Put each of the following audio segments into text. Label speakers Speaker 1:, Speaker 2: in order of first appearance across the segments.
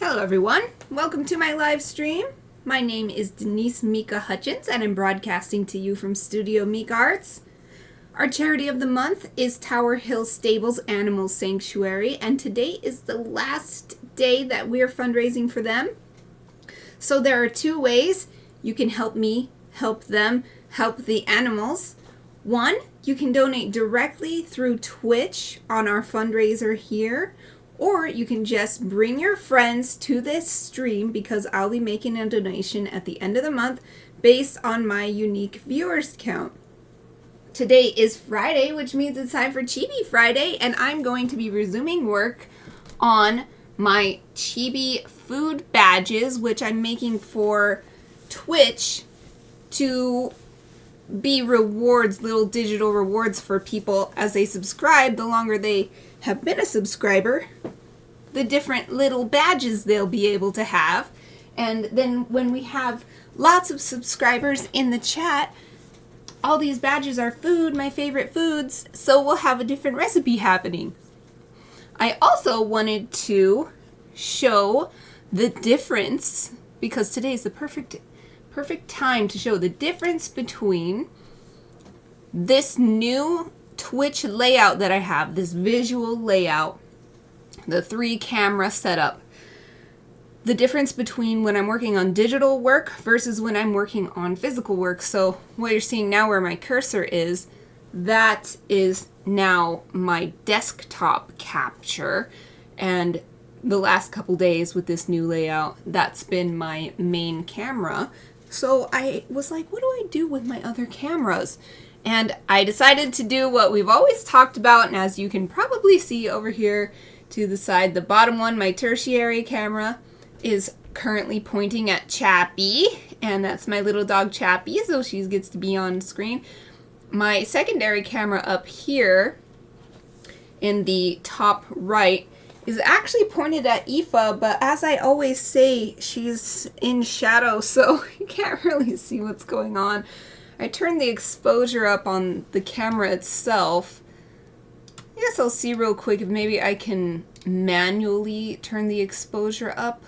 Speaker 1: Hello everyone, welcome to my live stream. My name is Denise Hutchins and I'm broadcasting to you from Studio Mikarts. Our charity of the month is Tower Hill Stables Animal Sanctuary, and today is the last day that we're fundraising for them. So there are two ways you can help me, help them, help the animals. One, you can donate directly through Twitch on our fundraiser here, or you can just bring your friends to this stream because I'll be making a donation at the end of the month based on my unique viewers count. Today is Friday, which means it's time for Chibi Friday, and I'm going to be resuming work on my Chibi food badges, which I'm making for Twitch to be rewards, little digital rewards for people as they subscribe. The longer they have been a subscriber, the different little badges they'll be able to have. And then when we have lots of subscribers in the chat, all these badges are food, my favorite foods, so we'll have a different recipe happening. I also wanted to show the difference, because today is the perfect time to show the difference between this new Twitch layout that I have, this visual layout, the 3-camera setup. The difference between when I'm working on digital work versus when I'm working on physical work. So what you're seeing now where my cursor is, that is now my desktop capture. And the last couple days with this new layout, that's been my main camera. So I was like, what do I do with my other cameras? And I decided to do what we've always talked about, and as you can probably see over here to the side, the bottom one, my tertiary camera, is currently pointing at Chappy, and that's my little dog Chappy, so she gets to be on screen. My secondary camera up here in the top right is actually pointed at Aoife, but as I always say, she's in shadow, so you can't really see what's going on. I turned the exposure up on the camera itself. I guess I'll see real quick if maybe I can manually turn the exposure up,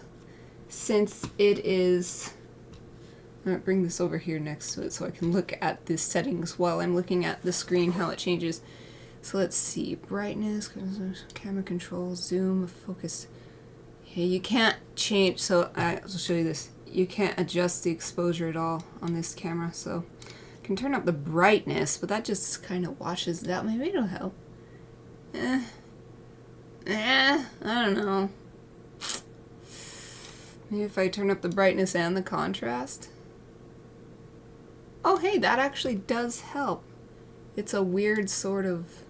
Speaker 1: since it is... I'm going to bring this over here next to it so I can look at the settings while I'm looking at the screen, how it changes. So let's see, brightness, camera control, zoom, focus. Okay, you can't change, so I'll show you this. You can't adjust the exposure at all on this camera, so I can turn up the brightness, but that just kind of washes it out. Maybe it'll help. I don't know. Maybe if I turn up the brightness and the contrast. Oh, hey, that actually does help. It's a weird sort of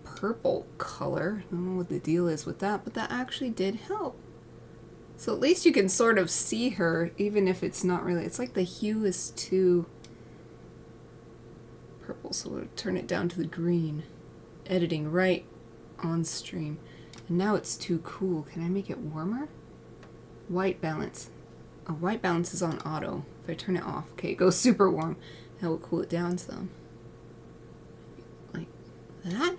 Speaker 1: purple color. I don't know what the deal is with that, but that actually did help. So at least you can sort of see her, even if it's not really. It's like the hue is too purple, so we'll turn it down to the green. Editing right on stream. And now it's too cool. Can I make it warmer? White balance. Oh, white balance is on auto. If I turn it off, okay, it goes super warm. That will cool it down some. Like that?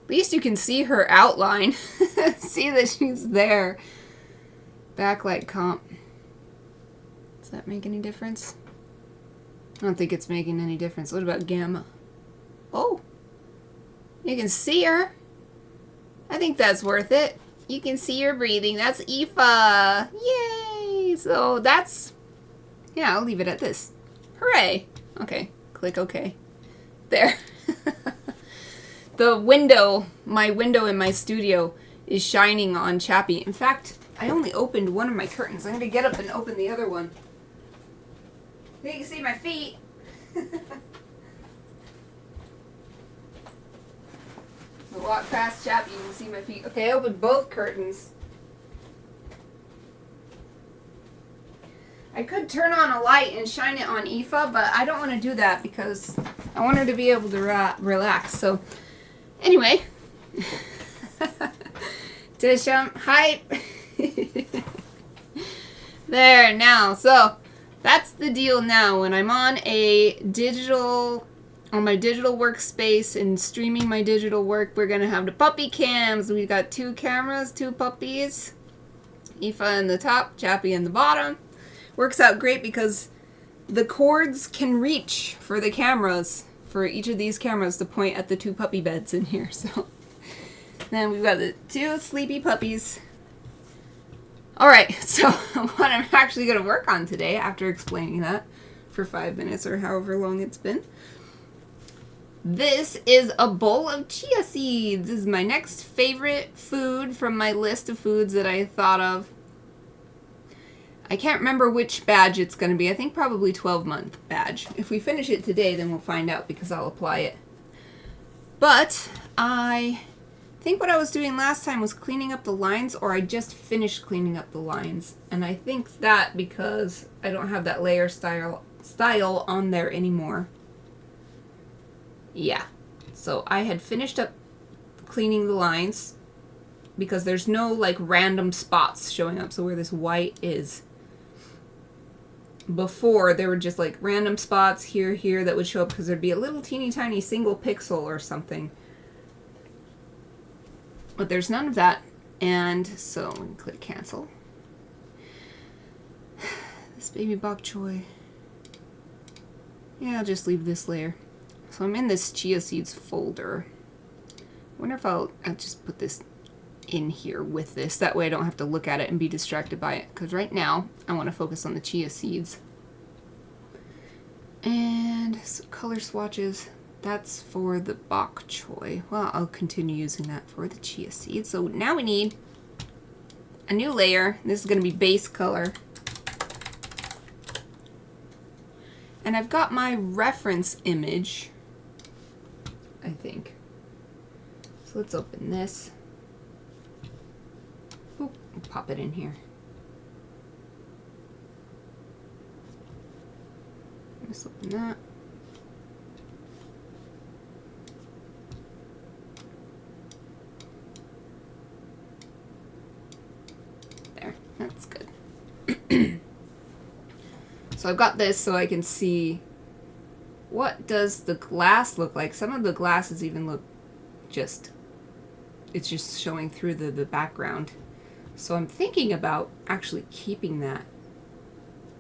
Speaker 1: At least you can see her outline. See that she's there. Backlight comp. Does that make any difference? I don't think it's making any difference. What about gamma? Oh, you can see her. I think that's worth it. You can see her breathing. That's Aoife. Yay! So that's, yeah, I'll leave it at this. Hooray! Okay, click OK. There. The window, my window in my studio is shining on Chappy. In fact, I only opened one of my curtains. I'm going to get up and open the other one. You can see my feet. I walk past Chappy, you can see my feet. Okay, I opened both curtains. I could turn on a light and shine it on Aoife, but I don't want to do that because I want her to be able to relax. So, anyway. Tisham, hype. There, now. So, that's the deal now. When I'm on a digital on my digital workspace and streaming my digital work, we're going to have the puppy cams. We've got 2 cameras, 2 puppies. Aoife in the top, Chappie in the bottom. Works out great because the cords can reach for the cameras, for each of these cameras to point at the 2 puppy beds in here. So then we've got the 2 sleepy puppies. Alright, so what I'm actually going to work on today, after explaining that for 5 minutes or however long it's been, this is a bowl of chia seeds. This is my next favorite food from my list of foods that I thought of. I can't remember which badge it's going to be. I think probably 12-month badge. If we finish it today, then we'll find out because I'll apply it. But I think what I was doing last time was cleaning up the lines, or I just finished cleaning up the lines. And I think that because I don't have that layer style on there anymore. Yeah, so I had finished up cleaning the lines because there's no like random spots showing up. So where this white is, before there were just like random spots here that would show up because there'd be a little teeny tiny single pixel or something. But there's none of that. And so I'm going to click cancel. This baby bok choy. Yeah, I'll just leave this layer. So I'm in this chia seeds folder. I wonder if I'll just put this in here with this. That way I don't have to look at it and be distracted by it. Because right now I want to focus on the chia seeds. And so color swatches. That's for the bok choy. Well, I'll continue using that for the chia seeds. So now we need a new layer. This is going to be base color. And I've got my reference image, I think. So let's open this. Oop, pop it in here. Let's open that. There, that's good. So I've got this so I can see what does the glass look like. Some of the glasses even look it's just showing through the background. So I'm thinking about actually keeping that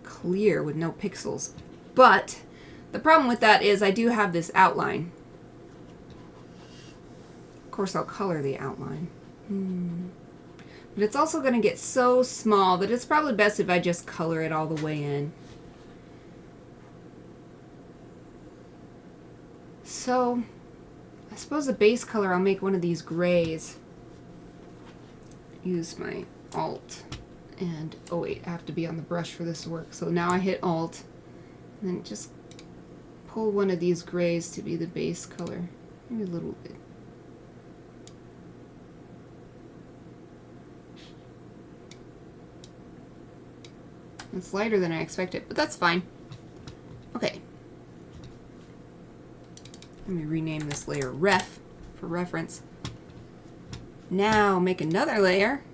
Speaker 1: clear with no pixels. But the problem with that is I do have this outline. Of course I'll color the outline. But it's also going to get so small that it's probably best if I just color it all the way in. So, I suppose the base color, I'll make one of these grays. Use my Alt. And, oh wait, I have to be on the brush for this to work. So now I hit Alt. And then just pull one of these grays to be the base color. Maybe a little bit. It's lighter than I expected, but that's fine. Okay. Let me rename this layer Ref for reference. Now make another layer.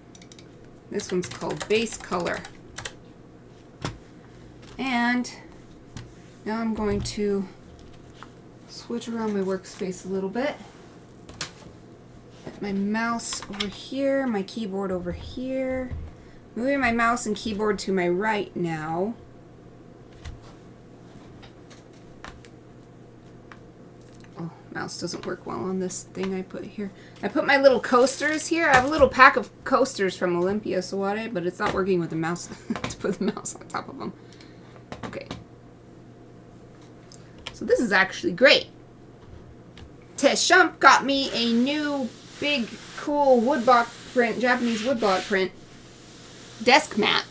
Speaker 1: This one's called Base Color. And now I'm going to switch around my workspace a little bit. Get my mouse over here, my keyboard over here. Moving my mouse and keyboard to my right now. Mouse doesn't work well on this thing I put here. I put my little coasters here. I have a little pack of coasters from Olympia Sawade, but it's not working with the mouse to put the mouse on top of them. Okay. So this is actually great. Teshump got me a new big cool woodblock print, Japanese woodblock print desk mat.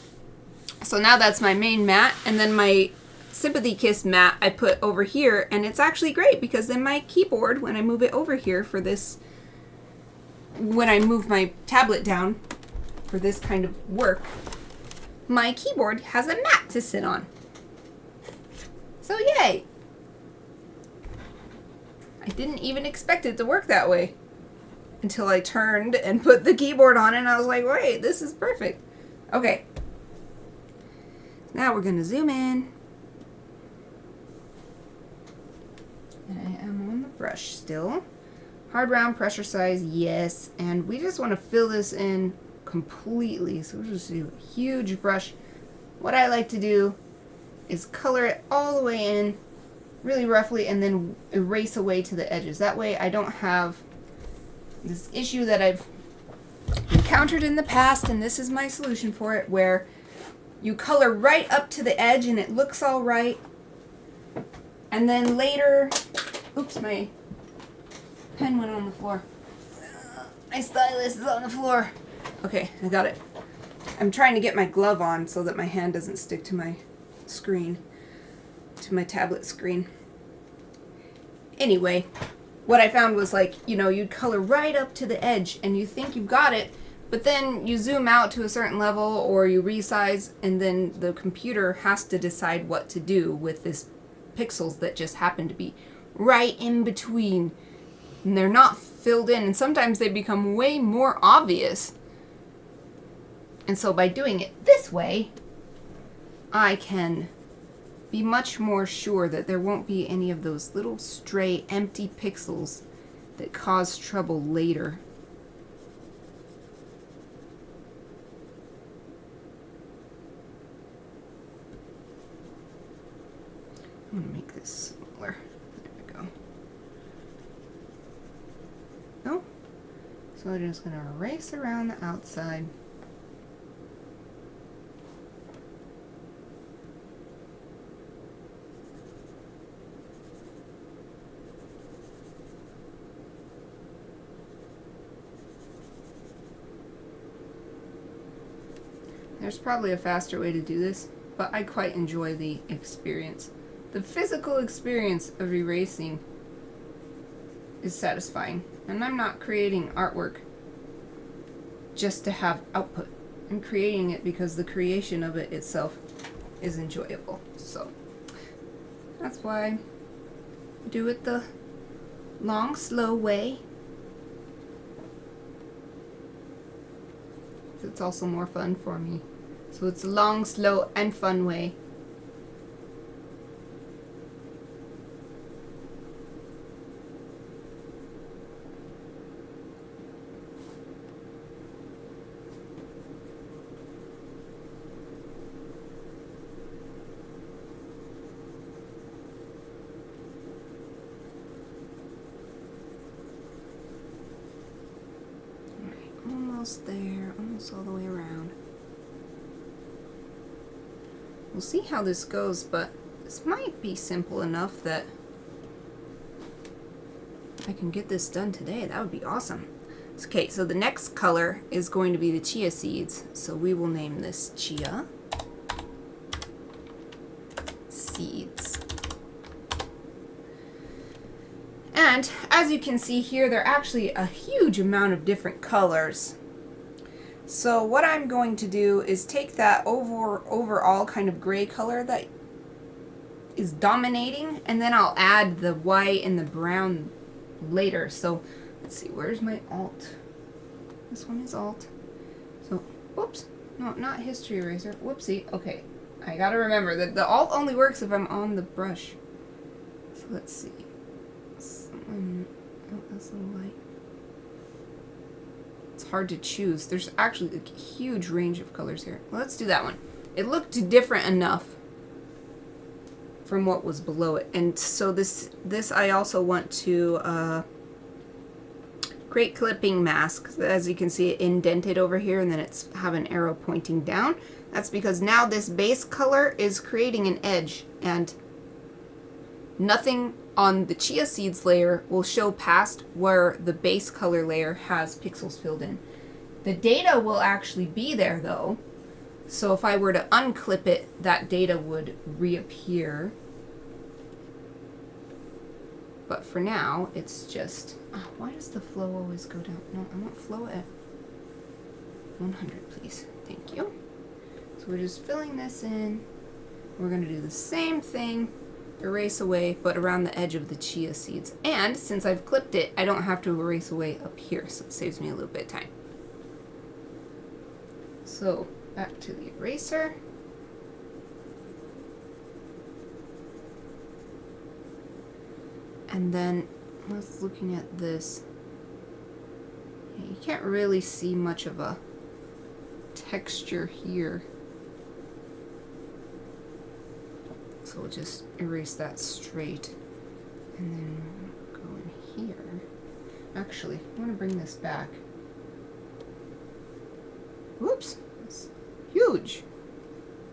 Speaker 1: So now that's my main mat, and then my Sympathy Kiss mat I put over here, and it's actually great because then my keyboard, when I move it over here for this, when I move my tablet down for this kind of work, my keyboard has a mat to sit on. So yay! I didn't even expect it to work that way until I turned and put the keyboard on, and I was like, wait, this is perfect. Okay. Now we're going to zoom in. And I brush still. Hard round, pressure size, yes. And we just want to fill this in completely. So we'll just do a huge brush. What I like to do is color it all the way in really roughly and then erase away to the edges. That way I don't have this issue that I've encountered in the past, and this is my solution for it, where you color right up to the edge and it looks all right, and then later, oops, my pen went on the floor. My stylus is on the floor. Okay, I got it. I'm trying to get my glove on so that my hand doesn't stick to my screen, to my tablet screen. Anyway, what I found was, like, you know, you'd color right up to the edge and you think you've got it, but then you zoom out to a certain level or you resize, and then the computer has to decide what to do with this pixels that just happen to be right in between. And they're not filled in, and sometimes they become way more obvious. And so by doing it this way, I can be much more sure that there won't be any of those little stray empty pixels that cause trouble later. I'm going to make this smaller. There we go. Oh, so I'm just going to erase around the outside. There's probably a faster way to do this, but I quite enjoy the experience. The physical experience of erasing is satisfying, and I'm not creating artwork just to have output. I'm creating it because the creation of it itself is enjoyable. So that's why I do it the long, slow way. It's also more fun for me. So it's a long, slow, and fun way. Almost there, almost all the way around. We'll see how this goes, but this might be simple enough that I can get this done today. That would be awesome. Okay, so the next color is going to be the chia seeds. So we will name this chia seeds. And as you can see here, there are actually a huge amount of different colors. So what I'm going to do is take that overall kind of gray color that is dominating, and then I'll add the white and the brown later. So let's see, where's my alt? This one is alt. So, whoops, no, not history eraser. Whoopsie. Okay, I gotta remember that the alt only works if I'm on the brush. So let's see. Oh, that's a little light. It's hard to choose. There's actually a huge range of colors here. Well, let's do that one. It looked different enough from what was below it. And so this I also want to create clipping mask. As you can see, it indented over here, and then it's have an arrow pointing down. That's because now this base color is creating an edge, and nothing on the chia seeds layer will show past where the base color layer has pixels filled in. The data will actually be there though, so if I were to unclip it, that data would reappear. But for now, it's just, why does the flow always go down? No, I want flow at 100, please. Thank you. So we're just filling this in. We're going to do the same thing, erase away, but around the edge of the chia seeds. And since I've clipped it, I don't have to erase away up here, so it saves me a little bit of time. So back to the eraser. And then I was looking at this. Yeah, you can't really see much of a texture here. So we'll just erase that straight. And then go in here. Actually, I want to bring this back. Whoops, it's huge.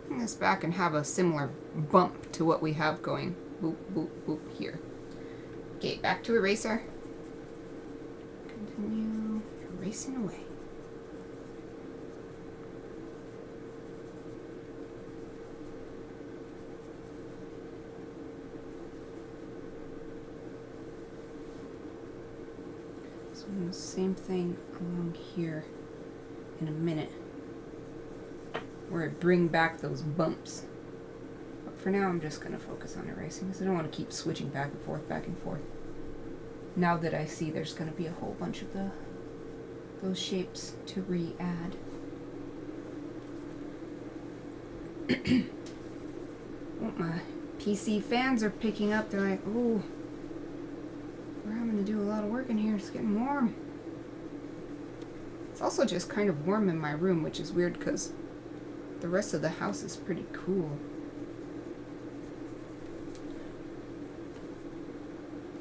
Speaker 1: Bring this back and have a similar bump to what we have going. Boop, boop, boop here. Okay, back to eraser. Continue erasing away. So the same thing along here in a minute, where I bring back those bumps. But for now I'm just going to focus on erasing because I don't want to keep switching back and forth, now that I see there's going to be a whole bunch of those shapes to re-add. Oh, my PC fans are picking up. They're like, ooh, we're having to do a lot of work in here. It's getting warm. It's also just kind of warm in my room, which is weird because the rest of the house is pretty cool.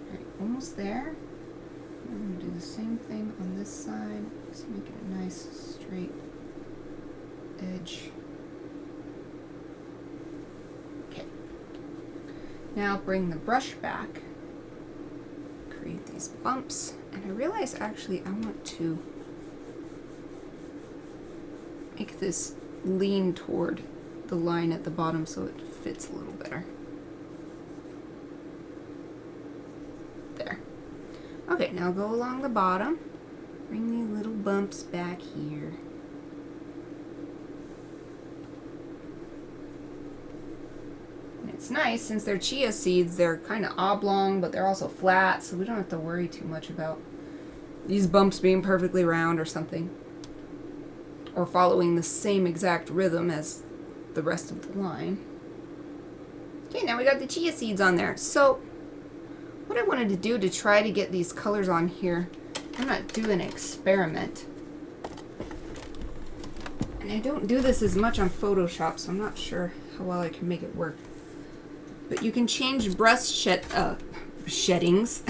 Speaker 1: Alright, almost there. I'm going to do the same thing on this side. Just make it a nice straight edge. Okay. Now bring the brush back. Create these bumps. And I realize actually I want to make this lean toward the line at the bottom so it fits a little better. There. Okay, now go along the bottom. Bring these little bumps back here. And it's nice, since they're chia seeds, they're kind of oblong, but they're also flat, so we don't have to worry too much about these bumps being perfectly round or something, or following the same exact rhythm as the rest of the line. Okay, now we got the chia seeds on there. So what I wanted to do to try to get these colors on here, I'm not doing an experiment. And I don't do this as much on Photoshop, so I'm not sure how well I can make it work. But you can change brush settings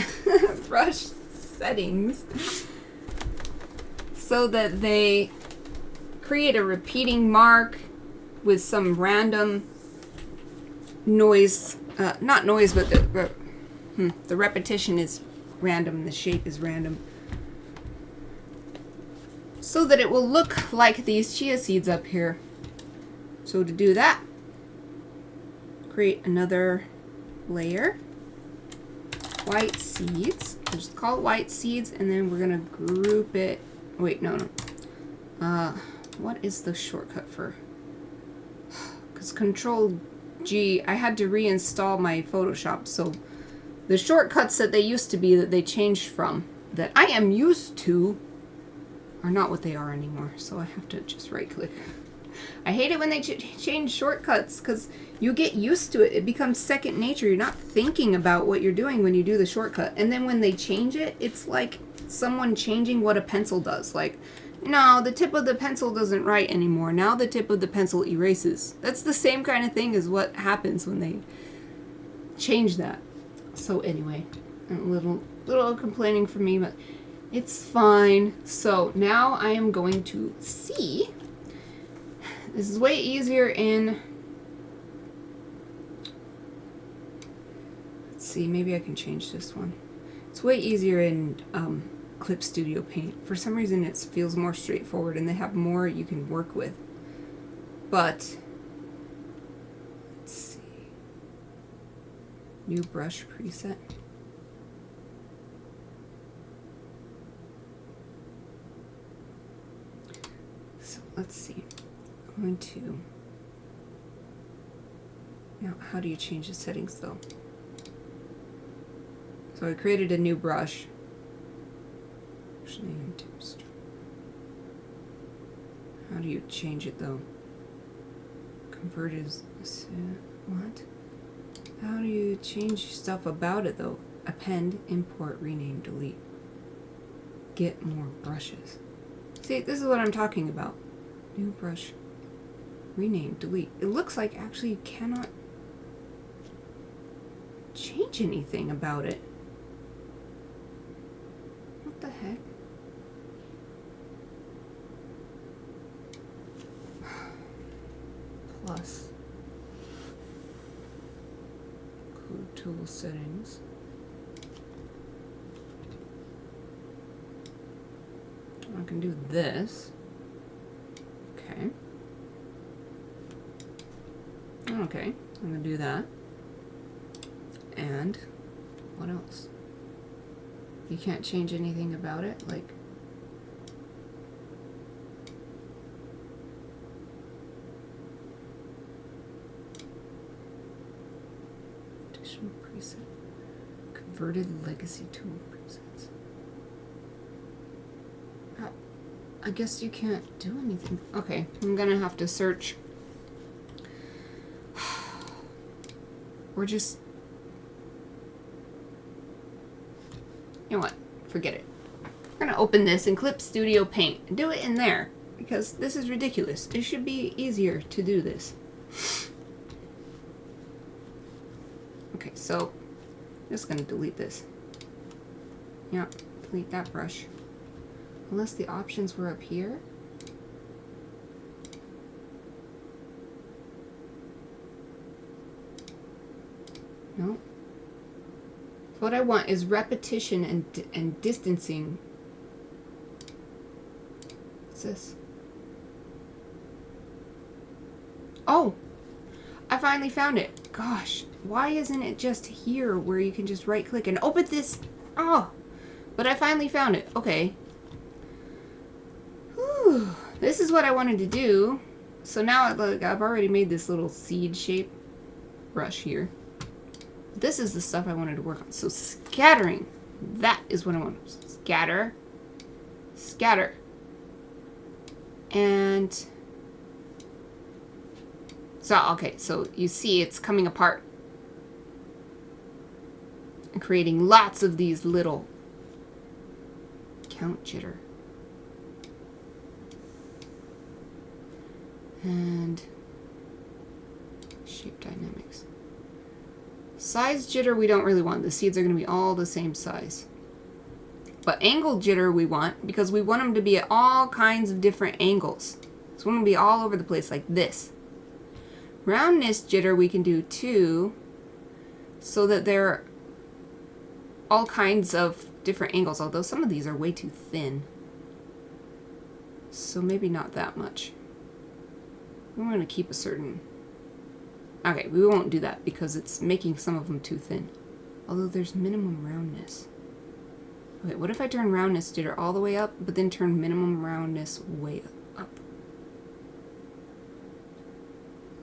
Speaker 1: so that they create a repeating mark with some random noise, not noise, but the repetition is random, the shape is random, so that it will look like these chia seeds up here. So to do that, create another layer, white seeds, just call it white seeds, and then we're gonna group it, wait, no, what is the shortcut for? Because Control G, I had to reinstall my Photoshop, so the shortcuts that they used to be, that they changed from, that I am used to, are not what they are anymore. So I have to just right click. I hate it when they change shortcuts because you get used to it. It becomes second nature. You're not thinking about what you're doing when you do the shortcut. And then when they change it, it's like someone changing what a pencil does. Like, no, the tip of the pencil doesn't write anymore. Now the tip of the pencil erases. That's the same kind of thing as what happens when they change that. So anyway, a little complaining for me, but it's fine. So now I am going to see. This is way easier in, let's see, maybe I can change this one. It's way easier in Clip Studio Paint. For some reason it feels more straightforward and they have more you can work with. But, let's see, new brush preset. So let's see, I'm going to, now how do you change the settings though? So I created a new brush. How do you change it though? Convert is what? How do you change stuff about it though? Append, import, rename, delete. Get more brushes. See, this is what I'm talking about. New brush. Rename, delete. It looks like actually you cannot change anything about it. What the heck? Plus. Code tool settings. I can do this. Okay. Okay, I'm gonna do that. And what else? You can't change anything about it, like additional preset. Converted legacy tool presets. I guess you can't do anything. Okay, I'm gonna have to search. We're just... You know what? Forget it. We're gonna open this in Clip Studio Paint and do it in there, because this is ridiculous. It should be easier to do this. Okay, so I'm just gonna delete this. Yeah, delete that brush. Unless the options were up here. No. So what I want is repetition and distancing. What's this? Oh! I finally found it. Gosh, why isn't it just here where you can just right click and open this? Oh! But I finally found it. Okay. Whew. This is what I wanted to do. So now like, I've already made this little seed shape brush here. This is the stuff I wanted to work on. So scattering, that is what I want. Scatter, scatter. And so, okay, so you see it's coming apart and creating lots of these little count jitter. And shape dynamics. Size jitter we don't really want. The seeds are going to be all the same size. But angle jitter we want because we want them to be at all kinds of different angles. So we want them to be all over the place like this. Roundness jitter we can do too, so that they're all kinds of different angles, although some of these are way too thin. So maybe not that much. We're going to keep a certain... Okay, we won't do that because it's making some of them too thin. Although there's minimum roundness. Okay, what if I turn roundness jitter all the way up, but then turn minimum roundness way up?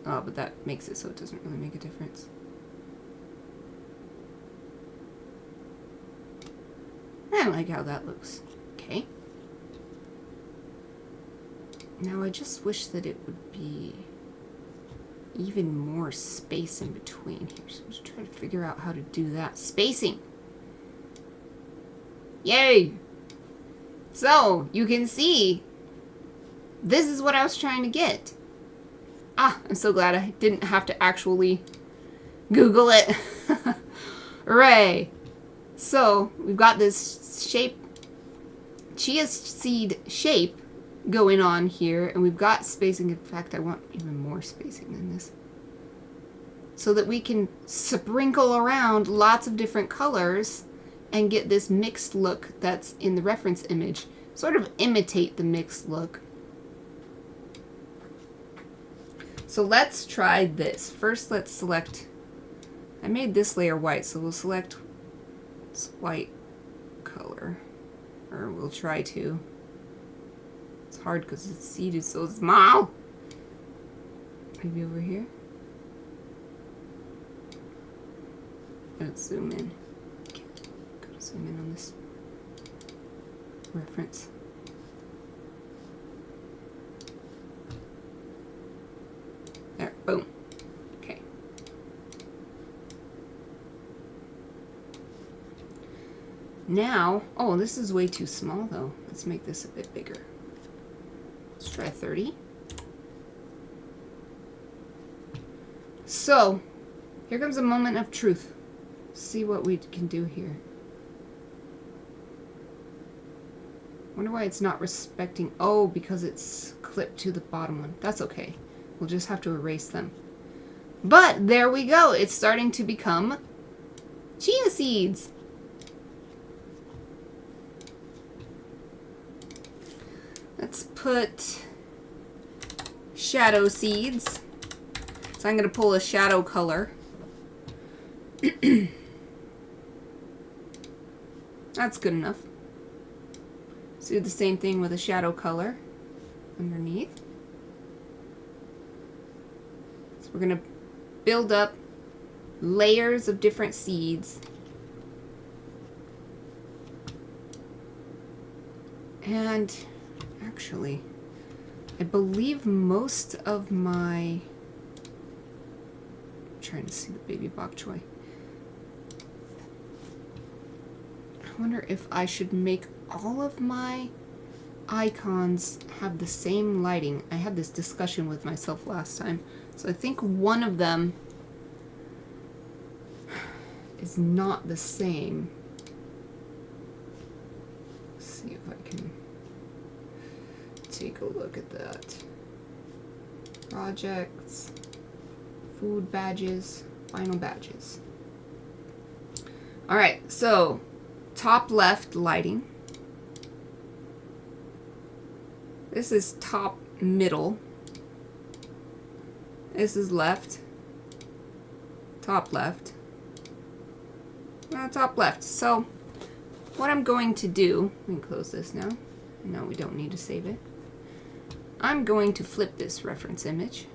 Speaker 1: Oh, but that makes it so it doesn't really make a difference. I like how that looks. Okay. Now I just wish that it would be even more space in between here. So let's try to figure out how to do that. Spacing! Yay! So, you can see, this is what I was trying to get. Ah, I'm so glad I didn't have to actually Google it. Hooray! So, we've got this shape, chia seed shape going on here, and we've got spacing. In fact, I want even more spacing than this. So that we can sprinkle around lots of different colors and get this mixed look that's in the reference image. Sort of imitate the mixed look. So let's try this. First, let's select... I made this layer white, so we'll select this white color. Or we'll try to. It's hard because the seed is so small. Maybe over here. Let's zoom in. Okay. Gotta zoom in on this reference. There, boom. Okay. Now, oh, this is way too small though. Let's make this a bit bigger. Let's try 30. So, here comes a moment of truth. See what we can do here. Wonder why it's not respecting... Oh, because it's clipped to the bottom one. That's okay. We'll just have to erase them. But, there we go. It's starting to become chia seeds. Let's put shadow seeds. So I'm going to pull a shadow color. That's good enough. Let's do the same thing with a shadow color underneath. So we're going to build up layers of different seeds. And actually, I believe most of my... I'm trying to see the baby bok choy. I wonder if I should make all of my icons have the same lighting. I had this discussion with myself last time. So I think one of them is not the same. Let's see if I can take a look at that. Projects, food badges, final badges. Alright, so top left lighting. This is top middle. This is left. Top left. Top left. So what I'm going to do, we can close this now. No, we don't need to save it. I'm going to flip this reference image.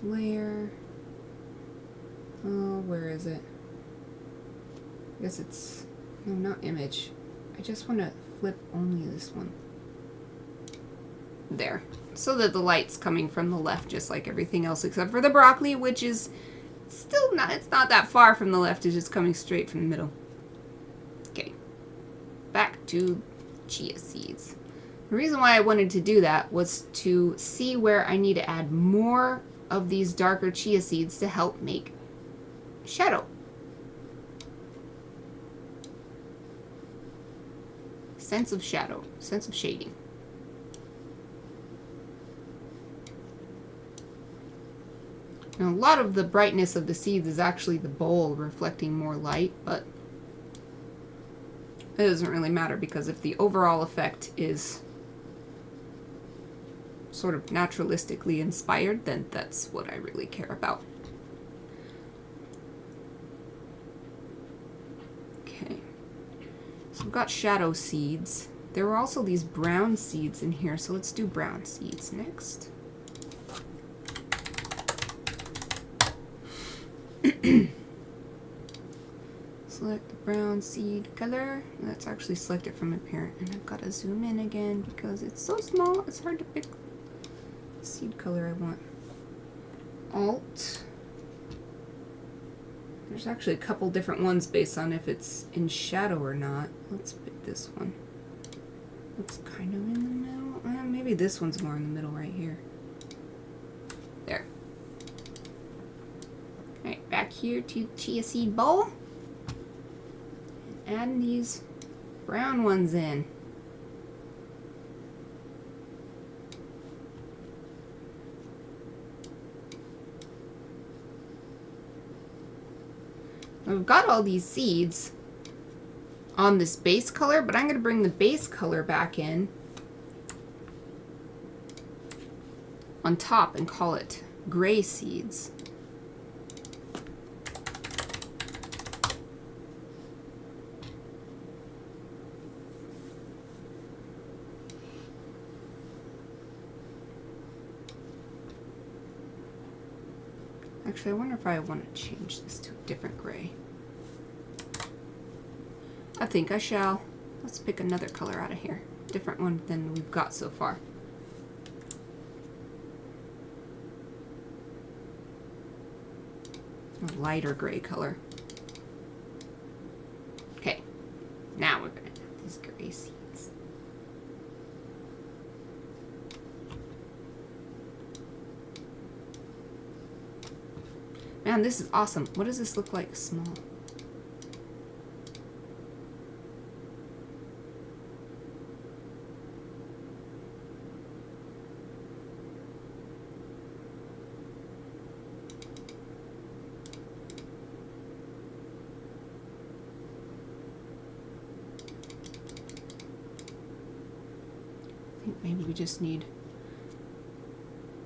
Speaker 1: Layer. Oh, where is it? I guess it's, no, not image. I just want to flip only this one. There. So that the light's coming from the left, just like everything else except for the broccoli, which is still not, it's not that far from the left, it's just coming straight from the middle. Okay. Back to chia seeds. The reason why I wanted to do that was to see where I need to add more of these darker chia seeds to help make shadow. Sense of shadow, sense of shading. Now, a lot of the brightness of the seeds is actually the bowl reflecting more light, but it doesn't really matter because if the overall effect is sort of naturalistically inspired, then that's what I really care about. Okay. So we've got shadow seeds. There were also these brown seeds in here, so let's do brown seeds next. Select the brown seed color. Let's actually select it from a parent, and I've got to zoom in again because it's so small, it's hard to pick the seed color I want. Alt. There's actually a couple different ones based on if it's in shadow or not. Let's pick this one. Looks kind of in the middle. Maybe this one's more in the middle right here. There. Alright, back here to chia seed bowl. Adding these brown ones in. We've got all these seeds on this base color, but I'm going to bring the base color back in on top and call it gray seeds. Actually, I wonder if I want to change this to a different gray. I think I shall. Let's pick another color out of here. Different one than we've got so far. A lighter gray color. Man, this is awesome. What does this look like? Small. I think maybe we just need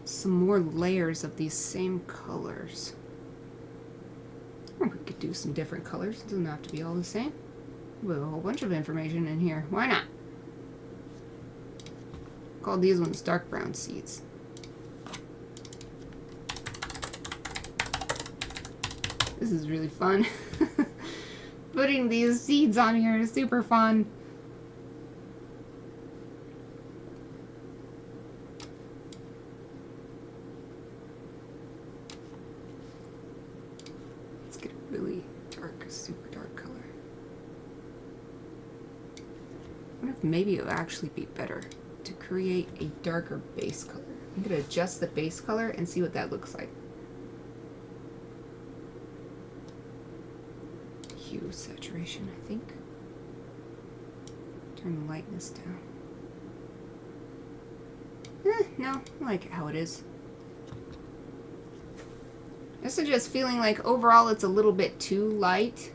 Speaker 1: some more layers of these same colors. Or we could do some different colors. It doesn't have to be all the same. We have a whole bunch of information in here. Why not? Call these ones dark brown seeds. This is really fun. Putting these seeds on here is super fun. Let's get a really dark, super dark color. I wonder if maybe it would actually be better to create a darker base color. I'm going to adjust the base color and see what that looks like. Hue saturation, I think. Turn the lightness down. No, I like it how it is. This is just feeling like overall it's a little bit too light.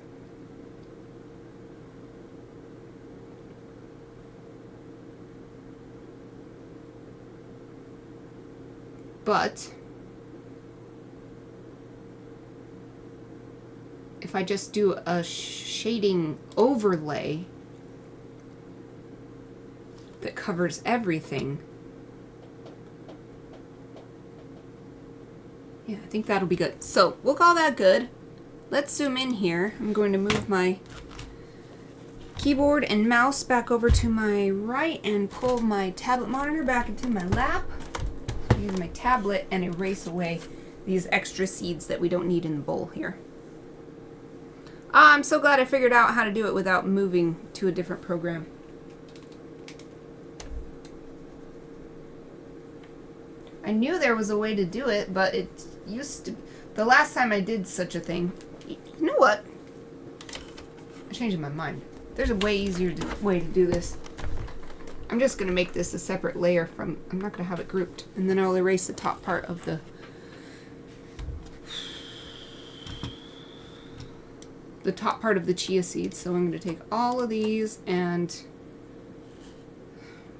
Speaker 1: But if I just do a shading overlay that covers everything, yeah, I think that'll be good. So we'll call that good. Let's zoom in here. I'm going to move my keyboard and mouse back over to my right and pull my tablet monitor back into my lap. Use my tablet and erase away these extra seeds that we don't need in the bowl here. I'm so glad I figured out how to do it without moving to a different program. I knew there was a way to do it, but it used to... The last time I did such a thing... You know what? I changed my mind. There's a way easier way to do this. I'm just going to make this a separate layer from... I'm not going to have it grouped. And then I'll erase the top part of the top part of the chia seeds. So I'm going to take all of these and...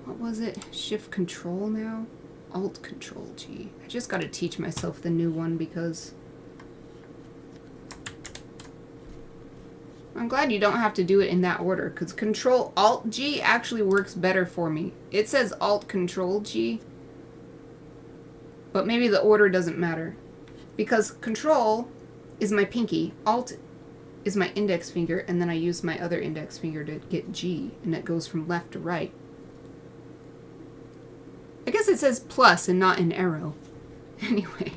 Speaker 1: What was it? Shift Control now? Alt Control G. I just got to teach myself the new one because... I'm glad you don't have to do it in that order, because Control Alt G actually works better for me. It says Alt Control G, but maybe the order doesn't matter. Because Control is my pinky, Alt is my index finger, and then I use my other index finger to get G, and it goes from left to right. I guess it says plus and not an arrow. Anyway,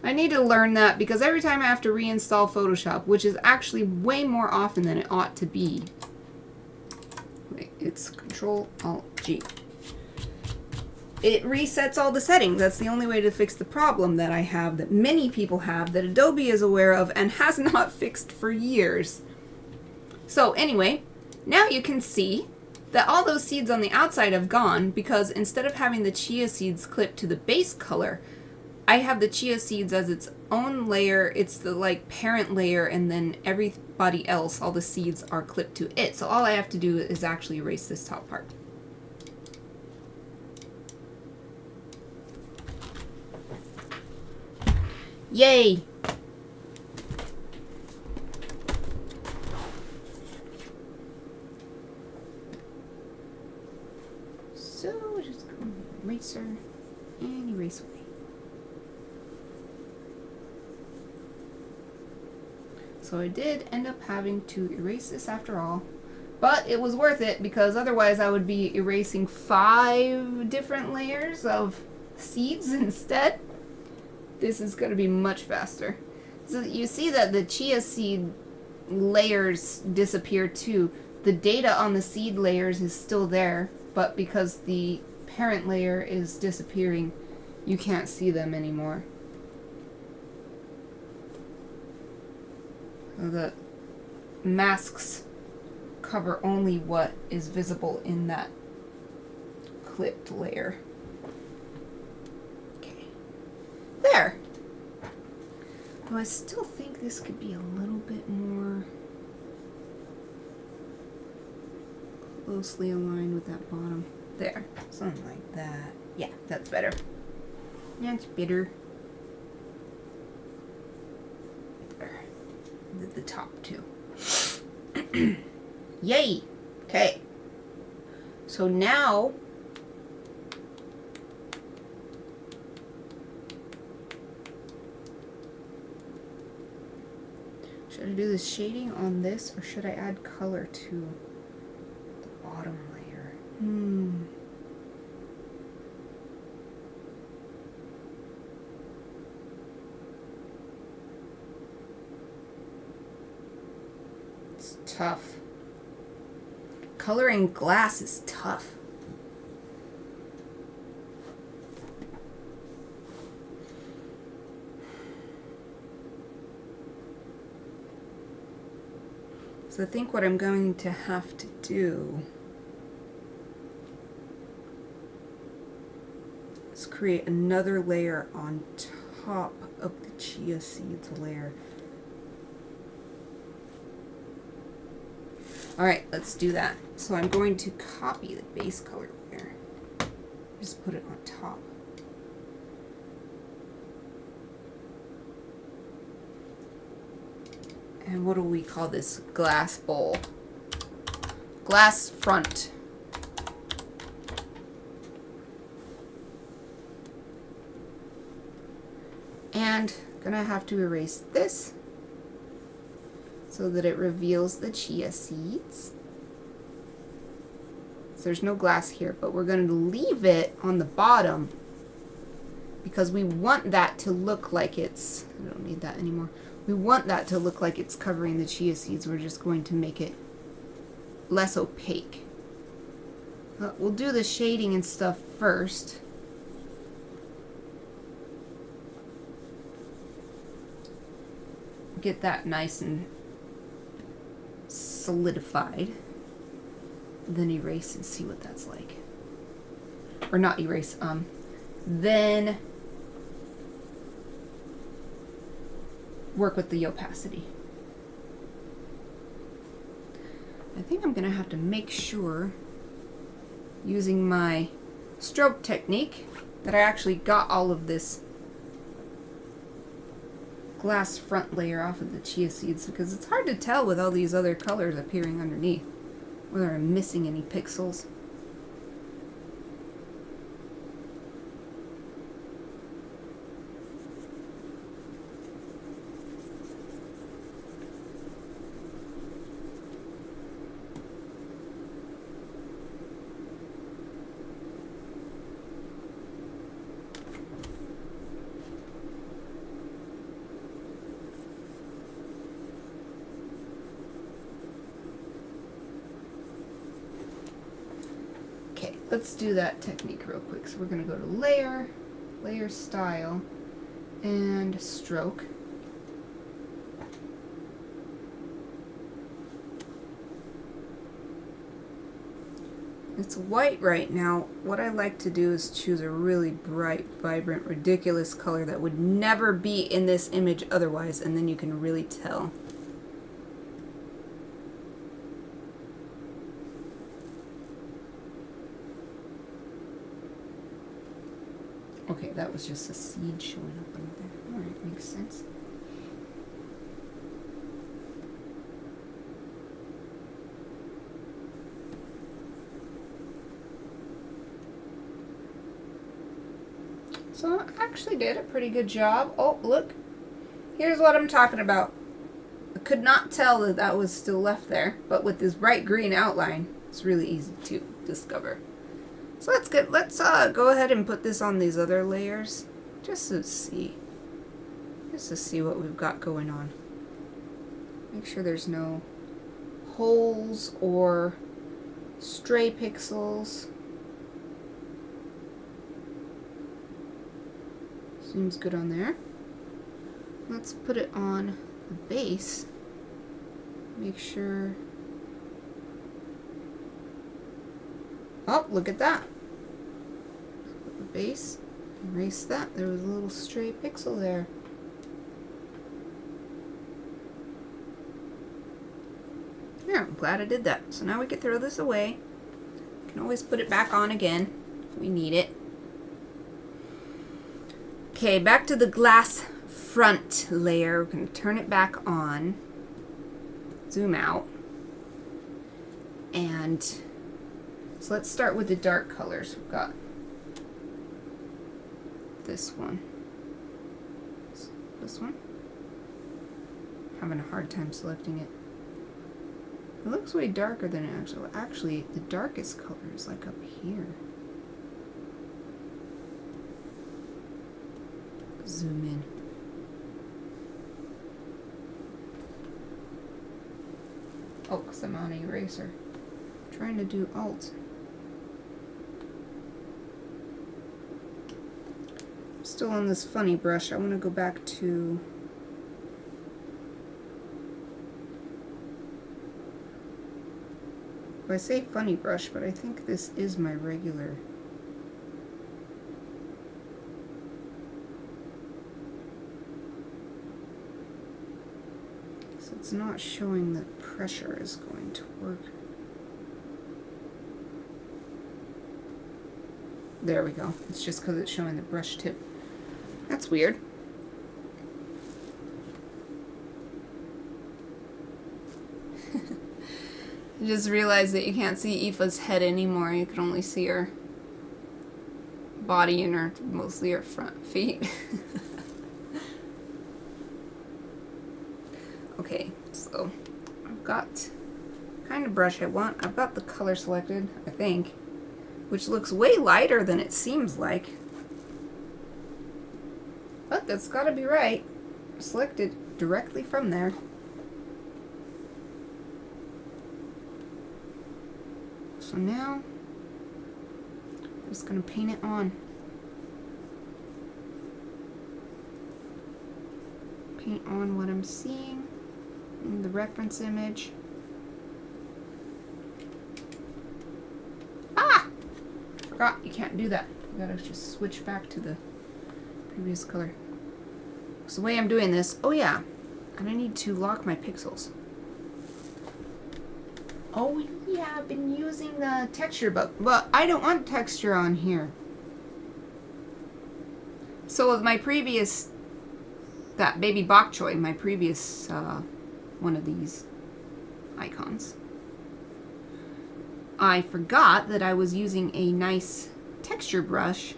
Speaker 1: I need to learn that because every time I have to reinstall Photoshop, which is actually way more often than it ought to be. Wait, it's Control-Alt-G. It resets all the settings. That's the only way to fix the problem that I have, that many people have, that Adobe is aware of and has not fixed for years. So anyway, now you can see that all those seeds on the outside have gone because instead of having the chia seeds clipped to the base color, I have the chia seeds as its own layer. It's the like parent layer, and then everybody else, all the seeds are clipped to it. So all I have to do is actually erase this top part. Yay! So just go eraser and erase away. So I did end up having to erase this after all, but it was worth it because otherwise I would be erasing 5 different layers of seeds instead. This is going to be much faster. So you see that the chia seed layers disappear too. The data on the seed layers is still there, but because the parent layer is disappearing, you can't see them anymore. The masks cover only what is visible in that clipped layer. Okay. There! Though I still think this could be a little bit more closely aligned with that bottom. There. Something like that. Yeah, that's better. That's better. There. The top too. Yay! Okay. So now should I do the shading on this, or should I add color to the bottom layer? It's tough. Coloring glass is tough. So I think what I'm going to have to do is create another layer on top of the chia seeds layer. Alright, let's do that. So I'm going to copy the base color layer. Just put it on top. And what do we call this? Glass bowl. Glass front. And gonna have to erase this so that it reveals the chia seeds. So there's no glass here, but we're going to leave it on the bottom because we want that to look like it's, I don't need that anymore. We want that to look like it's covering the chia seeds. We're just going to make it less opaque. We'll do the shading and stuff first. Get that nice and solidified. Then erase and see what that's like. Or not erase, then work with the opacity. I think I'm gonna have to make sure, using my stroke technique, that I actually got all of this glass front layer off of the chia seeds, because it's hard to tell with all these other colors appearing underneath whether I'm missing any pixels. Let's do that technique real quick. So we're going to go to layer, layer style, and stroke. It's white right now. What I like to do is choose a really bright, vibrant, ridiculous color that would never be in this image otherwise, and then you can really tell. Okay, that was just a seed showing up under there. Alright, makes sense. So I actually did a pretty good job. Oh, look. Here's what I'm talking about. I could not tell that that was still left there, but with this bright green outline, it's really easy to discover. So that's good. Let's go ahead and put this on these other layers just to see what we've got going on. Make sure there's no holes or stray pixels. Seems good on there. Let's put it on the base make sure. Oh, look at that. The base, erase that. There was a little stray pixel there. Yeah, I'm glad I did that. So now we can throw this away. We can always put it back on again if we need it. Okay, back to the glass front layer. We're going to turn it back on. Zoom out. And so let's start with the dark colors. We've got this one. This one. Having a hard time selecting it. It looks way darker than it actually the darkest color is like up here. Zoom in. Oh, because I'm on eraser. I'm trying to do Alt. I'm still on this funny brush. I want to go back to I say funny brush, but I think this is my regular. So it's not showing that pressure is going to work. There we go. It's just because it's showing the brush tip. That's weird. I just realized that you can't see Aoife's head anymore. You can only see her body and her, mostly her front feet. Okay, so I've got kind of brush I want. I've got the color selected, I think, which looks way lighter than it seems like. But that's gotta be right. Selected directly from there. So now, I'm just going to paint it on. Paint on what I'm seeing in the reference image. Ah! Forgot, you can't do that. You gotta just switch back to the previous color. So the way I'm doing this, oh yeah, and I need to lock my pixels. Oh yeah, I've been using the texture book. Well, I don't want texture on here. So with my previous, that baby bok choy, my previous one of these icons, I forgot that I was using a nice texture brush,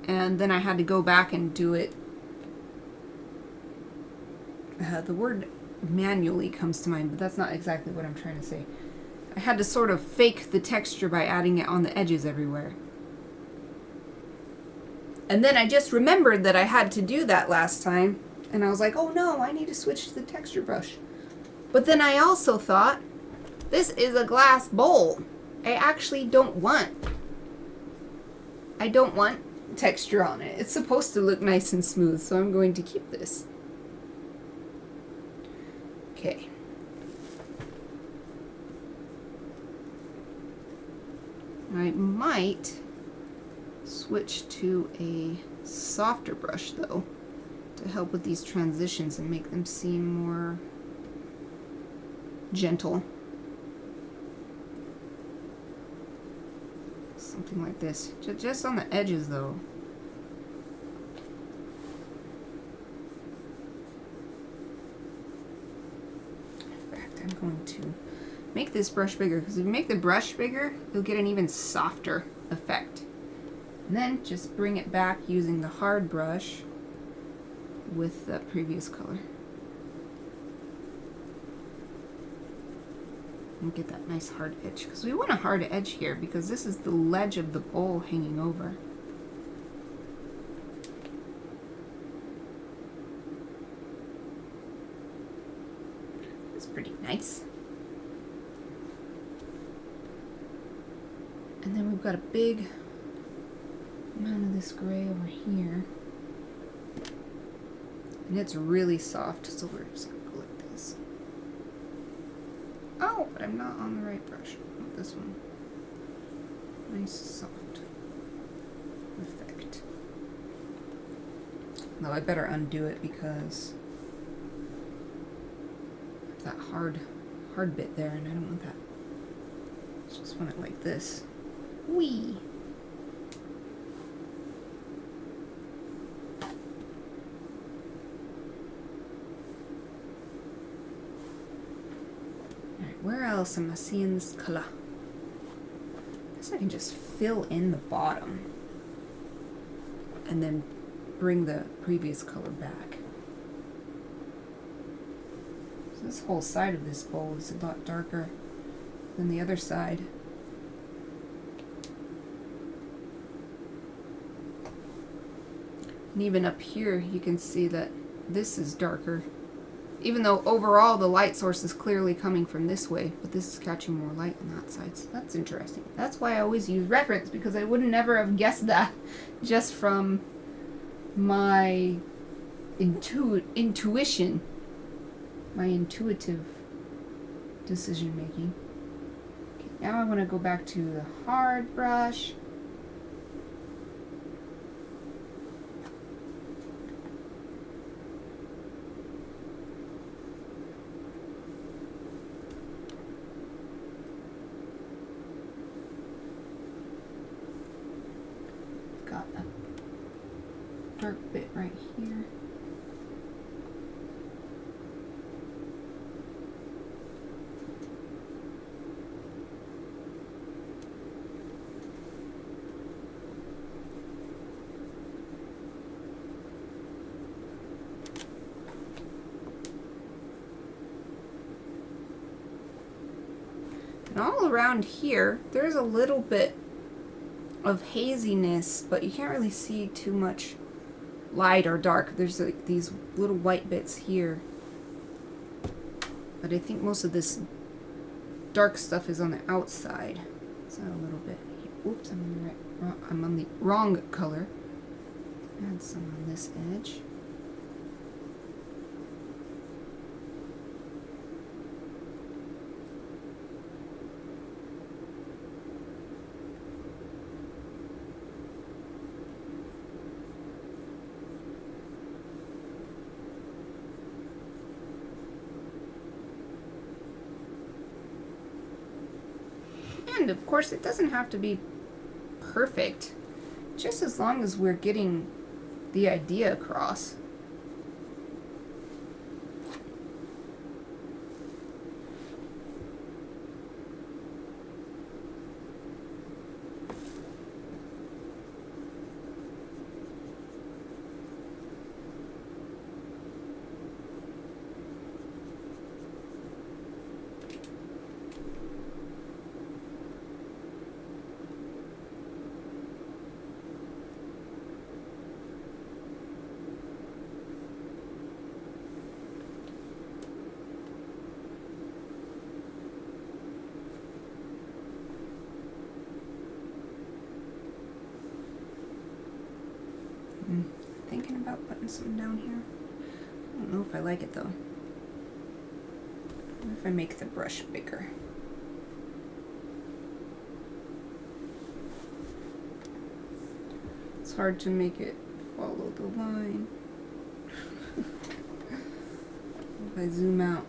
Speaker 1: and then I had to go back and do it. The word manually comes to mind, but that's not exactly what I'm trying to say. I had to sort of fake the texture by adding it on the edges everywhere. And then I just remembered that I had to do that last time, and I was like, oh no, I need to switch to the texture brush. But then I also thought, this is a glass bowl. I actually don't want texture on it. It's supposed to look nice and smooth, so I'm going to keep this. Okay. I might switch to a softer brush though to help with these transitions and make them seem more gentle. Something like this. Just on the edges though. I'm going to make this brush bigger, because if you make the brush bigger, you'll get an even softer effect. And then just bring it back using the hard brush with the previous color. And get that nice hard edge, because we want a hard edge here, because this is the ledge of the bowl hanging over. Pretty nice. And then we've got a big amount of this gray over here, and it's really soft, so we're just gonna go Oh, but I'm not on the right brush. Not this one. Nice soft effect. Though I better undo it because that hard bit there, and I don't want that. I just want it like this. Whee! Alright, where else am I seeing this color? I guess I can just fill in the bottom and then bring the previous color back. So this whole side of this bowl is a lot darker than the other side. And even up here you can see that this is darker. Even though overall the light source is clearly coming from this way, but this is catching more light on that side. So that's interesting. That's why I always use reference, because I would never have guessed that just from my intuition, my intuitive decision making. Okay, now I want to go back to the hard brush. Got a dark bit right here. And all around here, there's a little bit of haziness, but you can't really see too much light or dark. There's like these little white bits here. But I think most of this dark stuff is on the outside. It's not a little bit here. Oops, I'm on the wrong color. Add some on this edge. And of course, it doesn't have to be perfect, just as long as we're getting the idea across. Thinking about putting something down here. I don't know if I like it though. What if I make the brush bigger? It's hard to make it follow the line. If I zoom out.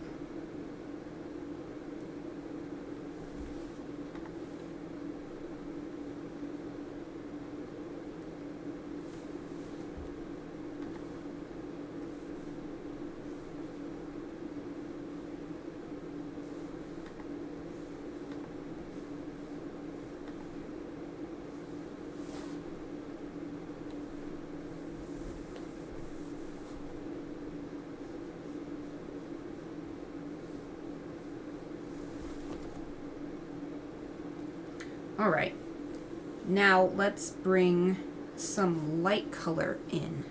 Speaker 1: All right, now let's bring some light color in.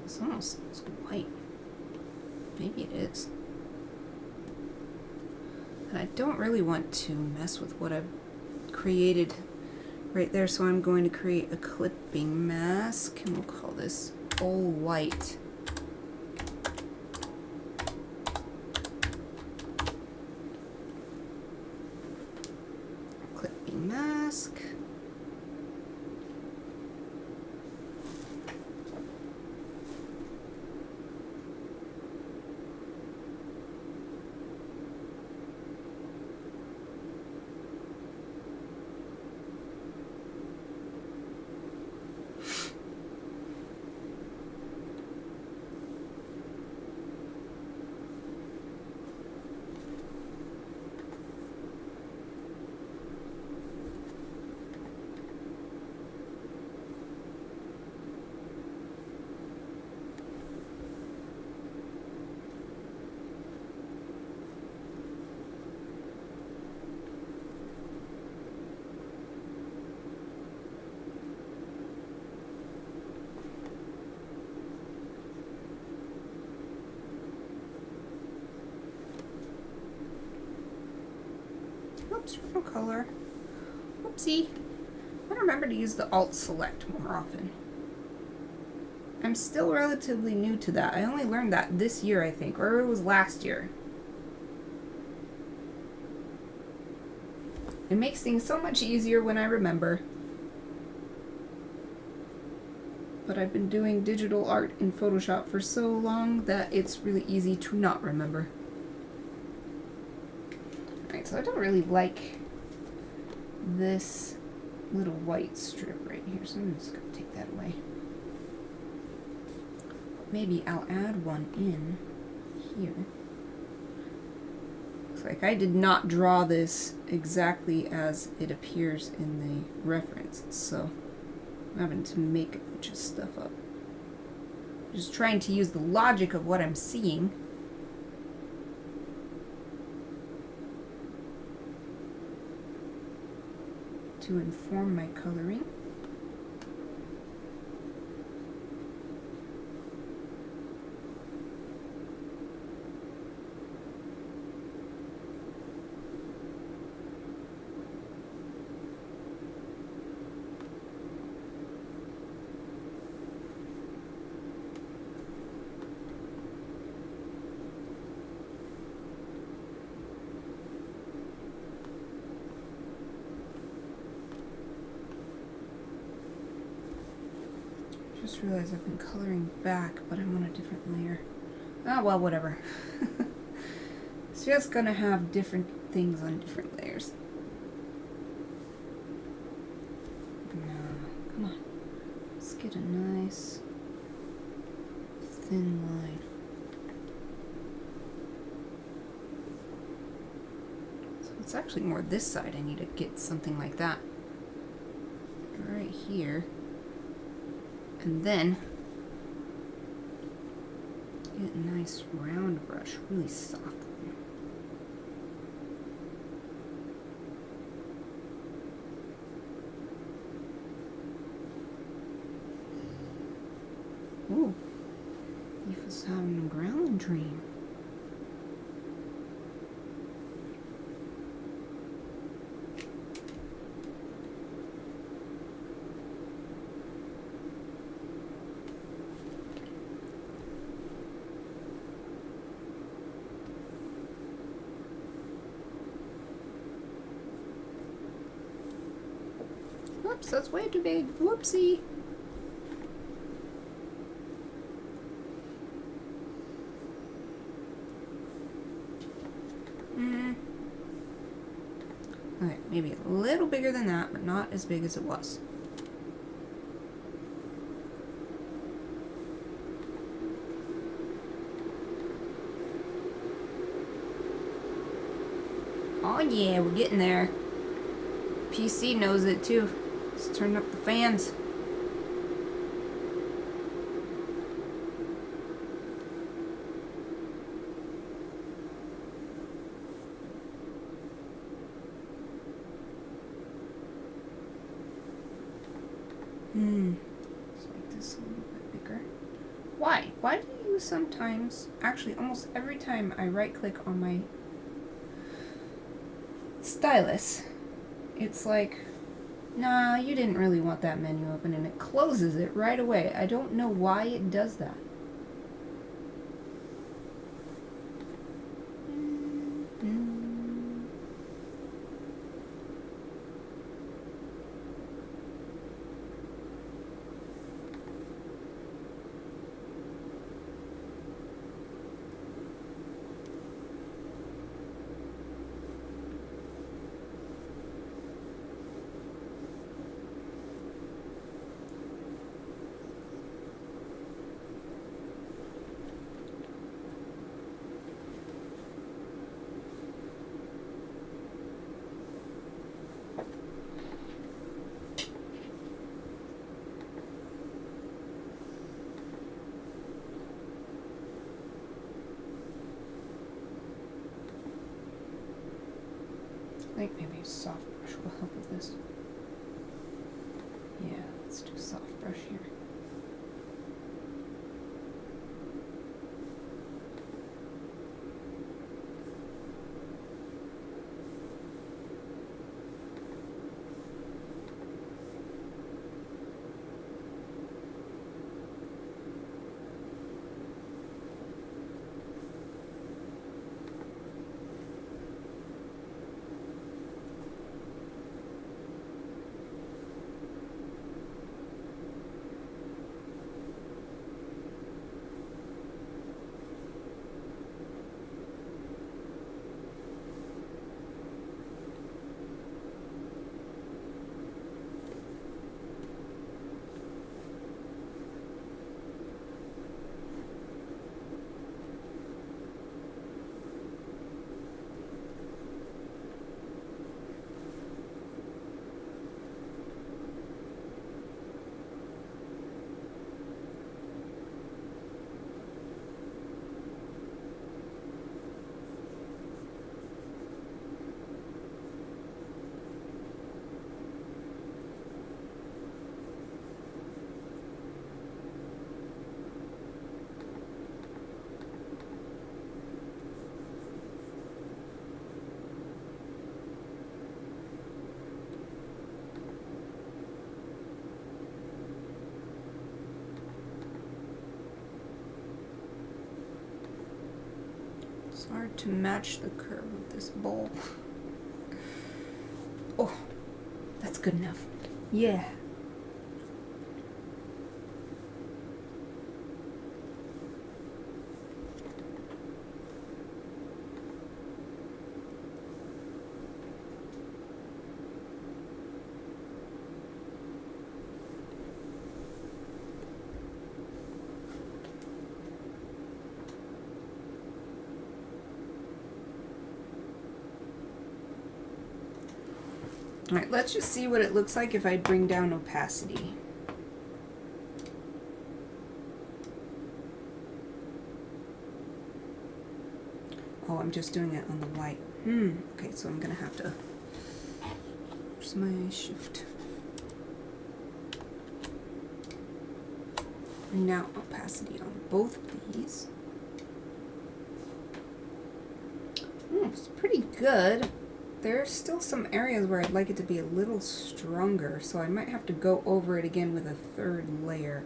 Speaker 1: This almost looks white. Maybe it is. And I don't really want to mess with what I've created right there, so I'm going to create a clipping mask, and we'll call this all white. Oops, wrong color. Whoopsie. I remember to use the Alt Select more often. I'm still relatively new to that. I only learned that this year, I think, or it was last year. It makes things so much easier when I remember. But I've been doing digital art in Photoshop for so long that it's really easy to not remember. Alright, so I don't really like this little white strip right here, so I'm just going to take that away. Maybe I'll add one in here. Looks like I did not draw this exactly as it appears in the reference, so I'm having to make a bunch of stuff up. Just trying to use the logic of what I'm seeing. To inform my coloring. Just realized I've been coloring back, but I'm on a different layer. Oh, well, whatever. It's just gonna have different things on different layers. No, come on. Let's get a nice thin line. So it's actually more this side. I need to get something like that. Right here. And then get a nice round brush, really soft one. Ooh, Leaf is having a growling dream. Whoops, that's way too big. Whoopsie. Okay, maybe a little bigger than that, but not as big as it was. Oh yeah, we're getting there. PC knows it too. Let's turn up the fans. Let's make this a little bit bigger. Why? Why do you sometimes, actually almost every time I right click on my stylus, it's like, nah, you didn't really want that menu open, and it closes it right away. I don't know why it does that. I think maybe a soft brush will help with this. Yeah, let's do soft brush here. It's hard to match the curve of this bowl. Oh, that's good enough. Yeah. Alright, let's just see what it looks like if I bring down opacity. Oh, I'm just doing it on the white. Okay, so I'm gonna have to... Where's my shift? Bring down opacity on both of these. It's pretty good. There's still some areas where I'd like it to be a little stronger, so I might have to go over it again with a third layer.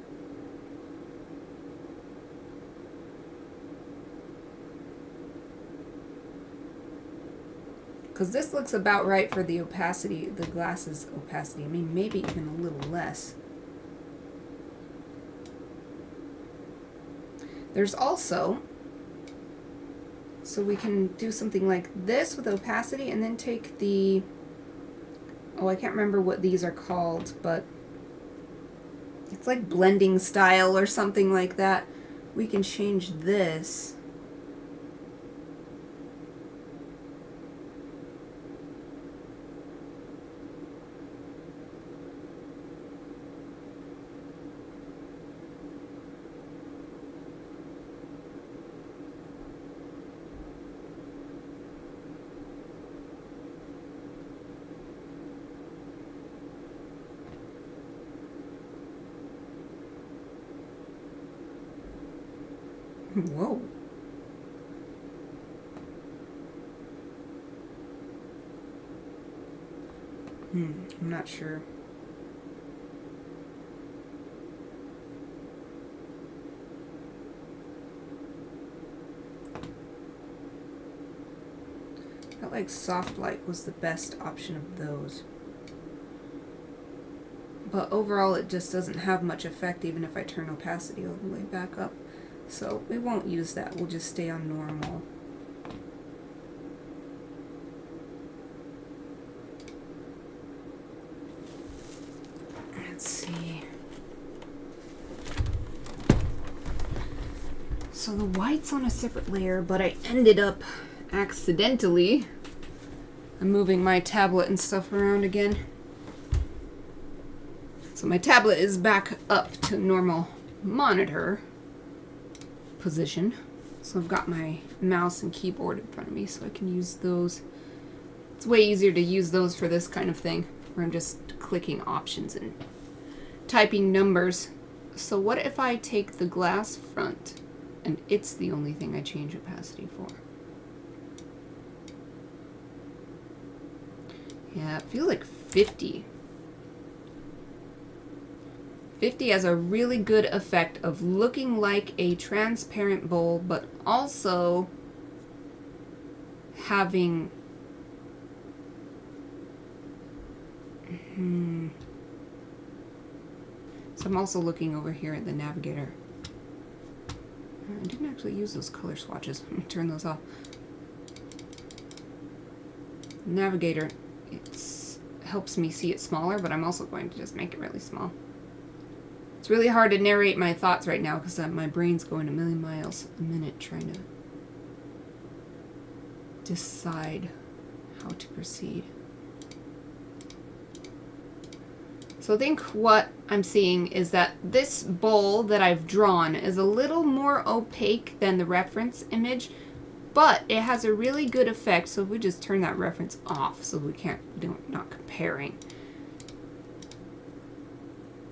Speaker 1: Because this looks about right for the opacity, the glass's opacity. I mean, maybe even a little less. There's also... So we can do something like this with opacity and then take the, oh, I can't remember what these are called, but it's like blending style or something like that. We can change this. Whoa. I'm not sure. I felt like soft light was the best option of those. But overall it just doesn't have much effect even if I turn opacity all the way back up. So we won't use that, we'll just stay on normal. Let's see. So the white's on a separate layer, but I ended up accidentally, I'm moving my tablet and stuff around again. So my tablet is back up to normal monitor position. So I've got my mouse and keyboard in front of me so I can use those. It's way easier to use those for this kind of thing where I'm just clicking options and typing numbers. So what if I take the glass front and it's the only thing I change opacity for? Yeah, I feel like 50. 50 has a really good effect of looking like a transparent bowl, but also having... So I'm also looking over here at the navigator. I didn't actually use those color swatches. Let me turn those off. Navigator, it helps me see it smaller, but I'm also going to just make it really small. It's really hard to narrate my thoughts right now because my brain's going a million miles a minute trying to decide how to proceed. So I think what I'm seeing is that this bowl that I've drawn is a little more opaque than the reference image, but it has a really good effect. So if we just turn that reference off so we're not comparing.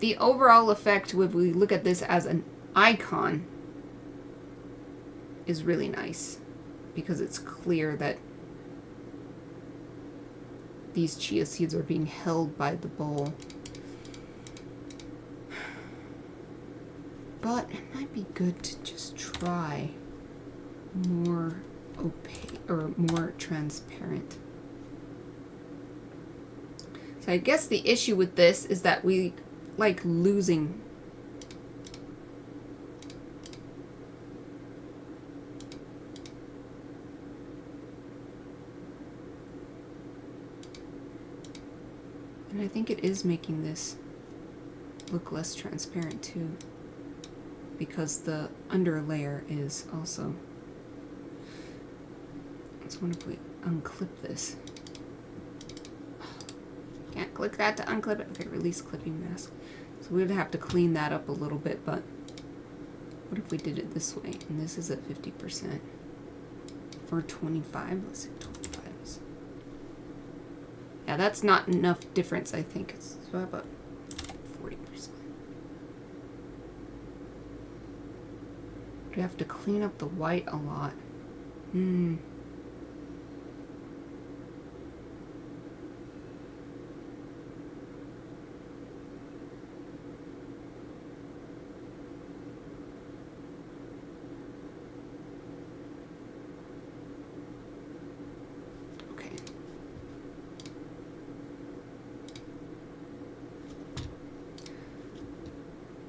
Speaker 1: The overall effect, if we look at this as an icon, is really nice because it's clear that these chia seeds are being held by the bowl. But it might be good to just try more opaque or more transparent. So I guess the issue with this is that we like losing. And I think it is making this look less transparent too, because the under layer is also. Let's wonder if we unclip this. Can't click that to unclip it. Okay, release clipping mask. So we would have to clean that up a little bit, but what if we did it this way? And this is at 50%. For 25, let's see, 25. Yeah, that's not enough difference, I think. So how about 40%? We have to clean up the white a lot.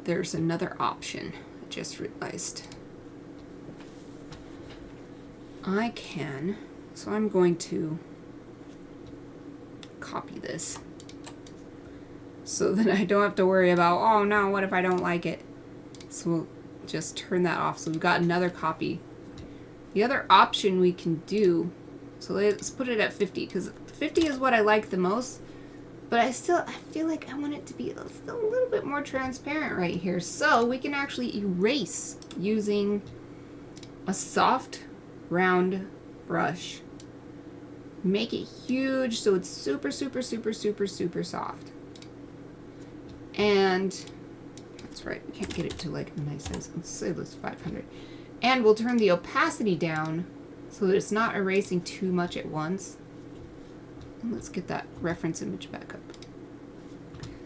Speaker 1: There's another option. I just realized. I can, so I'm going to copy this so that I don't have to worry about, oh no, what if I don't like it? So we'll just turn that off. So we've got another copy. The other option we can do, so let's put it at 50, because 50 is what I like the most. But I feel like I want it to be still a little bit more transparent right here. So we can actually erase using a soft, round brush. Make it huge so it's super, super, super, super, super soft. And that's right, we can't get it to like a nice size. Let's say this 500. And we'll turn the opacity down so that it's not erasing too much at once. Let's get that reference image back up.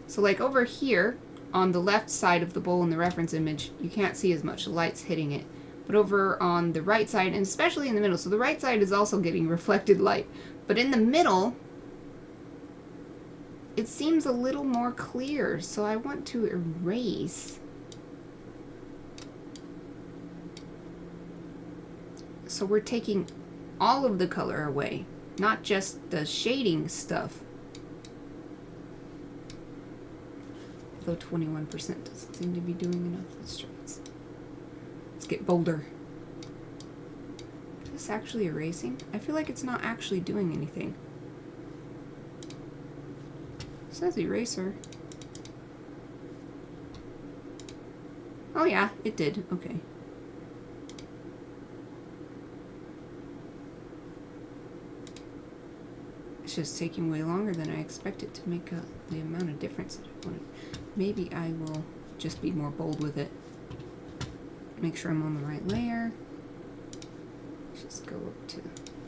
Speaker 1: So like over here on the left side of the bowl in the reference image, you can't see as much. The light's hitting it. But over on the right side, and especially in the middle, so the right side is also getting reflected light. But in the middle, it seems a little more clear. So I want to erase. So we're taking all of the color away. Not just the shading stuff. Although 21% doesn't seem to be doing enough. Let's try this. Let's get bolder. Is this actually erasing? I feel like it's not actually doing anything. It says eraser. Oh yeah, it did. Okay. It's just taking way longer than I expected to make the amount of difference that I wanted. Maybe I will just be more bold with it. Make sure I'm on the right layer. Just go up to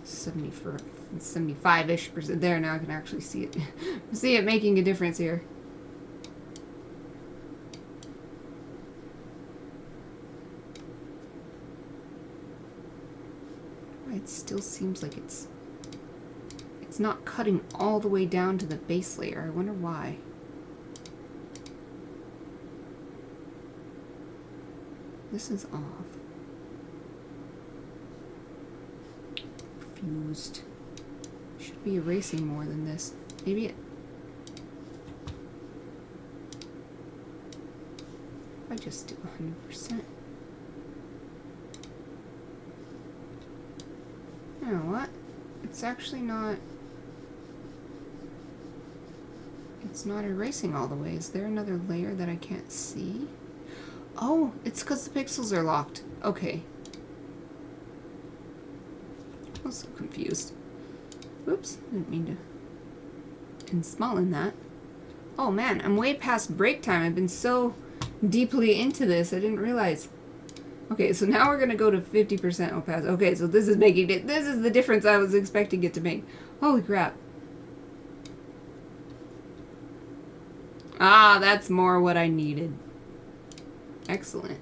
Speaker 1: 75-ish%. There, now I can actually see it. See it making a difference here. It still seems like it's not cutting all the way down to the base layer. I wonder why. This is off. Confused. Should be erasing more than this. Maybe it... If I just do 100%. You know what? It's actually not... It's not erasing all the way. Is there another layer that I can't see? Oh, it's because the pixels are locked. Okay. I was so confused. Oops, didn't mean to ensmall that. Oh man, I'm way past break time. I've been so deeply into this, I didn't realize. Okay, so now we're gonna go to 50% opacity. Okay, so this is making it. This is the difference I was expecting it to make. Holy crap. Ah, that's more what I needed. Excellent.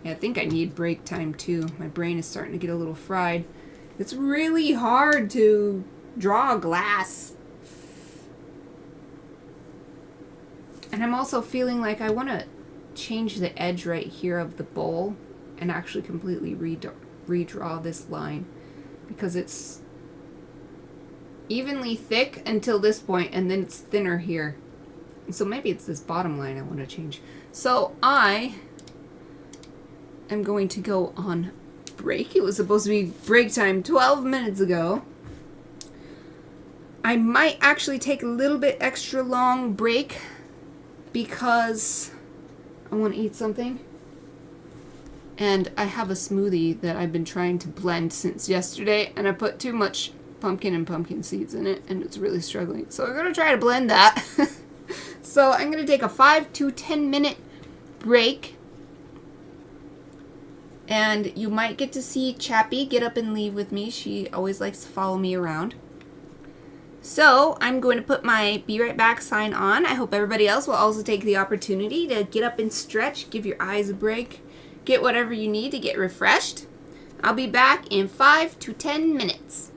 Speaker 1: Yeah, I think I need break time too. My brain is starting to get a little fried. It's really hard to draw glass. And I'm also feeling like I want to change the edge right here of the bowl and actually completely redraw this line, because it's evenly thick until this point and then it's thinner here. And so maybe it's this bottom line I want to change. So I am going to go on break. It was supposed to be break time 12 minutes ago. I might actually take a little bit extra long break because I want to eat something. And I have a smoothie that I've been trying to blend since yesterday, and I put too much pumpkin and pumpkin seeds in it, and it's really struggling. So I'm going to try to blend that. So I'm going to take a 5 to 10 minute break. And you might get to see Chappie get up and leave with me. She always likes to follow me around. So I'm going to put my be right back sign on. I hope everybody else will also take the opportunity to get up and stretch, give your eyes a break, get whatever you need to get refreshed. I'll be back in 5 to 10 minutes.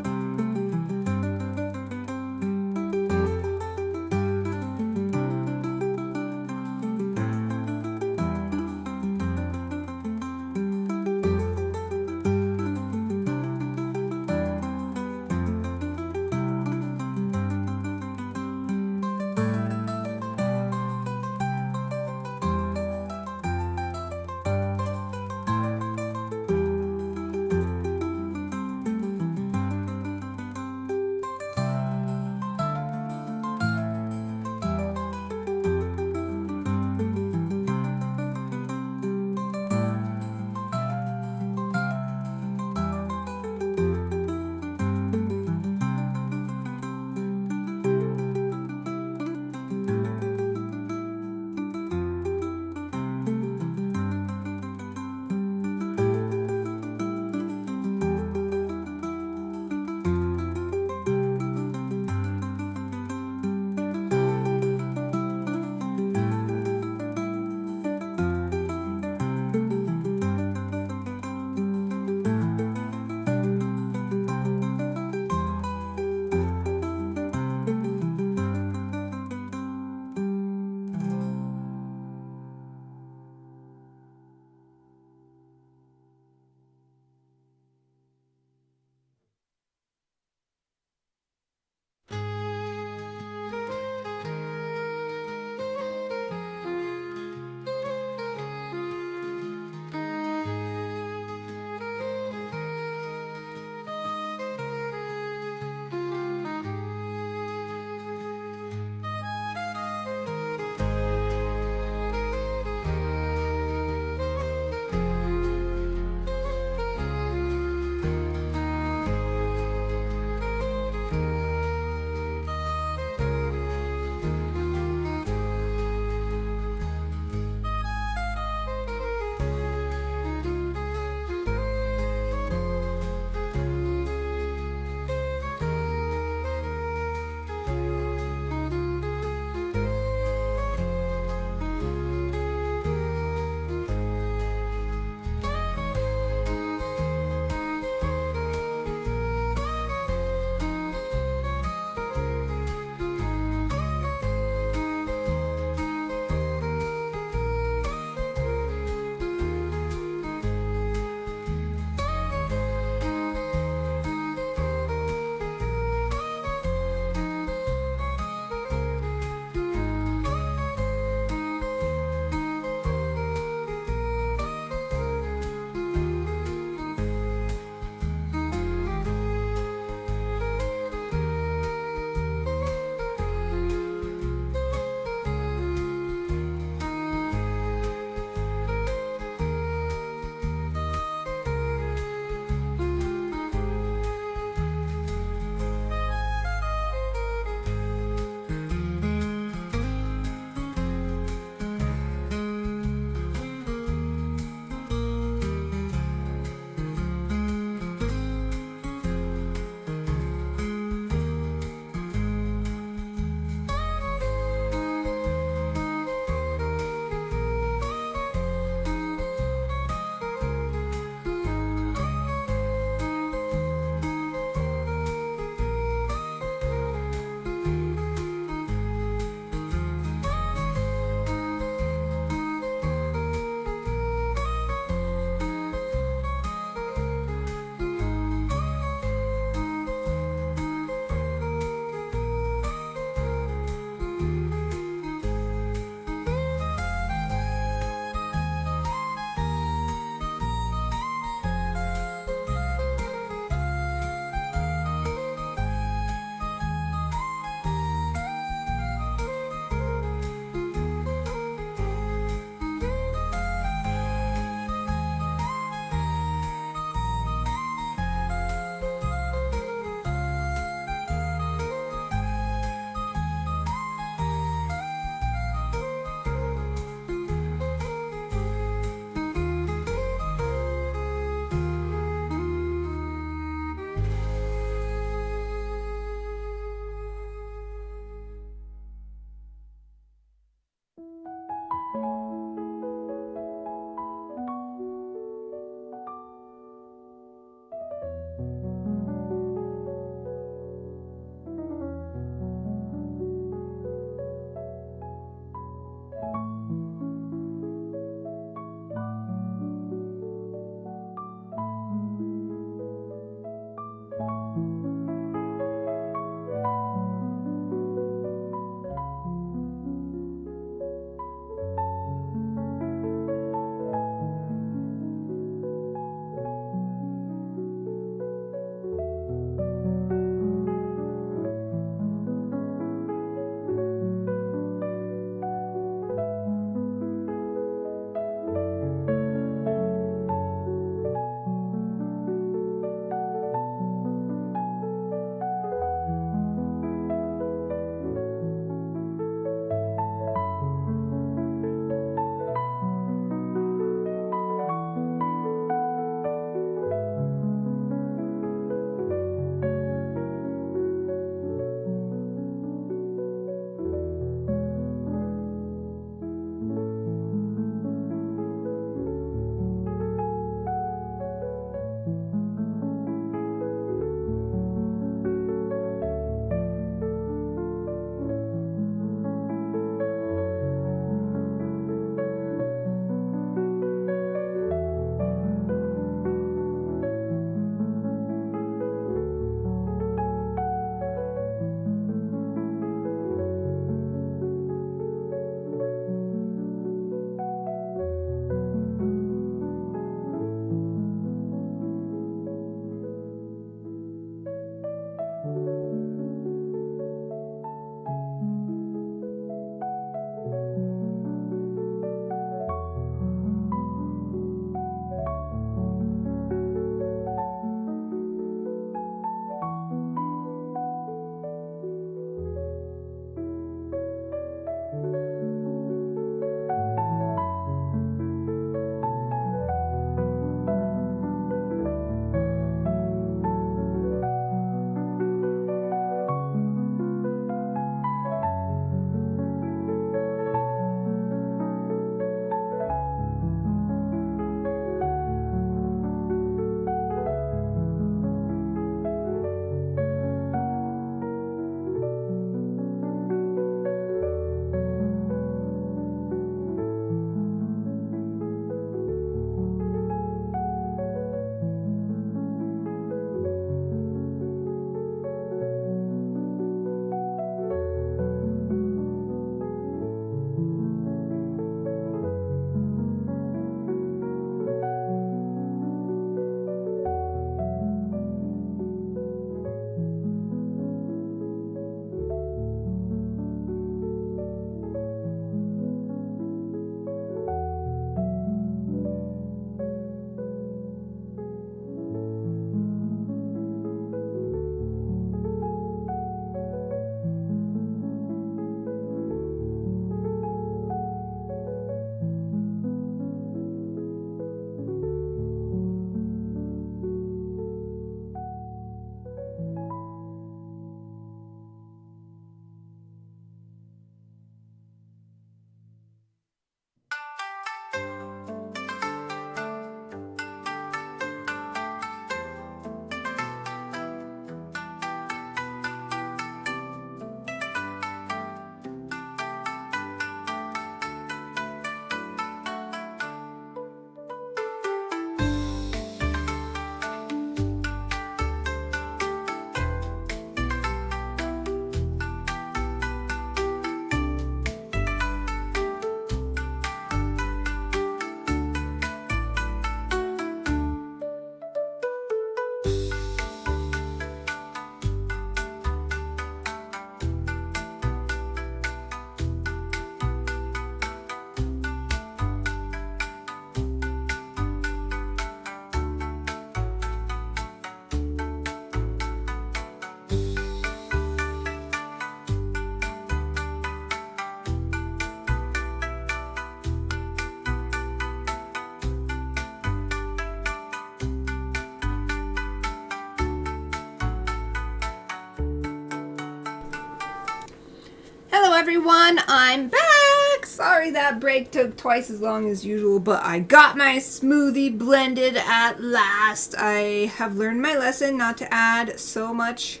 Speaker 1: everyone, I'm back! Sorry that break took twice as long as usual, but I got my smoothie blended at last. I have learned my lesson not to add so much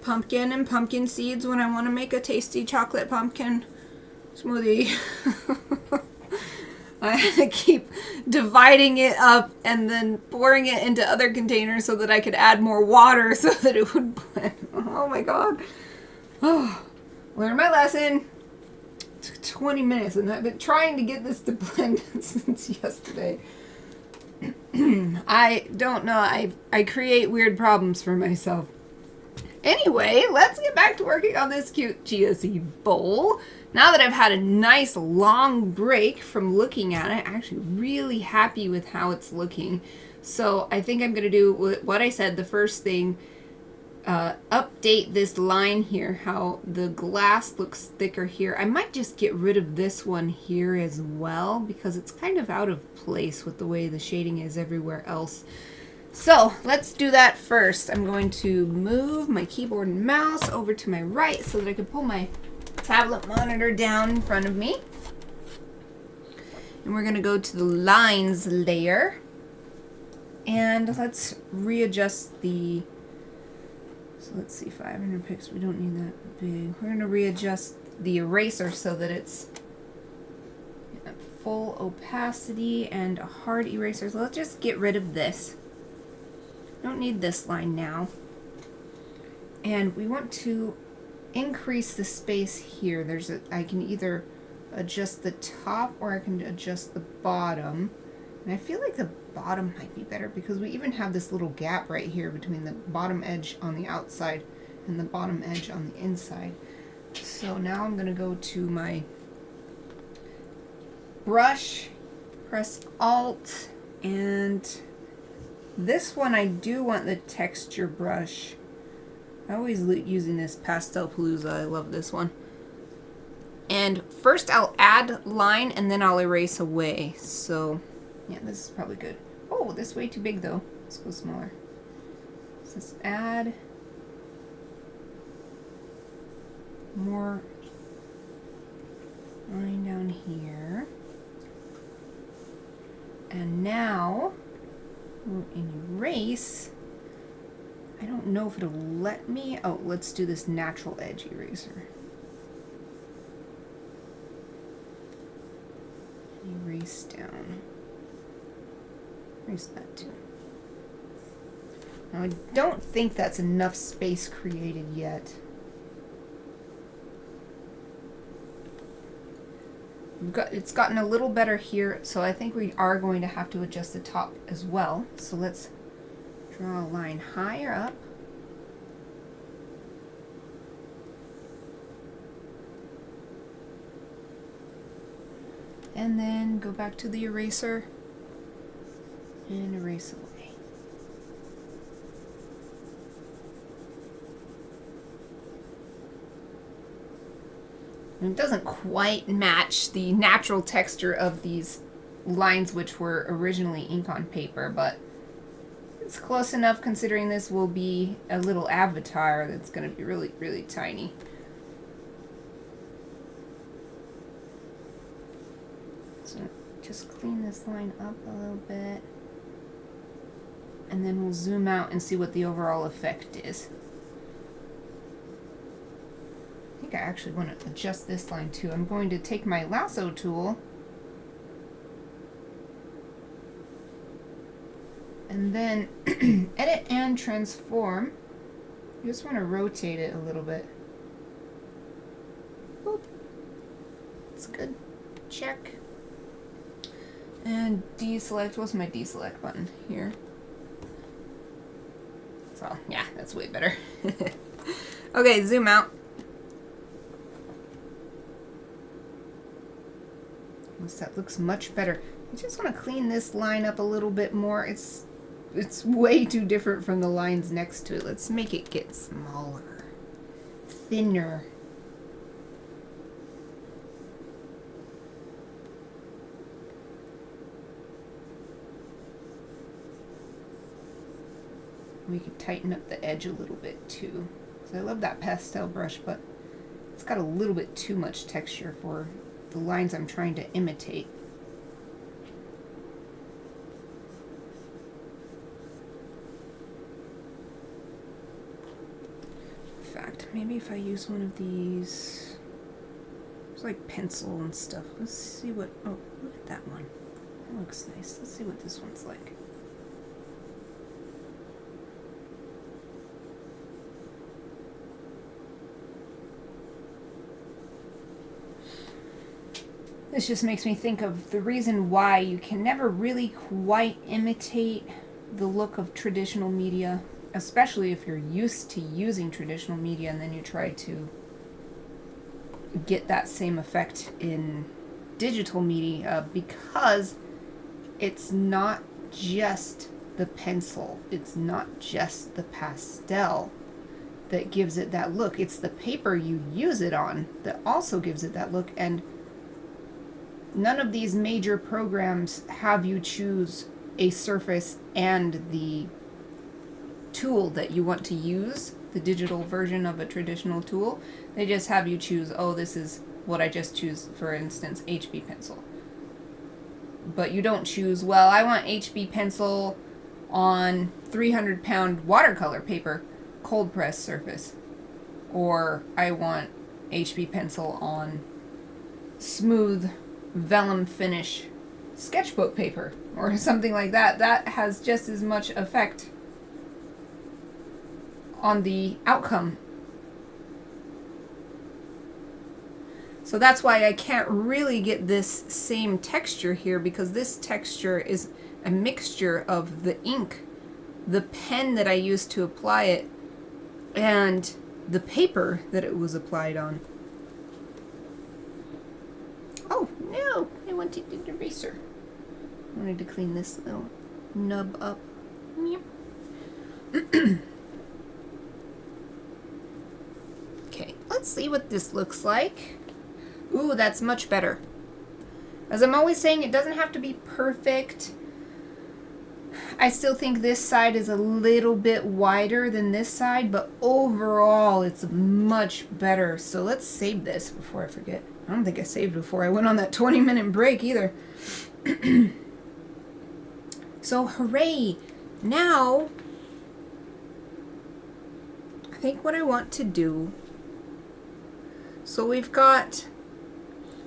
Speaker 1: pumpkin and pumpkin seeds when I want to make a tasty chocolate pumpkin smoothie. I had to keep dividing it up and then pouring it into other containers so that I could add more water so that it would blend. Oh my god. Oh. Learned my lesson. It took 20 minutes and I've been trying to get this to blend since yesterday. I don't know. I create weird problems for myself. Anyway, let's get back to working on this cute chia seed bowl. Now that I've had a nice long break from looking at it, I'm actually really happy with how it's looking. So I think I'm going to do what I said, the first thing. Update this line here, how the glass looks thicker here. I might just get rid of this one here as well because it's kind of out of place with the way the shading is everywhere else. So let's do that first. I'm going to move my keyboard and mouse over to my right so that I can pull my tablet monitor down in front of me. And we're going to go to the lines layer. And let's readjust the... So let's see, 500 pixels, we don't need that big. We're going to readjust the eraser so that it's at full opacity and a hard eraser. So let's just get rid of this. Don't need this line now. And we want to increase the space here. I can either adjust the top or I can adjust the bottom. And I feel like the bottom might be better because we even have this little gap right here between the bottom edge on the outside and the bottom edge on the inside. So now I'm going to go to my brush, press Alt, and this one I do want the texture brush. I always using this Pastel Palooza. I love this one. And first I'll add line and then I'll erase away. So yeah, this is probably good. Oh, this is way too big though. Let's go smaller. So let's add more line down here. And now we'll erase. I don't know if it'll let me. Oh, let's do this natural edge eraser. Erase down. Erase that too. Now I don't think that's enough space created yet. It's gotten a little better here, so I think we are going to have to adjust the top as well. So let's draw a line higher up. And then go back to the eraser and erase away. And it doesn't quite match the natural texture of these lines, which were originally ink on paper, but it's close enough considering this will be a little avatar that's going to be really, really tiny. So just clean this line up a little bit. And then we'll zoom out and see what the overall effect is. I think I actually want to adjust this line too. I'm going to take my lasso tool and then edit and transform. You just want to rotate it a little bit. Boop. That's good. Check. And deselect. What's my deselect button here? So yeah, that's way better. Okay, zoom out. That looks much better. I just want to clean this line up a little bit more. It's way too different from the lines next to it. Let's make it get smaller, thinner. We could tighten up the edge a little bit too. So I love that pastel brush, but It's got a little bit too much texture for the lines I'm trying to imitate. In fact, maybe if I use one of these, it's like pencil and stuff. Let's see what, oh, look at that one. That looks nice. Let's see what this one's like. This just makes me think of the reason why you can never really quite imitate the look of traditional media, especially if you're used to using traditional media and then you try to get that same effect in digital media, because it's not just the pencil, it's not just the pastel that gives it that look. It's the paper you use it on that also gives it that look. And none of these major programs have you choose a surface and the tool that you want to use, the digital version of a traditional tool. They just have you choose, oh, this is what I just choose, for instance, HB pencil. But you don't choose, well, I want HB pencil on 300-pound watercolor paper, cold press surface. Or I want HB pencil on smooth vellum finish sketchbook paper or something like that. That has just as much effect on the outcome. So that's why I can't really get this same texture here, because this texture is a mixture of the ink, the pen that I used to apply it, and the paper that it was applied on. Oh no, I wanted the eraser. I wanted to clean this little nub up. Yep. Okay, let's see what this looks like. Ooh, that's much better. As I'm always saying, it doesn't have to be perfect. I still think this side is a little bit wider than this side, but overall it's much better. So let's save this before I forget. I don't think I saved before I went on that 20-minute break either. So hooray! Now, I think what I want to do, so we've got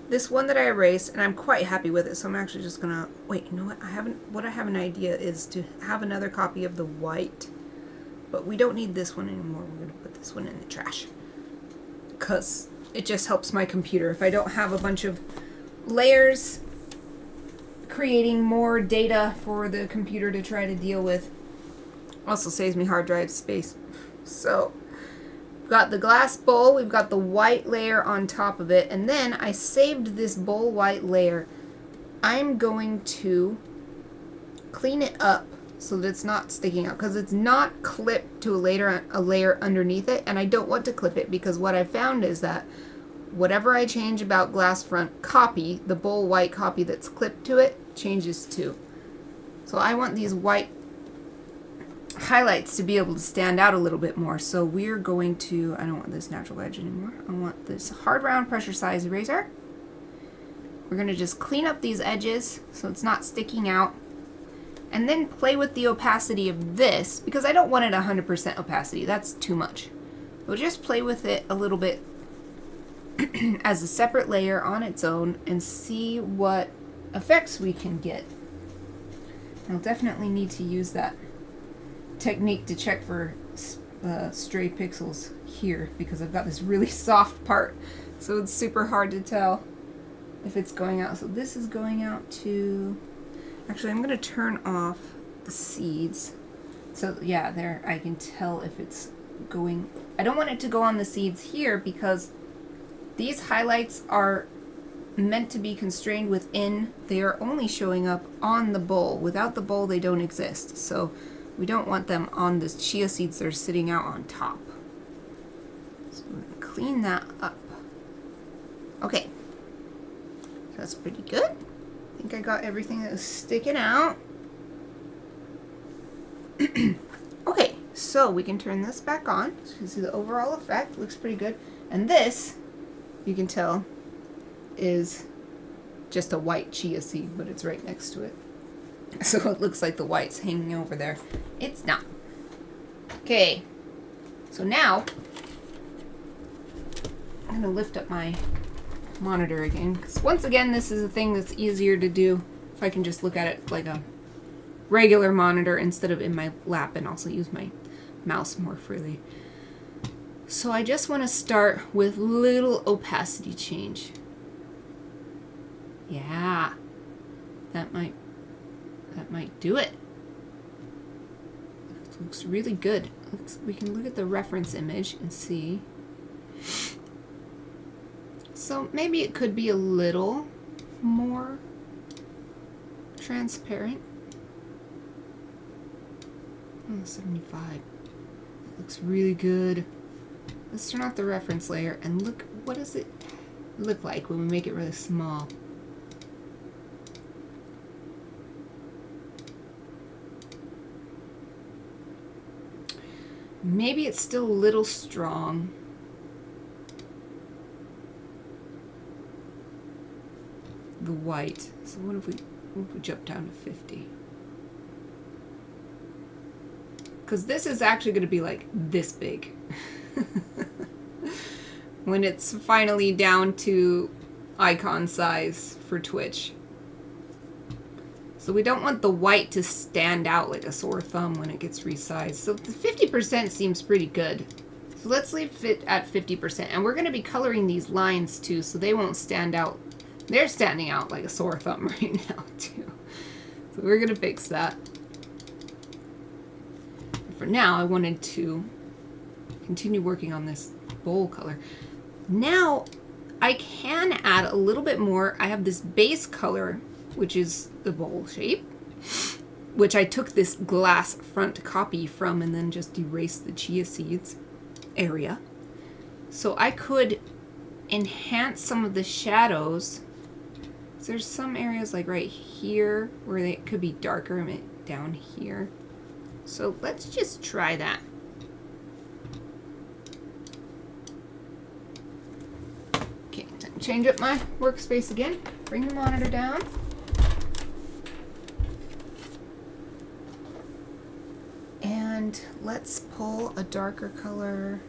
Speaker 1: this one that I erased, and I'm quite happy with it, so I'm actually just gonna, wait, you know what, I have an idea is to have another copy of the white, but we don't need this one anymore. We're gonna put this one in the trash, because it just helps my computer. If I don't have a bunch of layers creating more data for the computer to try to deal with, also saves me hard drive space. So we've got the glass bowl, we've got the white layer on top of it, and then I saved this bowl white layer. I'm going to clean it up so that it's not sticking out, because it's not clipped to a layer underneath it, and I don't want to clip it, because what I found is that whatever I change about glass front copy, the bowl white copy that's clipped to it changes too. So I want these white highlights to be able to stand out a little bit more. So we're going to, I don't want this natural edge anymore. I want this hard round pressure size eraser. We're going to just clean up these edges so it's not sticking out. And then play with the opacity of this, because I don't want it 100% opacity. That's too much. We'll just play with it a little bit as a separate layer on its own and see what effects we can get. I'll definitely need to use that technique to check for stray pixels here, because I've got this really soft part, so it's super hard to tell if it's going out. So this is going out to, actually I'm going to turn off the seeds. So yeah, there I can tell if it's going, I don't want it to go on the seeds here, because these highlights are meant to be constrained within. They are only showing up on the bowl. Without the bowl, they don't exist. So we don't want them on the chia seeds that are sitting out on top. So we're going to clean that up. Okay. So that's pretty good. I think I got everything that was sticking out. Okay, so we can turn this back on. So you can see the overall effect. Looks pretty good. And this you can tell, is just a white chia seed, but it's right next to it. So it looks like the white's hanging over there. It's not. Okay, so now I'm going to lift up my monitor again, because once again, this is a thing that's easier to do if I can just look at it like a regular monitor instead of in my lap, and also use my mouse more freely. So I just want to start with little opacity change. Yeah, that might do it. It looks really good. We can look at the reference image and see. So maybe it could be a little more transparent. Oh, 75. It looks really good. Let's turn off the reference layer and look, what does it look like when we make it really small? Maybe it's still a little strong. The white. So what if we jump down to 50? Because this is actually going to be like this big. When it's finally down to icon size for Twitch. So we don't want the white to stand out like a sore thumb when it gets resized. So the 50% seems pretty good. So let's leave it at 50%. And we're going to be coloring these lines too, so they won't stand out. They're standing out like a sore thumb right now too. So we're going to fix that. For now, I wanted to continue working on this bowl color. Now, I can add a little bit more. I have this base color, which is the bowl shape, which I took this glass front copy from and then just erased the chia seeds area. So I could enhance some of the shadows. So there's some areas like right here where they could be darker down here. So let's just try that. Okay, time to change up my workspace again. Bring the monitor down. And let's pull a darker color.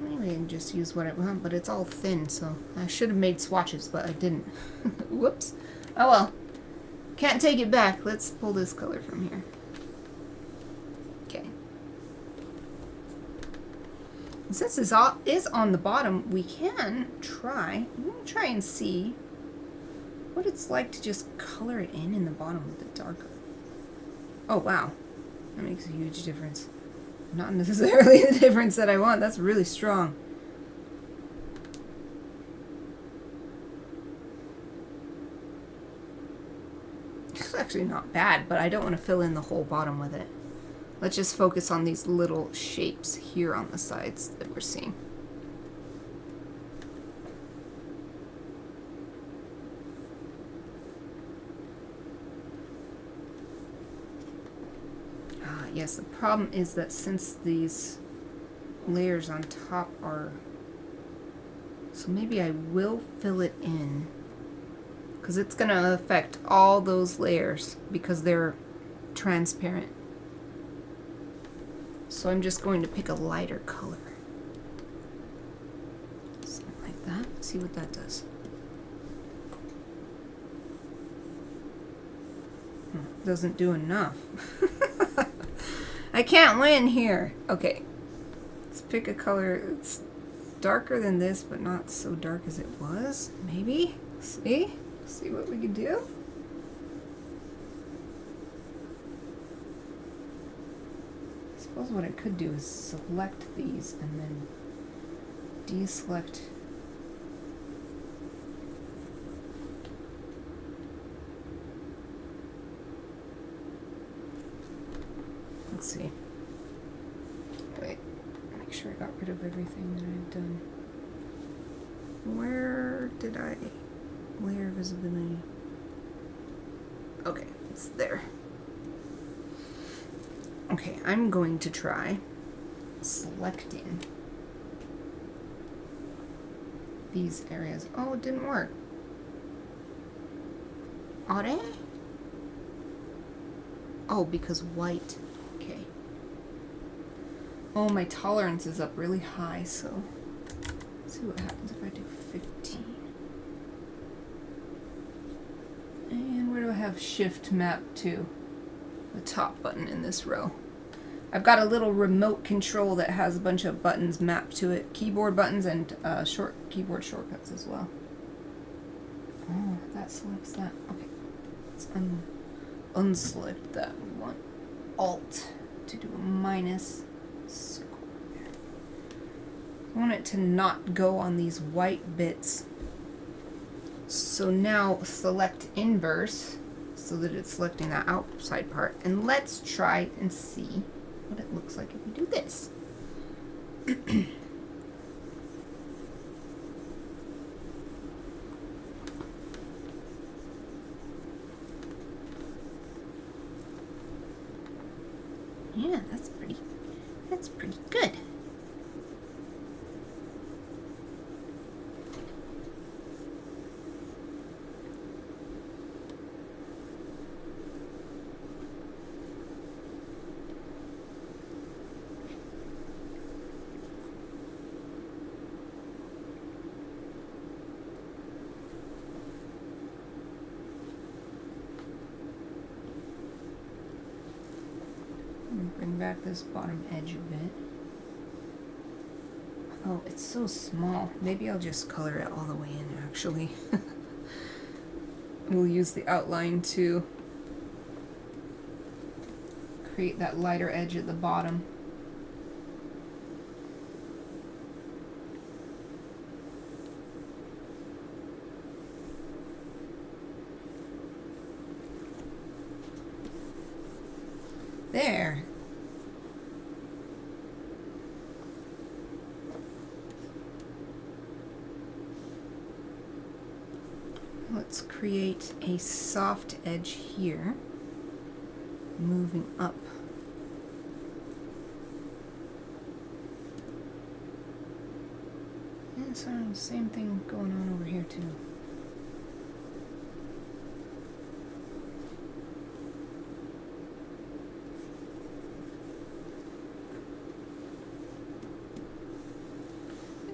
Speaker 1: Maybe I can just use what I want, but it's all thin, so I should have made swatches, but I didn't. Whoops. Oh well. Can't take it back. Let's pull this color from here. Okay. Since this is on the bottom, we can try. I'm going to try and see what it's like to just color it in the bottom with it darker. Oh, wow. That makes a huge difference. Not necessarily the difference that I want. That's really strong. It's actually not bad, but I don't want to fill in the whole bottom with it. Let's just focus on these little shapes here on the sides that we're seeing. Yes, the problem is that since these layers on top are... So maybe I will fill it in, because it's going to affect all those layers because they're transparent. So I'm just going to pick a lighter color. Something like that. See what that does. Doesn't do enough. I can't win here. Okay. Let's pick a color that's darker than this, but not so dark as it was. Maybe. See? See what we can do. I suppose what I could do is select these and then deselect. Let's see. Wait, make sure I got rid of everything that I've done. Where did I layer visibility? Okay, it's there. Okay, I'm going to try selecting these areas. Oh, it didn't work. Are they? Oh, because white. Okay. Oh, my tolerance is up really high, so let's see what happens if I do 15. And where do I have shift map to? The top button in this row. I've got a little remote control that has a bunch of buttons mapped to it. Keyboard buttons and keyboard shortcuts as well. Oh, that selects that. Okay. Let's unselect that. We want Alt to do a minus. Circle there. I want it to not go on these white bits. So now select inverse so that it's selecting that outside part. And let's try and see what it looks like if we do this. Yeah, that's pretty good. Bring back this bottom edge a bit. Oh, it's so small. Maybe I'll just color it all the way in, actually. We'll use the outline to create that lighter edge at the bottom. There. Let's create a soft edge here, moving up. And so the same thing going on over here too.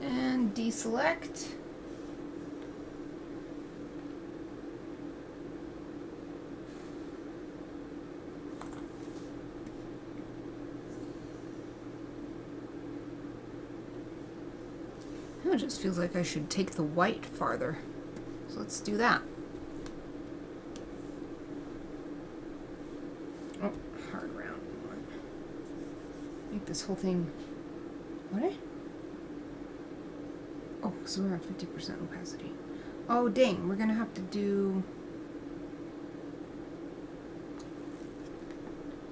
Speaker 1: And deselect. It just feels like I should take the white farther. So let's do that. Oh, hard round one. Make this whole thing. What? Oh, so we're at 50% opacity. Oh, dang, we're gonna have to do.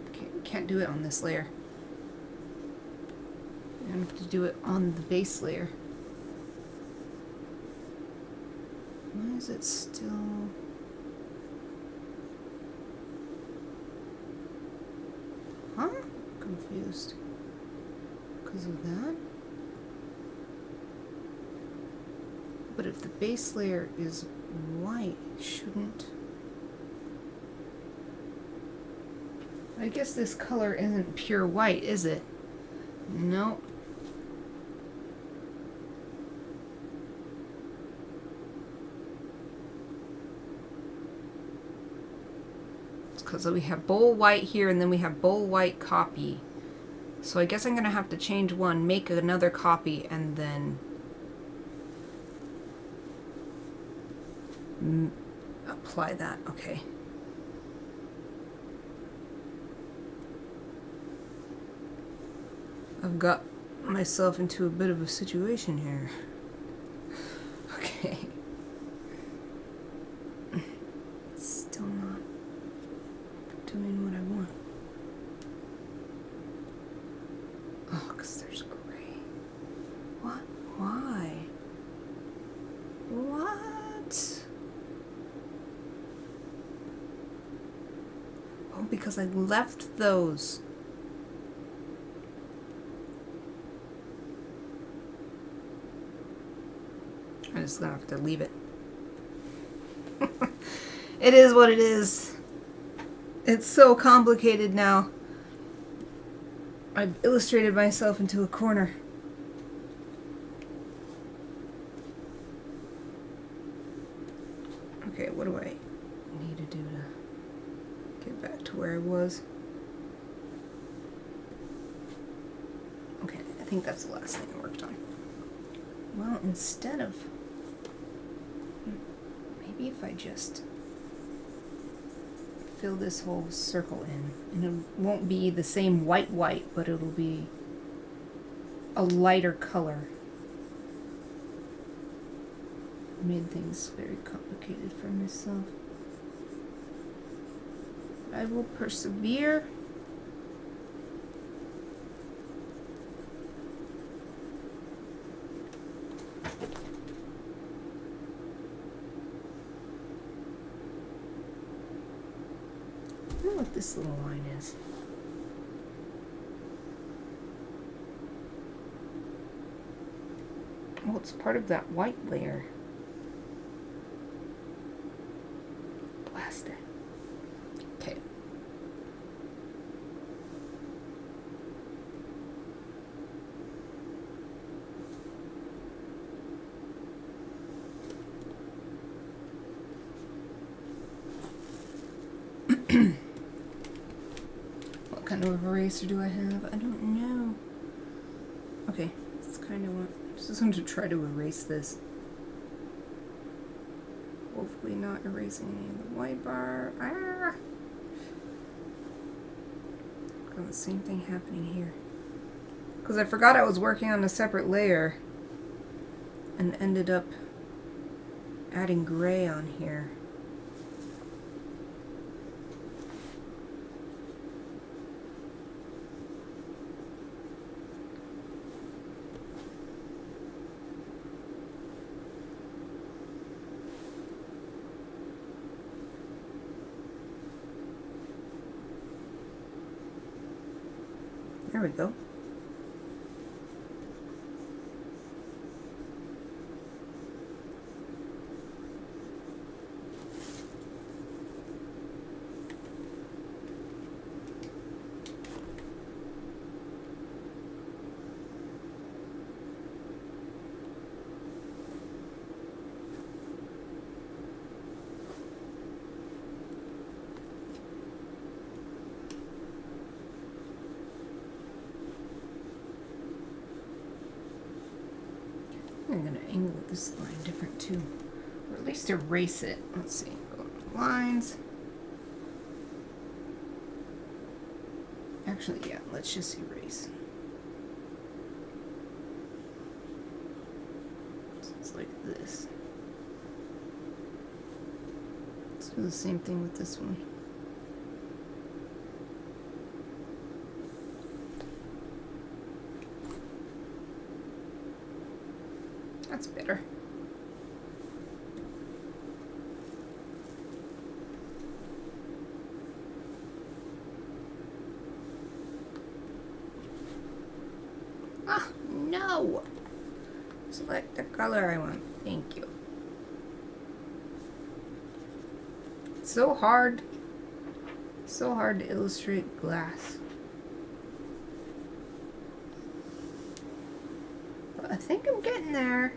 Speaker 1: Okay, we can't do it on this layer. We're gonna have to do it on the base layer. Why is it still... Huh? Confused. Because of that? But if the base layer is white, it shouldn't... I guess this color isn't pure white, is it? Nope. Because we have bold white here and then we have bold white copy. So I guess I'm going to have to change one, make another copy, and then apply that. Okay. I've got myself into a bit of a situation here. Okay. Still not doing what I want. Oh, because there's gray. What? Why? What? Oh, because I left those. I'm just gonna have to leave it. It is what it is. It's so complicated now. I've illustrated myself into a corner. Okay, what do I need to do to get back to where I was? Okay, I think that's the last thing I worked on. Well, instead of... maybe if I just fill this whole circle in, and it won't be the same white, but it'll be a lighter color. Made things very complicated for myself. I will persevere. I don't know what this little line is. Oh, it's part of that white layer. Blast it. Okay. What kind of eraser do I have? I don't know. Okay, that's kind of what... I'm just going to try to erase this. Hopefully not erasing any of the white bar. Ah! Got the same thing happening here. Because I forgot I was working on a separate layer and ended up adding gray on here. There we go. I'm going to angle this line different too, or at least erase it. Let's see, go to lines. Actually, yeah, let's just erase. So it's like this. Let's do the same thing with this one. That's better. Ah, no! Select the color I want. Thank you. It's so hard. So hard to illustrate glass. But I think I'm getting there.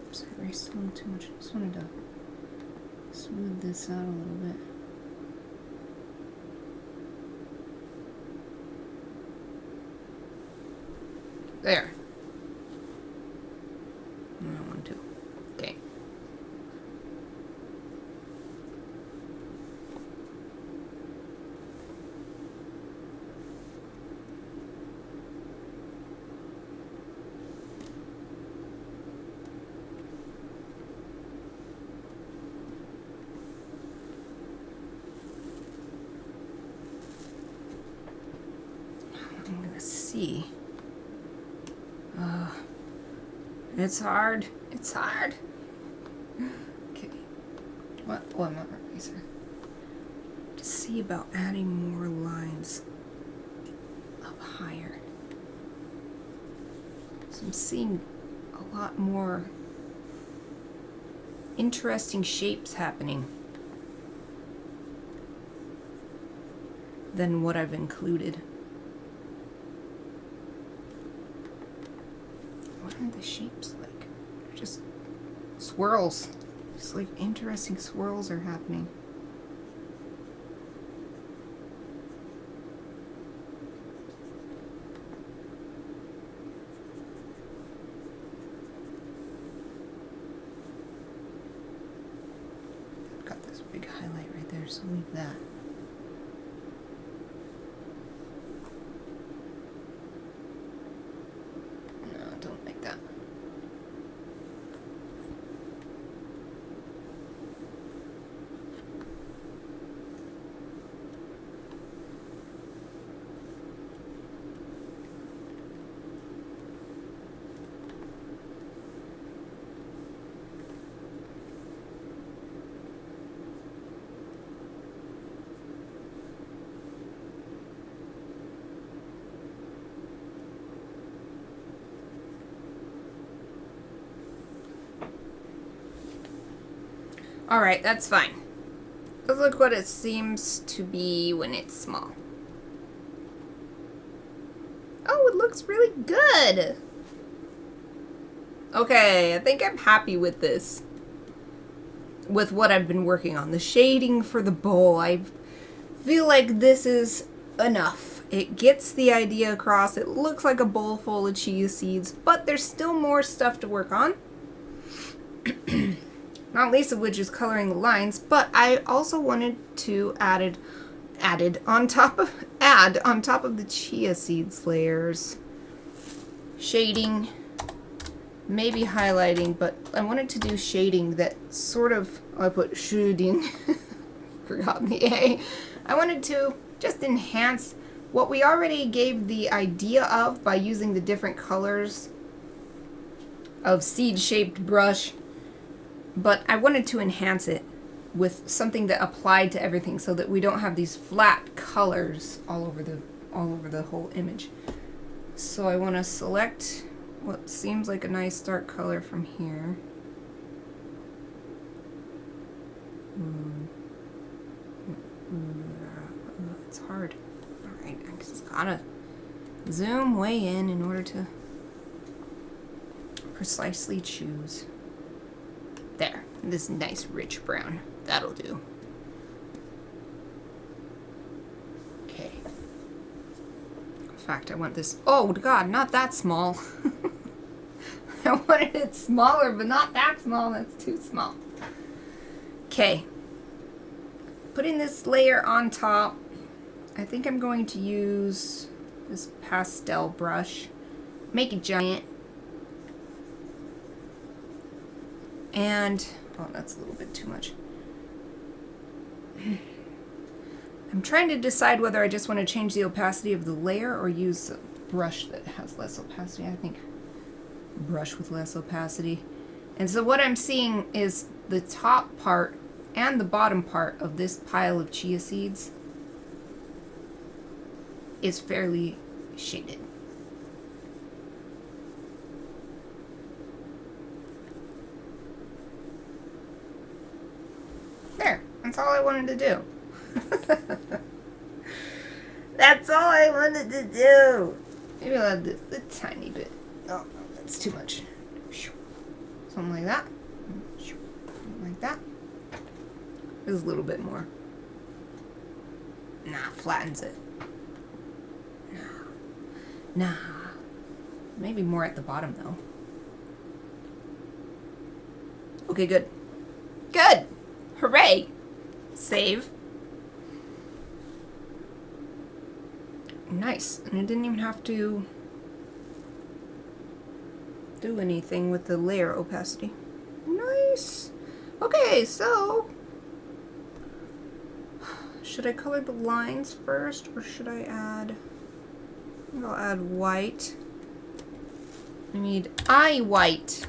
Speaker 1: Oops, I erased a little too much. I just wanted to smooth this out a little bit. There. I want to. Okay. I'm gonna see. It's hard. It's hard. Okay. What? Oh, I'm not eraser. To see about adding more lines up higher. So I'm seeing a lot more interesting shapes happening than what I've included. What are the shapes like? Just swirls. Just like interesting swirls are happening. I've got this big highlight right there, so leave that. Alright, that's fine. Let's look what it seems to be when it's small. Oh, it looks really good! Okay, I think I'm happy with this. With what I've been working on. The shading for the bowl, I feel like this is enough. It gets the idea across. It looks like a bowl full of chia seeds, but there's still more stuff to work on. Not least of which is coloring the lines, but I also wanted to add on top of the chia seeds layers shading, maybe highlighting, but I wanted to do shading that sort of, I put shading, forgot the A. I wanted to just enhance what we already gave the idea of by using the different colors of seed-shaped brush. But I wanted to enhance it with something that applied to everything so that we don't have these flat colors all over the whole image. So I want to select what seems like a nice dark color from here. It's hard. Alright, I just gotta zoom way in order to precisely choose. There, this nice rich brown. That'll do. Okay. In fact, I want this. Oh, God, not that small. I wanted it smaller, but not that small. That's too small. Okay. Putting this layer on top, I think I'm going to use this pastel brush. Make it giant. And, oh, that's a little bit too much. I'm trying to decide whether I just want to change the opacity of the layer or use a brush that has less opacity. I think brush with less opacity. And so what I'm seeing is the top part and the bottom part of this pile of chia seeds is fairly shaded. There, that's all I wanted to do. That's all I wanted to do. Maybe I'll add this a tiny bit. Oh, no, that's too much. Something like that. Something like that. There's a little bit more. Nah, flattens it. Nah. Maybe more at the bottom, though. Okay, good. Good! Hooray! Save. Nice. And I didn't even have to do anything with the layer opacity. Nice! Okay, so should I color the lines first, or should I add, I think I'll add white. I need eye white.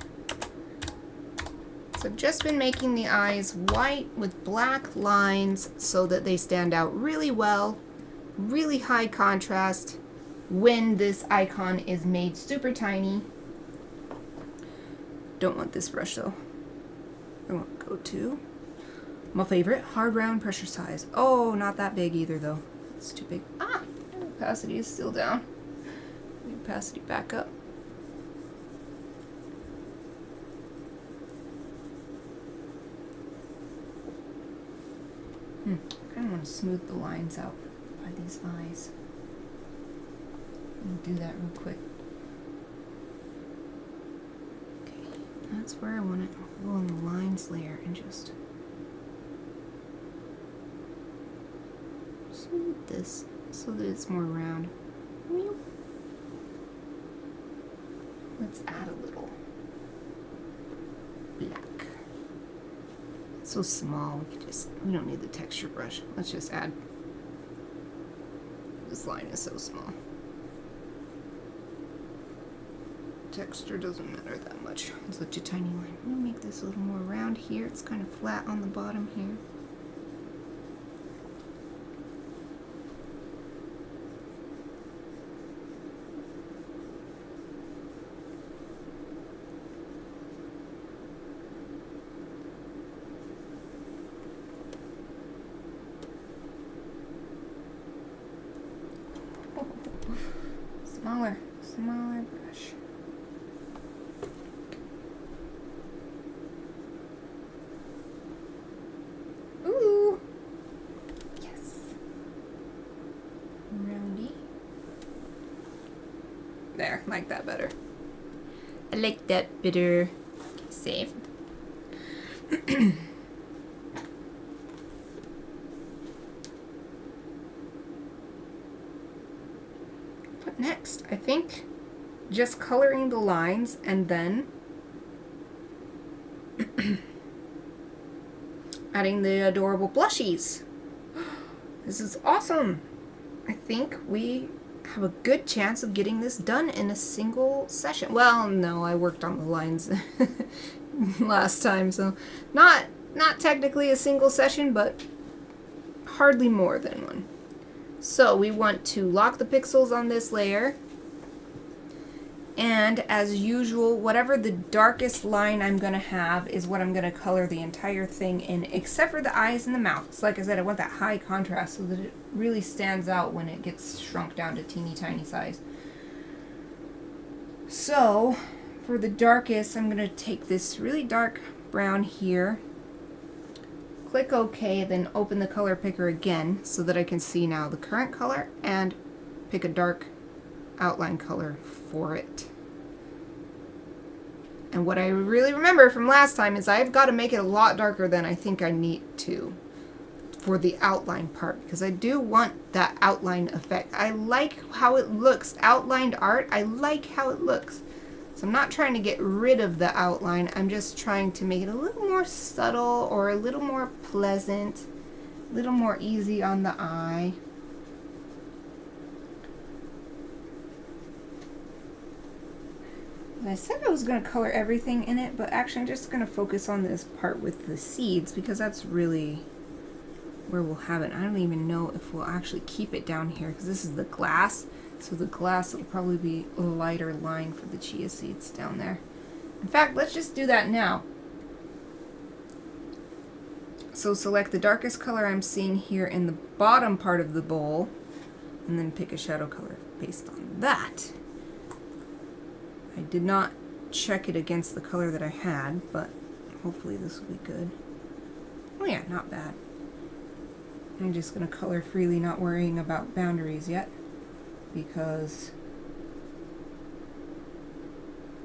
Speaker 1: So I've just been making the eyes white with black lines so that they stand out really well, really high contrast when this icon is made super tiny Don't want this brush though. I want to go to my favorite, hard round pressure size. Oh, not that big either though. It's too big. Ah, opacity is still down. Opacity back up. I kind of want to smooth the lines out by these eyes. I'll do that real quick. Okay, that's where I want to go on the lines layer and just smooth this so that it's more round. Let's add a little black. It's so small, we don't need the texture brush. Let's just add. This line is so small. Texture doesn't matter that much. It's such a tiny line. I'm gonna make this a little more round here. It's kind of flat on the bottom here. Smaller brush. Ooh! Yes. Roundy. There, like that better. I like that better. Save. Next, I think just coloring the lines and then adding the adorable blushies. This is awesome. I think we have a good chance of getting this done in a single session. Well, no, I worked on the lines last time, so not technically a single session, but hardly more than one. So we want to lock the pixels on this layer, and as usual, whatever the darkest line I'm going to have is what I'm going to color the entire thing in, except for the eyes and the mouth. So like I said, I want that high contrast so that it really stands out when it gets shrunk down to teeny tiny size. So for the darkest, I'm going to take this really dark brown here, click OK, then open the color picker again so that I can see now the current color and pick a dark outline color for it. And what I really remember from last time is I've got to make it a lot darker than I think I need to for the outline part, because I do want that outline effect. I like how it looks. Outlined art, I like how it looks. So I'm not trying to get rid of the outline, I'm just trying to make it a little more subtle or a little more pleasant, a little more easy on the eye. I said I was going to color everything in it, but actually I'm just going to focus on this part with the seeds because that's really where we'll have it. I don't even know if we'll actually keep it down here because this is the glass. So the glass will probably be a lighter line for the chia seeds down there. In fact, let's just do that now. So select the darkest color I'm seeing here in the bottom part of the bowl, and then pick a shadow color based on that. I did not check it against the color that I had, but hopefully this will be good. Oh yeah, not bad. I'm just going to color freely, not worrying about boundaries yet, because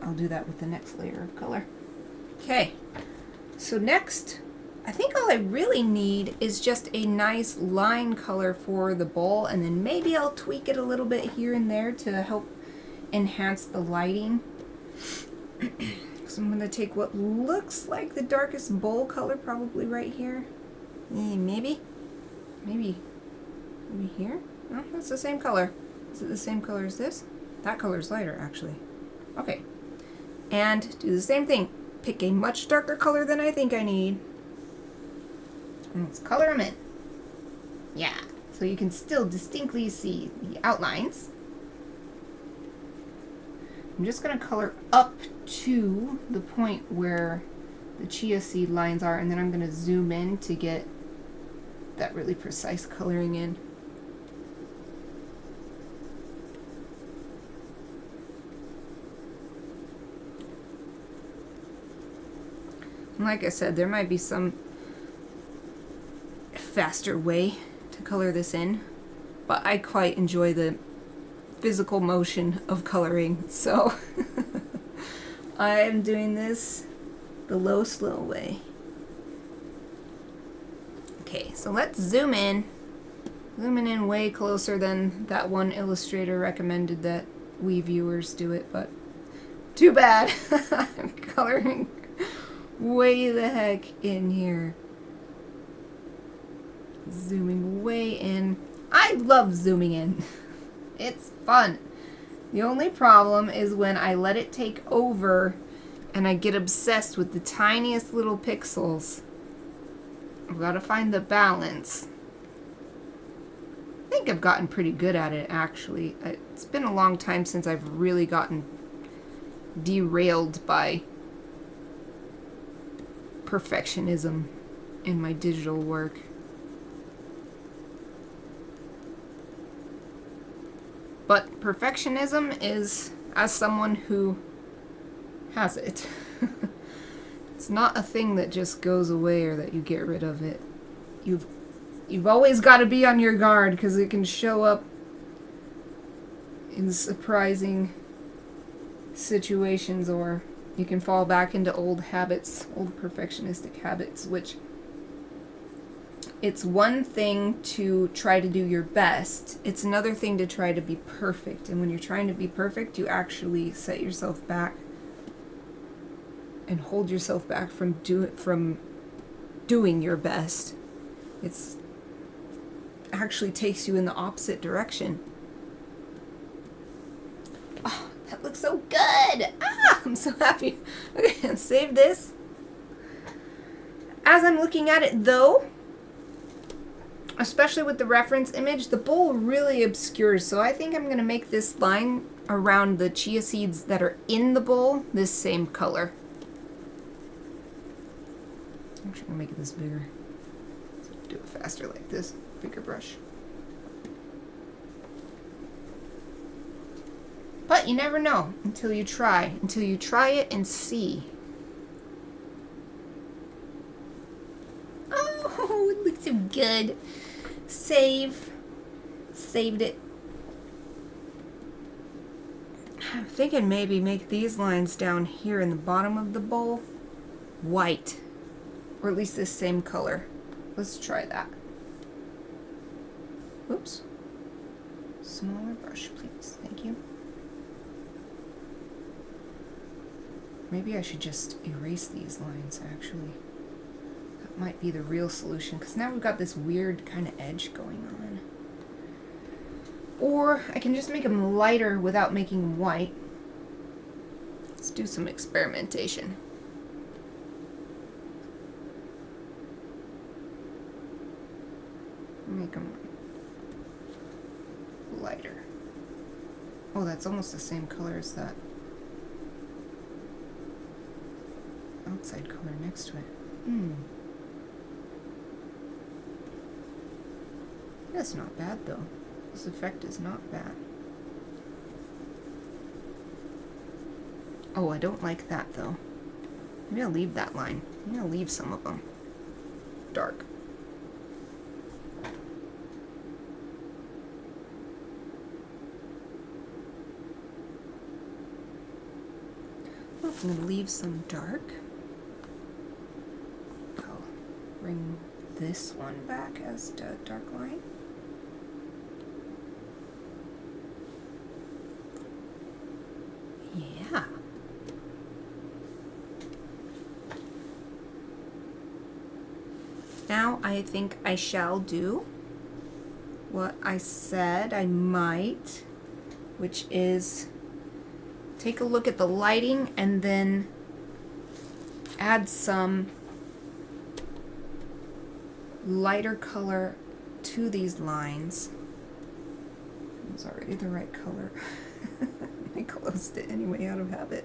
Speaker 1: I'll do that with the next layer of color. Okay, so next, I think all I really need is just a nice line color for the bowl, and then maybe I'll tweak it a little bit here and there to help enhance the lighting. So I'm going to take what looks like the darkest bowl color, probably right here. Maybe here? No, that's the same color. Is it the same color as this? That color's lighter, actually. Okay. And do the same thing. Pick a much darker color than I think I need. And let's color them in. Yeah. So you can still distinctly see the outlines. I'm just going to color up to the point where the chia seed lines are, and then I'm going to zoom in to get that really precise coloring in. And like I said, there might be some faster way to color this in, but I quite enjoy the physical motion of coloring, so I am doing this the slow way. Okay, so let's zoom in. Zooming in way closer than that one illustrator recommended that we viewers do it, but too bad. I'm coloring way the heck in here. Zooming way in. I love zooming in. It's fun. The only problem is when I let it take over and I get obsessed with the tiniest little pixels. I've got to find the balance. I think I've gotten pretty good at it, actually. It's been a long time since I've really gotten derailed by perfectionism in my digital work. But perfectionism is, as someone who has it, it's not a thing that just goes away or that you get rid of it. You've always got to be on your guard because it can show up in surprising situations, or you can fall back into old habits, old perfectionistic habits, which it's one thing to try to do your best. It's another thing to try to be perfect. And when you're trying to be perfect, you actually set yourself back and hold yourself back from doing your best. It's actually takes you in the opposite direction. Oh, that looks so good. I'm so happy. Okay, save this. As I'm looking at it though, especially with the reference image, the bowl really obscures, so I think I'm going to make this line around the chia seeds that are in the bowl this same color. I'm actually going to make it this bigger. So do it faster like this. Bigger brush. But you never know until you try. Until you try it and see. Oh, it looks so good. Save. Saved it. I'm thinking maybe make these lines down here in the bottom of the bowl white. Or at least this same color. Let's try that. Oops. Smaller brush, please. Thank you. Maybe I should just erase these lines, actually. That might be the real solution, because now we've got this weird kind of edge going on. Or I can just make them lighter without making them white. Let's do some experimentation. Make them lighter. Oh, that's almost the same color as that outside color next to it. That's not bad though. This effect is not bad. Oh, I don't like that though. Maybe I'll leave that line. I'm gonna leave some of them dark. I'm gonna leave some dark. I'll bring this one back as the dark line. Yeah. Now I think I shall do what I said I might, which is take a look at the lighting and then add some lighter color to these lines. It's already the right color. I closed it anyway out of habit.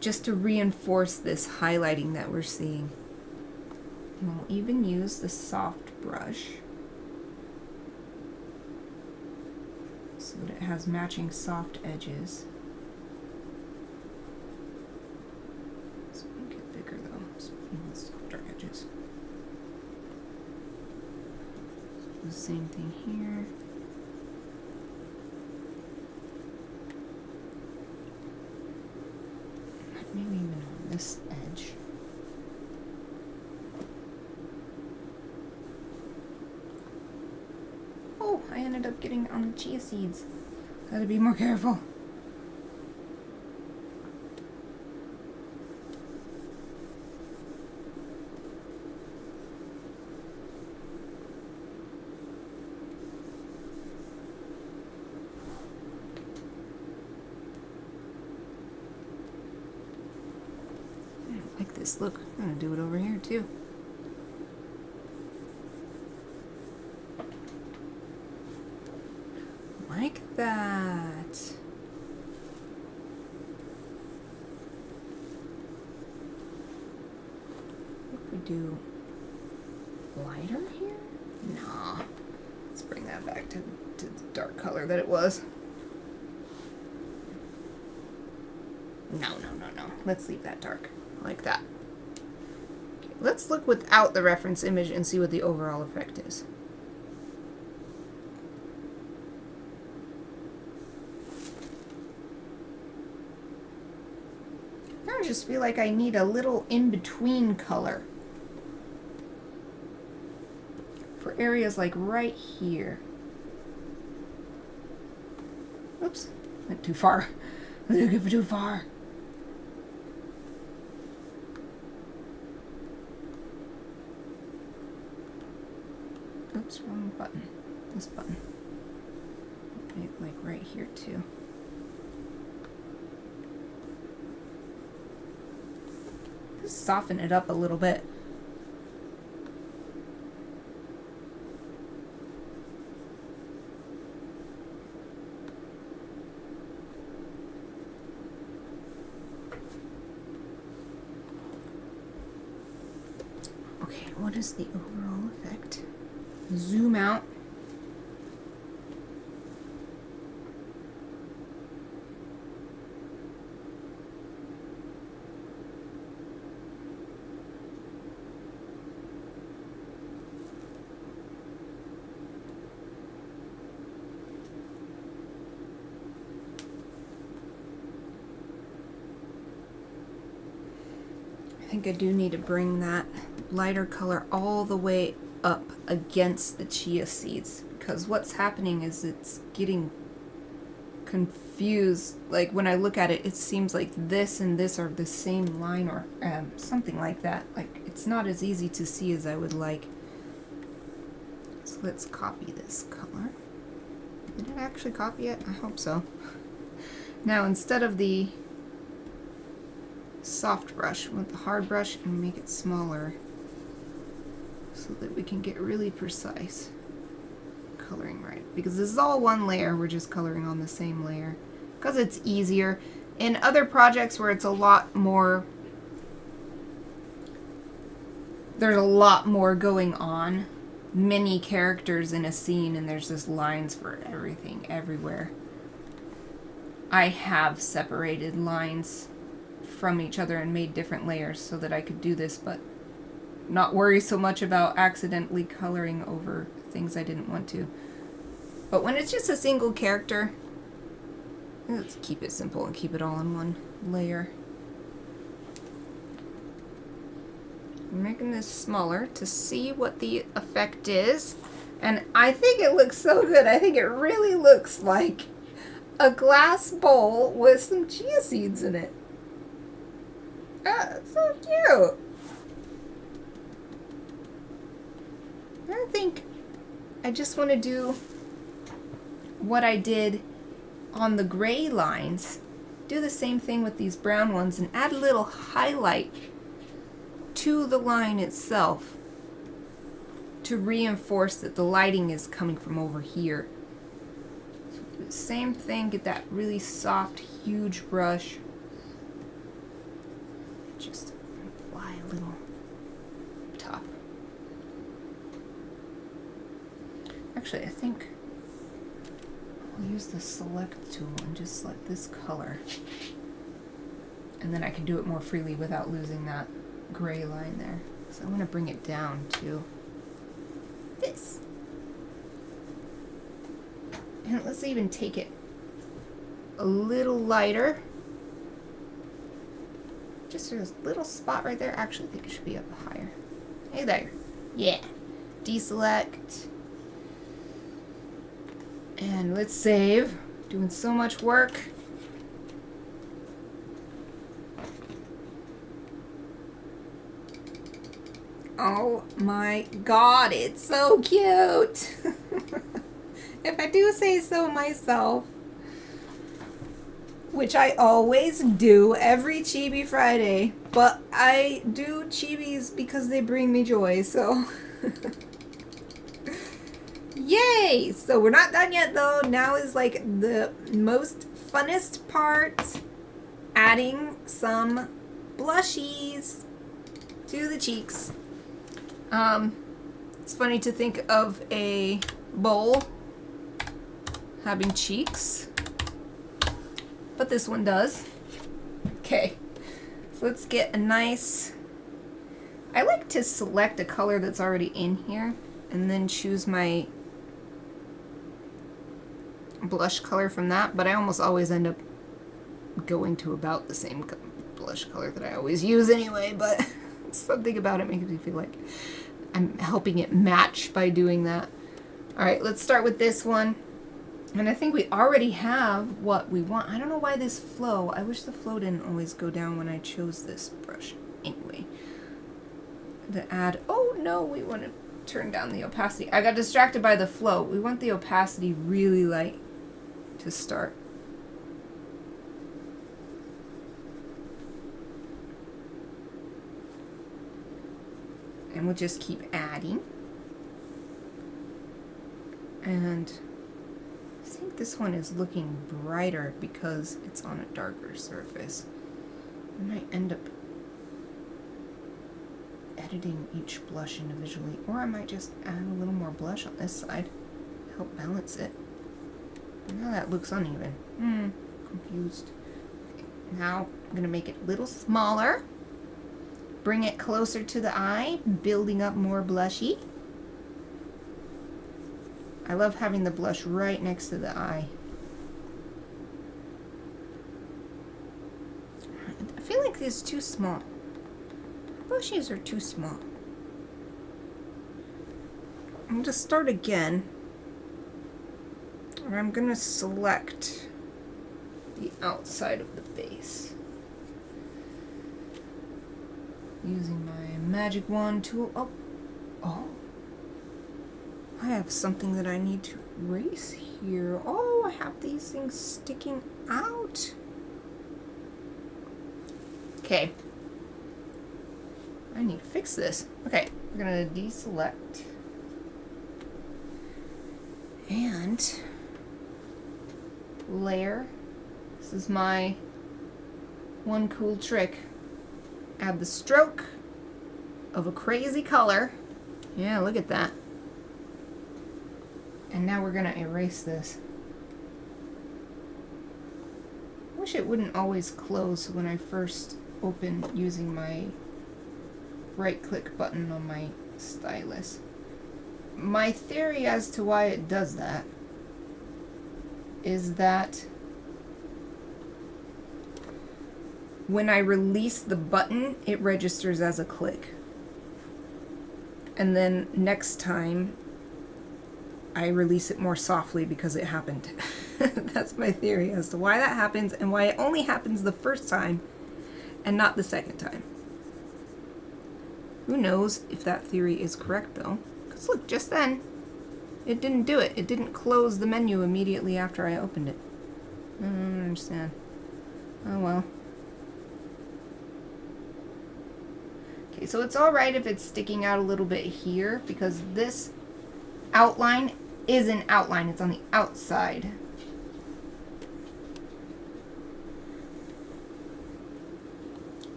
Speaker 1: Just to reinforce this highlighting that we're seeing. And we'll even use the soft brush so that it has matching soft edges. This one get bigger though, so even softer edges. The same thing here. Maybe even on this edge. Oh, I ended up getting it on the chia seeds. Gotta be more careful. Like this. Look, I'm gonna do it over here too. Like that. If we do lighter here? Nah. Let's bring that back to the dark color that it was. No. Let's leave that dark. Like that. Okay, let's look without the reference image and see what the overall effect is. I just feel like I need a little in-between color for areas like right here. Oops, went too far. I took it too far. Oops, wrong button. This button. Okay, like right here too. Just soften it up a little bit. Okay, what is the overall effect? Zoom out. I think I do need to bring that lighter color all the way up against the chia seeds, because what's happening is it's getting confused. Like when I look at it, it seems like this and this are the same line, or something like that. Like it's not as easy to see as I would like. So let's copy this color. Did it actually copy it? I hope so. Now instead of the soft brush, we want the hard brush and make it smaller so that we can get really precise coloring right. Because this is all one layer, we're just coloring on the same layer because it's easier. In other projects where it's a lot more, there's a lot more going on, many characters in a scene, and there's just lines for everything everywhere. I have separated lines from each other and made different layers so that I could do this, but not worry so much about accidentally coloring over things I didn't want to. But when it's just a single character, let's keep it simple and keep it all in one layer. I'm making this smaller to see what the effect is, and I think it looks so good. I think it really looks like a glass bowl with some chia seeds in it. It's so cute. I think I just want to do what I did on the gray lines. Do the same thing with these brown ones and add a little highlight to the line itself to reinforce that the lighting is coming from over here. So do same thing, get that really soft, huge brush. Just apply a little top. Actually, I think I'll use the select tool and just select this color. And then I can do it more freely without losing that gray line there. So I'm going to bring it down to this. And let's even take it a little lighter. Just there's a little spot right there. Actually, I think it should be up higher. Hey there. Yeah. Deselect. And let's save. Doing so much work. Oh my god, it's so cute! If I do say so myself. Which I always do every Chibi Friday. But I do Chibis because they bring me joy, so... Yay! So we're not done yet though. Now is like the most funnest part. Adding some blushies to the cheeks. It's funny to think of a bowl having cheeks, but this one does. Okay, so let's get a nice, I like to select a color that's already in here and then choose my blush color from that, but I almost always end up going to about the same blush color that I always use anyway, but something about it makes me feel like I'm helping it match by doing that. Alright, let's start with this one. And I think we already have what we want. I don't know why this flow, I wish the flow didn't always go down when I chose this brush. Anyway, to add, oh no, we want to turn down the opacity. I got distracted by the flow. We want the opacity really light to start. And we'll just keep adding. And I think this one is looking brighter because it's on a darker surface. I might end up editing each blush individually, or I might just add a little more blush on this side to help balance it. Now that looks uneven. Confused. Okay, now I'm going to make it a little smaller. Bring it closer to the eye, building up more blushy. I love having the blush right next to the eye. I feel like this is too small. Blushies are too small. I'm going to start again. And I'm going to select the outside of the base. Using my magic wand tool. Oh, I have something that I need to erase here. Oh, I have these things sticking out. Okay, I need to fix this. Okay, we're gonna deselect and layer. This is my one cool trick. Add the stroke of a crazy color. Yeah, look at that. And now we're gonna erase this. Wish it wouldn't always close when I first open using my right click button on my stylus. My theory as to why it does that is that when I release the button, it registers as a click. And then next time, I release it more softly because it happened. That's my theory as to why that happens and why it only happens the first time and not the second time. Who knows if that theory is correct though? Because look, just then, it didn't do it. It didn't close the menu immediately after I opened it. I don't understand. Oh well. Okay, so it's alright if it's sticking out a little bit here because this outline is an outline. It's on the outside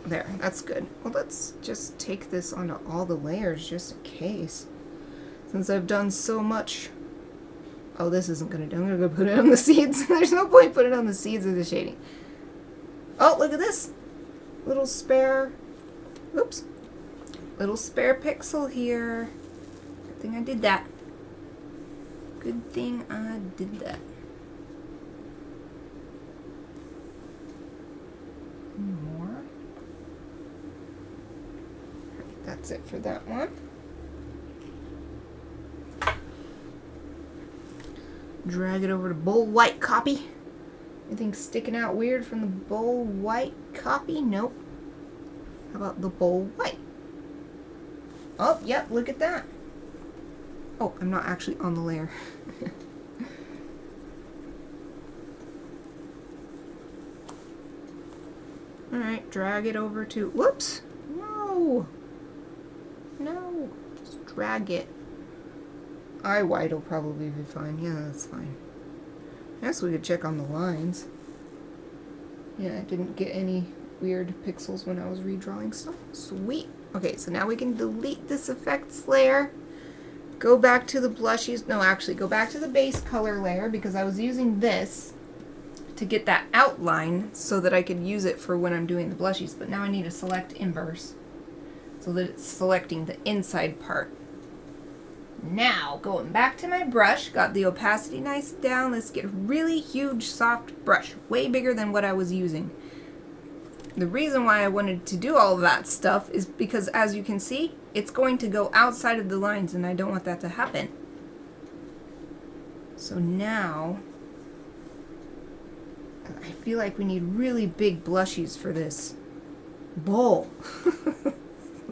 Speaker 1: There, that's good. Well, let's just take this onto all the layers just in case. Since I've done so much. Oh, this isn't gonna do. I'm gonna go put it on the seeds. There's no point putting it on the seeds of the shading. Oh, look at this. Little spare, oops. Little spare pixel here. Good thing I did that. Good thing I did that. More. That's it for that one. Drag it over to Bold White copy. Anything sticking out weird from the Bold White copy? Nope. How about the Bold White? Oh, yep, look at that. Oh, I'm not actually on the layer. Alright, drag it over to, whoops, no, just drag it. Eye white will probably be fine. Yeah, that's fine. I guess we could check on the lines. Yeah, I didn't get any weird pixels when I was redrawing stuff. Sweet. Okay, so now we can delete this effects layer. Go back to the blushies. No, actually, go back to the base color layer because I was using this to get that outline so that I could use it for when I'm doing the blushies. But now I need to select inverse so that it's selecting the inside part. Now, going back to my brush, got the opacity nice down. Let's get a really huge, soft brush, way bigger than what I was using. The reason why I wanted to do all of that stuff is because, as you can see, it's going to go outside of the lines, and I don't want that to happen. So now, I feel like we need really big blushies for this bowl.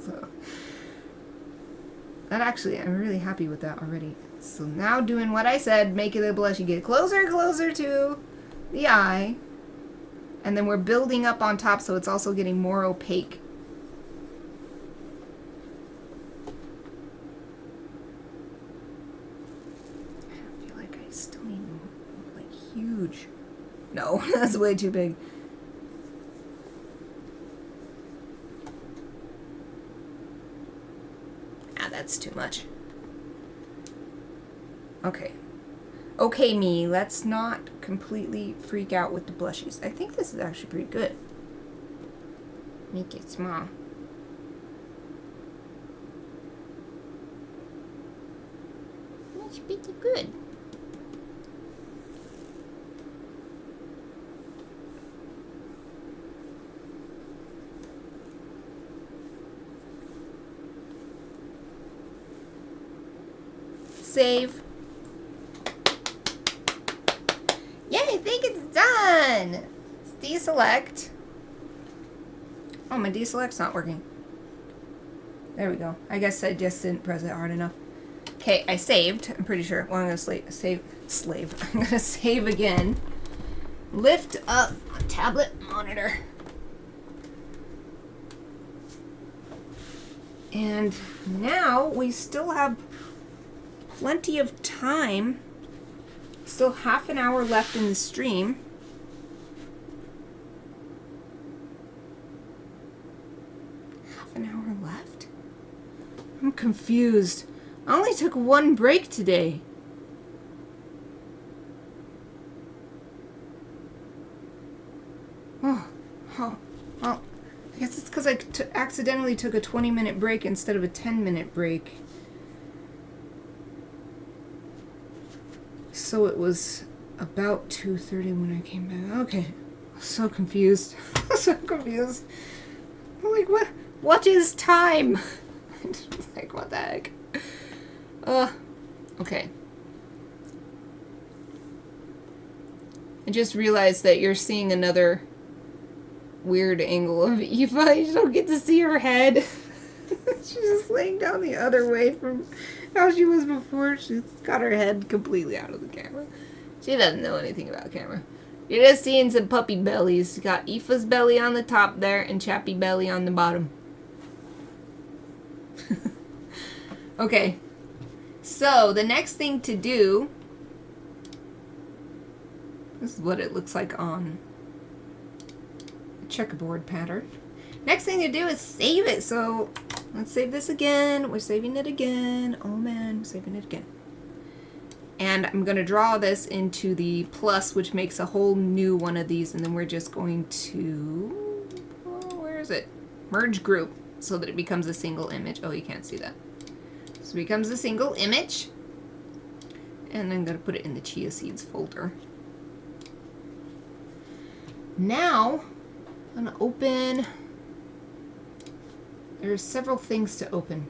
Speaker 1: So, that actually, I'm really happy with that already. So now doing what I said, making the blushie get closer, closer to the eye. And then we're building up on top so it's also getting more opaque. I feel like I still need like huge. No, that's way too big. Ah, that's too much. Okay. Okay, me, let's not completely freak out with the blushies. I think this is actually pretty good. Make it small. It's pretty good. Save. Yay, I think it's done. Let's deselect. Oh, my deselect's not working. There we go. I guess I just didn't press it hard enough. Okay, I saved. I'm pretty sure. Well, I'm going to save. I'm going to save again. Lift up a tablet monitor. And now we still have plenty of time. Still half an hour left in the stream. Half an hour left? I'm confused. I only took one break today. Oh, well, I guess it's because I accidentally took a 20-minute break instead of a 10-minute break. So it was about 2:30 when I came back. Okay. So confused. So confused. I'm like, what? What is time? Like, what the heck? Okay. I just realized that you're seeing another weird angle of Eva. You don't get to see her head. She's just laying down the other way from how she was before. She's got her head completely out of the camera. She doesn't know anything about camera. You're just seeing some puppy bellies. You got Aoife's belly on the top there and Chappy belly on the bottom. Okay. So, the next thing to do... This is what it looks like on a checkerboard pattern. Next thing to do is save it. So let's save this again. We're saving it again. Oh man, we're saving it again. And I'm going to draw this into the plus, which makes a whole new one of these. And then we're just going to, oh, where is it? Merge group so that it becomes a single image. Oh, you can't see that. So it becomes a single image. And I'm going to put it in the chia seeds folder. Now, I'm going to open, there's several things to open.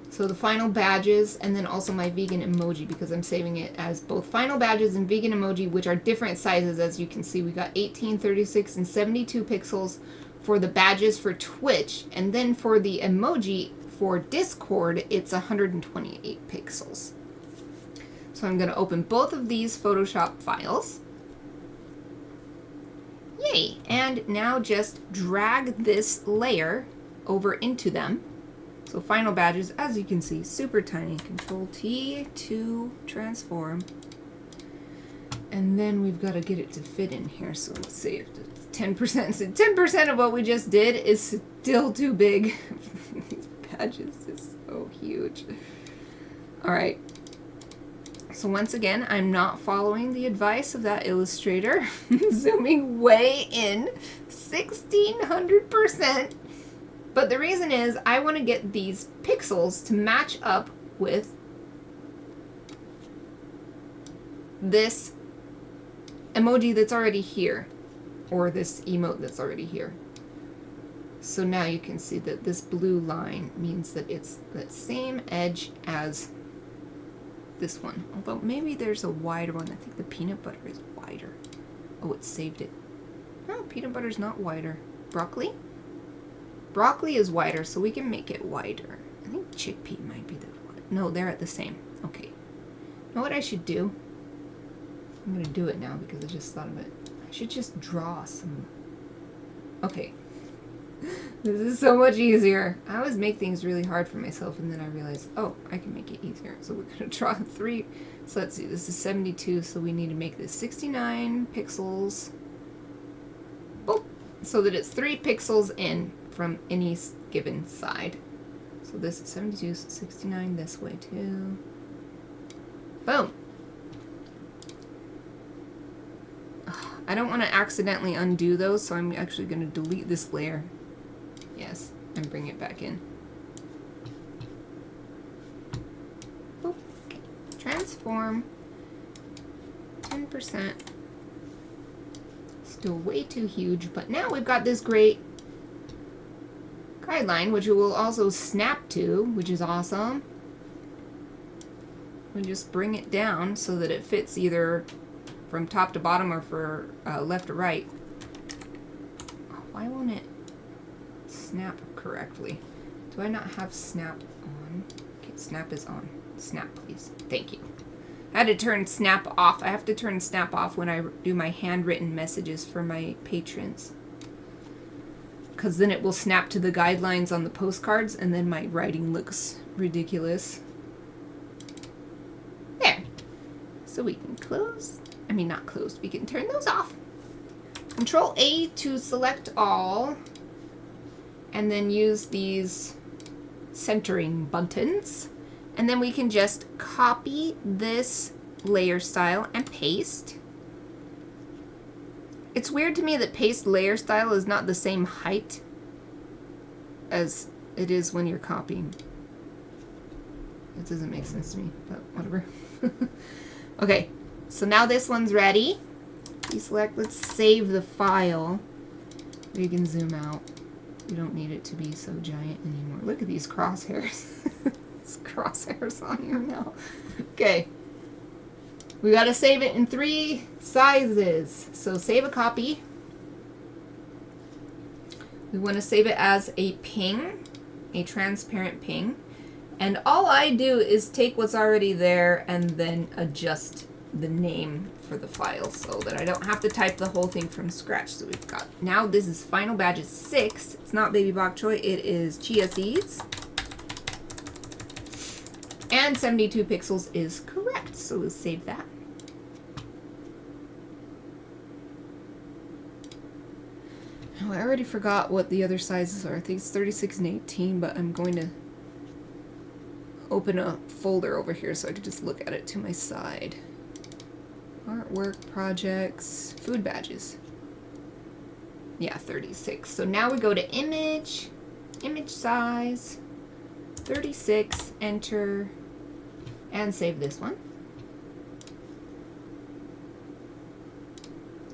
Speaker 1: So the final badges, and then also my vegan emoji, because I'm saving it as both final badges and vegan emoji, which are different sizes. As you can see, we got 18, 36, and 72 pixels for the badges for Twitch. And then for the emoji for Discord, it's 128 pixels. So I'm going to open both of these Photoshop files. Yay! And now just drag this layer over into them. So final badges, as you can see, super tiny. Control T to transform. And then we've got to get it to fit in here. So let's see if it's 10%. So 10% of what we just did is still too big. These badges is so huge. All right. So once again, I'm not following the advice of that illustrator. Zooming way in, 1600%. But the reason is I want to get these pixels to match up with this emoji that's already here, or this emote that's already here. So now you can see that this blue line means that it's the same edge as this one. Although maybe there's a wider one. I think the peanut butter is wider. Oh, it saved it. No, peanut butter's not wider. Broccoli? Broccoli is wider, so we can make it wider. I think chickpea might be the one. No, they're at the same. Okay. You know what I should do? I'm going to do it now because I just thought of it. I should just draw some. Okay. This is so much easier. I always make things really hard for myself, and then I realize, oh, I can make it easier. So we're going to draw 3. So let's see. This is 72, so we need to make this 69 pixels. Boop. So that it's 3 pixels in from any given side. So this is 72, 69 this way too. Boom. I don't want to accidentally undo those, so I'm actually going to delete this layer. Yes, and bring it back in. Boop. Okay. Transform. 10%. Still way too huge, but now we've got this great guideline, which it will also snap to, which is awesome. We just bring it down so that it fits either from top to bottom or for left or right. Oh, why won't it snap correctly? Do I not have snap on? Okay, snap is on. Snap, please. Thank you. I had to turn snap off. I have to turn snap off when I do my handwritten messages for my patrons, because then it will snap to the guidelines on the postcards, and then my writing looks ridiculous. There. So we can close. I mean, not close. We can turn those off. Control A to select all, and then use these centering buttons. And then we can just copy this layer style and paste. It's weird to me that paste layer style is not the same height as it is when you're copying. It doesn't make sense to me, but whatever. Okay, so now this one's ready. Deselect, let's save the file. We can zoom out. We don't need it to be so giant anymore. Look at these crosshairs. These crosshairs on here now. Okay. We gotta save it in 3 sizes. So save a copy. We want to save it as a ping, a transparent ping. And all I do is take what's already there and then adjust the name for the file so that I don't have to type the whole thing from scratch. So we've got, now this is Final Badges 6. It's not baby bok choy, it is chia seeds. And 72 pixels is correct, so we'll save that. Oh, I already forgot what the other sizes are. I think it's 36 and 18, but I'm going to open a folder over here so I can just look at it to my side. Artwork, projects, food badges. Yeah, 36. So now we go to image size, 36, enter, and save this one.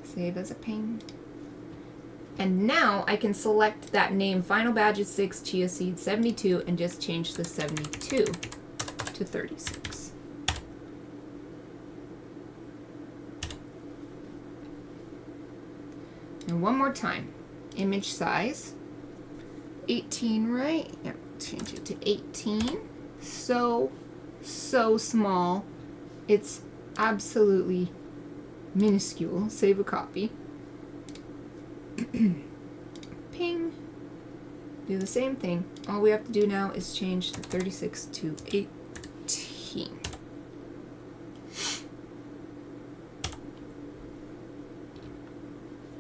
Speaker 1: Save as a ping. And now I can select that name, Final Badges 6, Chia Seed 72, and just change the 72 to 36. And one more time. Image size, 18, right? Yep, change it to 18. So small. It's absolutely minuscule. Save a copy. Ping. Do the same thing. All we have to do now is change the 36 to 18.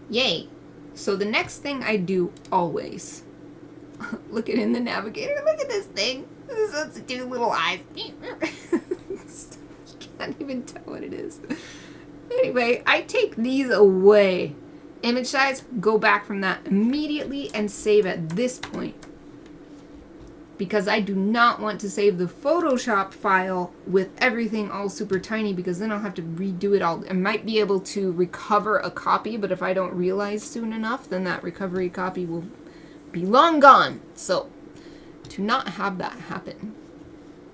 Speaker 1: Yay! So the next thing I do always, look it in the navigator, look at this thing. This is such cute little eyes. You can't even tell what it is. Anyway, I take these away. Image size, go back from that immediately and save at this point. Because I do not want to save the Photoshop file with everything all super tiny, because then I'll have to redo it all. I might be able to recover a copy, but if I don't realize soon enough, then that recovery copy will be long gone. So, to not have that happen,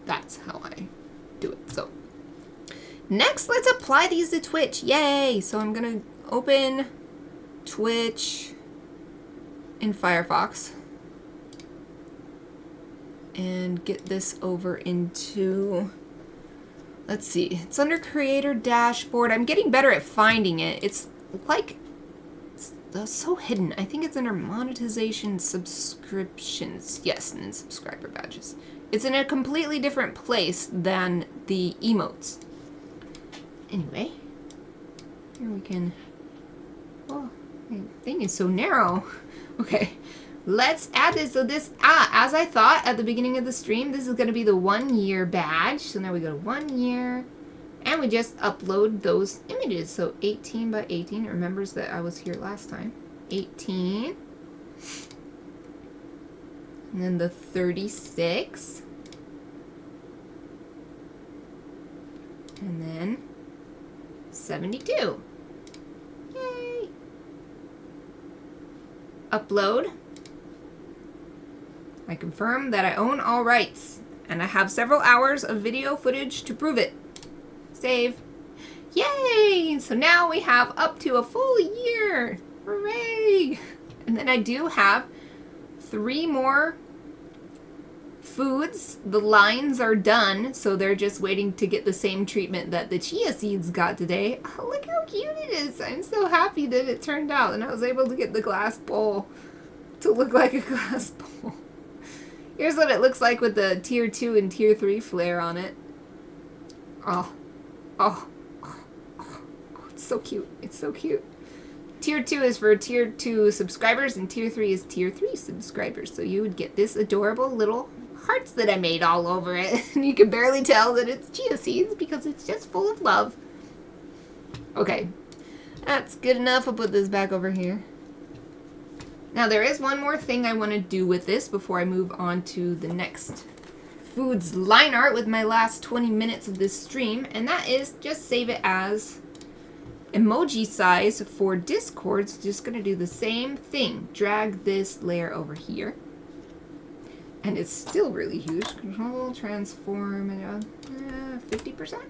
Speaker 1: that's how I do it. So, next, let's apply these to Twitch. Yay! So I'm going to open Twitch in Firefox and get this over into, let's see, it's under Creator Dashboard. I'm getting better at finding it. It's like, it's so hidden. I think it's under Monetization, Subscriptions. Yes, and then Subscriber Badges. It's in a completely different place than the emotes. Anyway, here we can, oh, my thing is so narrow. Okay. Let's add this. So this, as I thought at the beginning of the stream, this is going to be the 1 year badge. So now we go to 1 year and we just upload those images. So 18 by 18. It remembers that I was here last time. 18. And then the 36. And then 72. Yay. Upload. I confirm that I own all rights, and I have several hours of video footage to prove it. Save. Yay! So now we have up to a full year. Hooray! And then I do have 3 more foods. The lines are done, so they're just waiting to get the same treatment that the chia seeds got today. Oh, look how cute it is. I'm so happy that it turned out, and I was able to get the glass bowl to look like a glass bowl. Here's what it looks like with the tier 2 and tier 3 flare on it. Oh, it's so cute. It's so cute. Tier 2 is for tier 2 subscribers, and tier 3 is tier 3 subscribers. So you would get this adorable little hearts that I made all over it. And you can barely tell that it's chia seeds because it's just full of love. Okay, that's good enough. I'll put this back over here. Now, there is one more thing I want to do with this before I move on to the next foods line art with my last 20 minutes of this stream, and that is just save it as emoji size for Discord. So just going to do the same thing. Drag this layer over here. And it's still really huge. Control, transform, and 50%?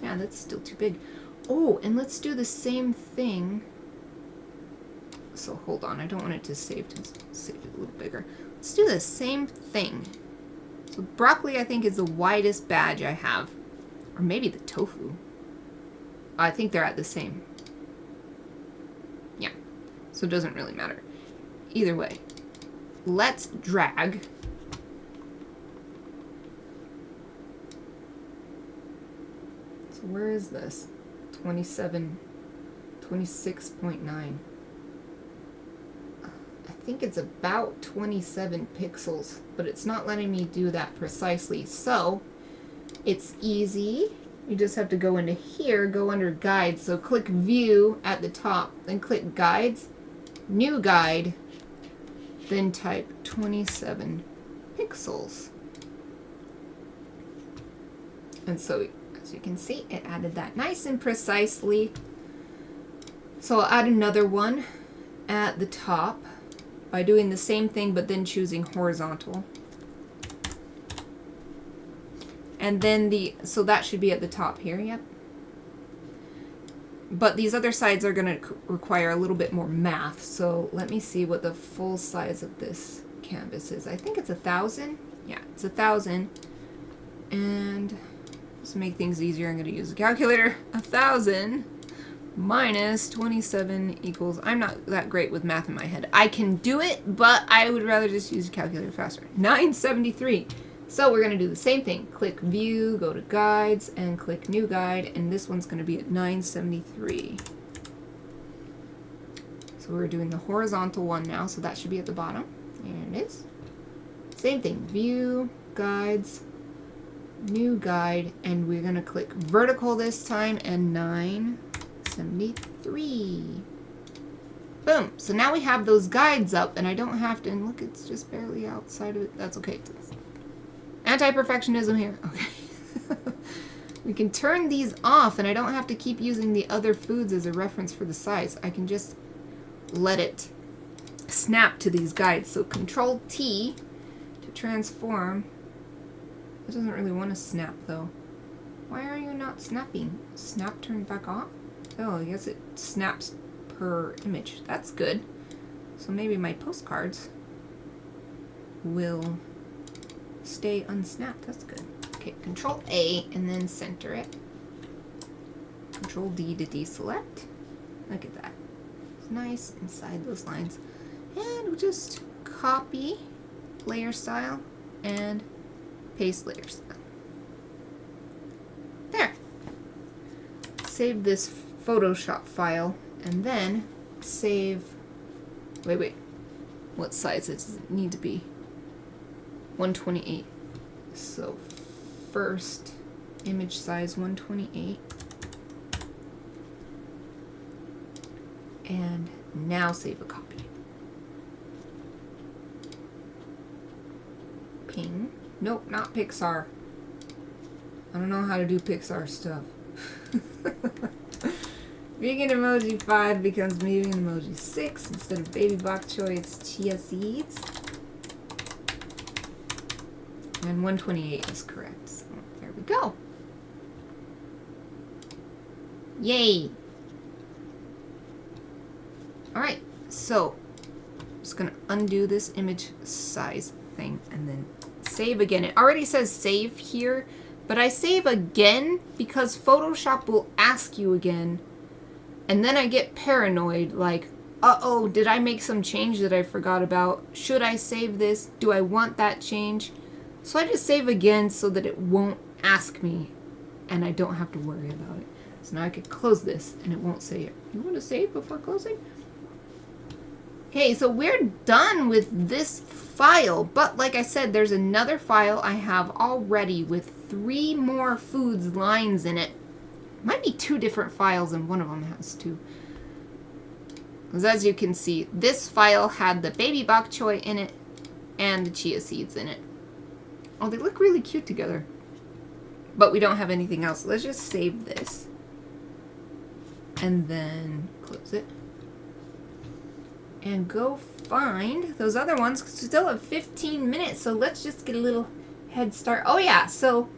Speaker 1: Yeah, that's still too big. Oh, and let's do the same thing. So hold on, I don't want it to save it a little bigger. Let's do the same thing. So broccoli, I think, is the widest badge I have. Or maybe the tofu. I think they're at the same. Yeah, so it doesn't really matter. Either way, let's drag. So where is this? 26.9. think it's about 27 pixels, but it's not letting me do that precisely. So it's easy. You just have to go into here, go under guides. So click view at the top, then click guides, new guide, then type 27 pixels. And so as you can see, it added that nice and precisely. So I'll add another one at the top by doing the same thing but then choosing horizontal. And then so that should be at the top here, yep. But these other sides are going to require a little bit more math. So let me see what the full size of this canvas is. I think it's 1,000. Yeah, it's 1,000. And just to make things easier, I'm going to use a calculator. 1,000 minus 27 equals, I'm not that great with math in my head. I can do it, but I would rather just use a calculator faster. 973. So we're going to do the same thing. Click view, go to guides, and click new guide, and this one's going to be at 973. So we're doing the horizontal one now, so that should be at the bottom. There it is. Same thing, view, guides, new guide, and we're going to click vertical this time, and 973. Boom. So now we have those guides up, and I don't have to, and look, it's just barely outside of it. That's okay. Anti-perfectionism here. Okay. We can turn these off, and I don't have to keep using the other foods as a reference for the size. I can just let it snap to these guides. So Control T to transform. It doesn't really want to snap, though. Why are you not snapping? Snap turned back off? Oh, I guess it snaps per image. That's good. So maybe my postcards will stay unsnapped. That's good. Okay, Control A and then center it. Control D to deselect. Look at that. It's nice inside those lines. And we'll just copy layer style and paste layer style. There. Save this Photoshop file and then save. Wait. What size does it need to be? 128. So first image size 128. And now save a copy. Ping. Nope, not Pixar. I don't know how to do Pixar stuff. Vegan emoji 5 becomes vegan emoji 6. Instead of baby bok choy, it's chia seeds. And 128 is correct. So there we go. Yay! Alright, so I'm just going to undo this image size thing and then save again. It already says save here, but I save again because Photoshop will ask you again. And then I get paranoid, like, uh-oh, did I make some change that I forgot about? Should I save this? Do I want that change? So I just save again so that it won't ask me and I don't have to worry about it. So now I could close this and it won't say it. You want to save before closing? Okay, so we're done with this file, but like I said, there's another file I have already with 3 more foods lines in it. Might be 2 different files and one of them has 2. Because as you can see, this file had the baby bok choy in it and the chia seeds in it. Oh, they look really cute together. But we don't have anything else. Let's just save this. And then close it. And go find those other ones, because we still have 15 minutes. So let's just get a little head start. Oh yeah, so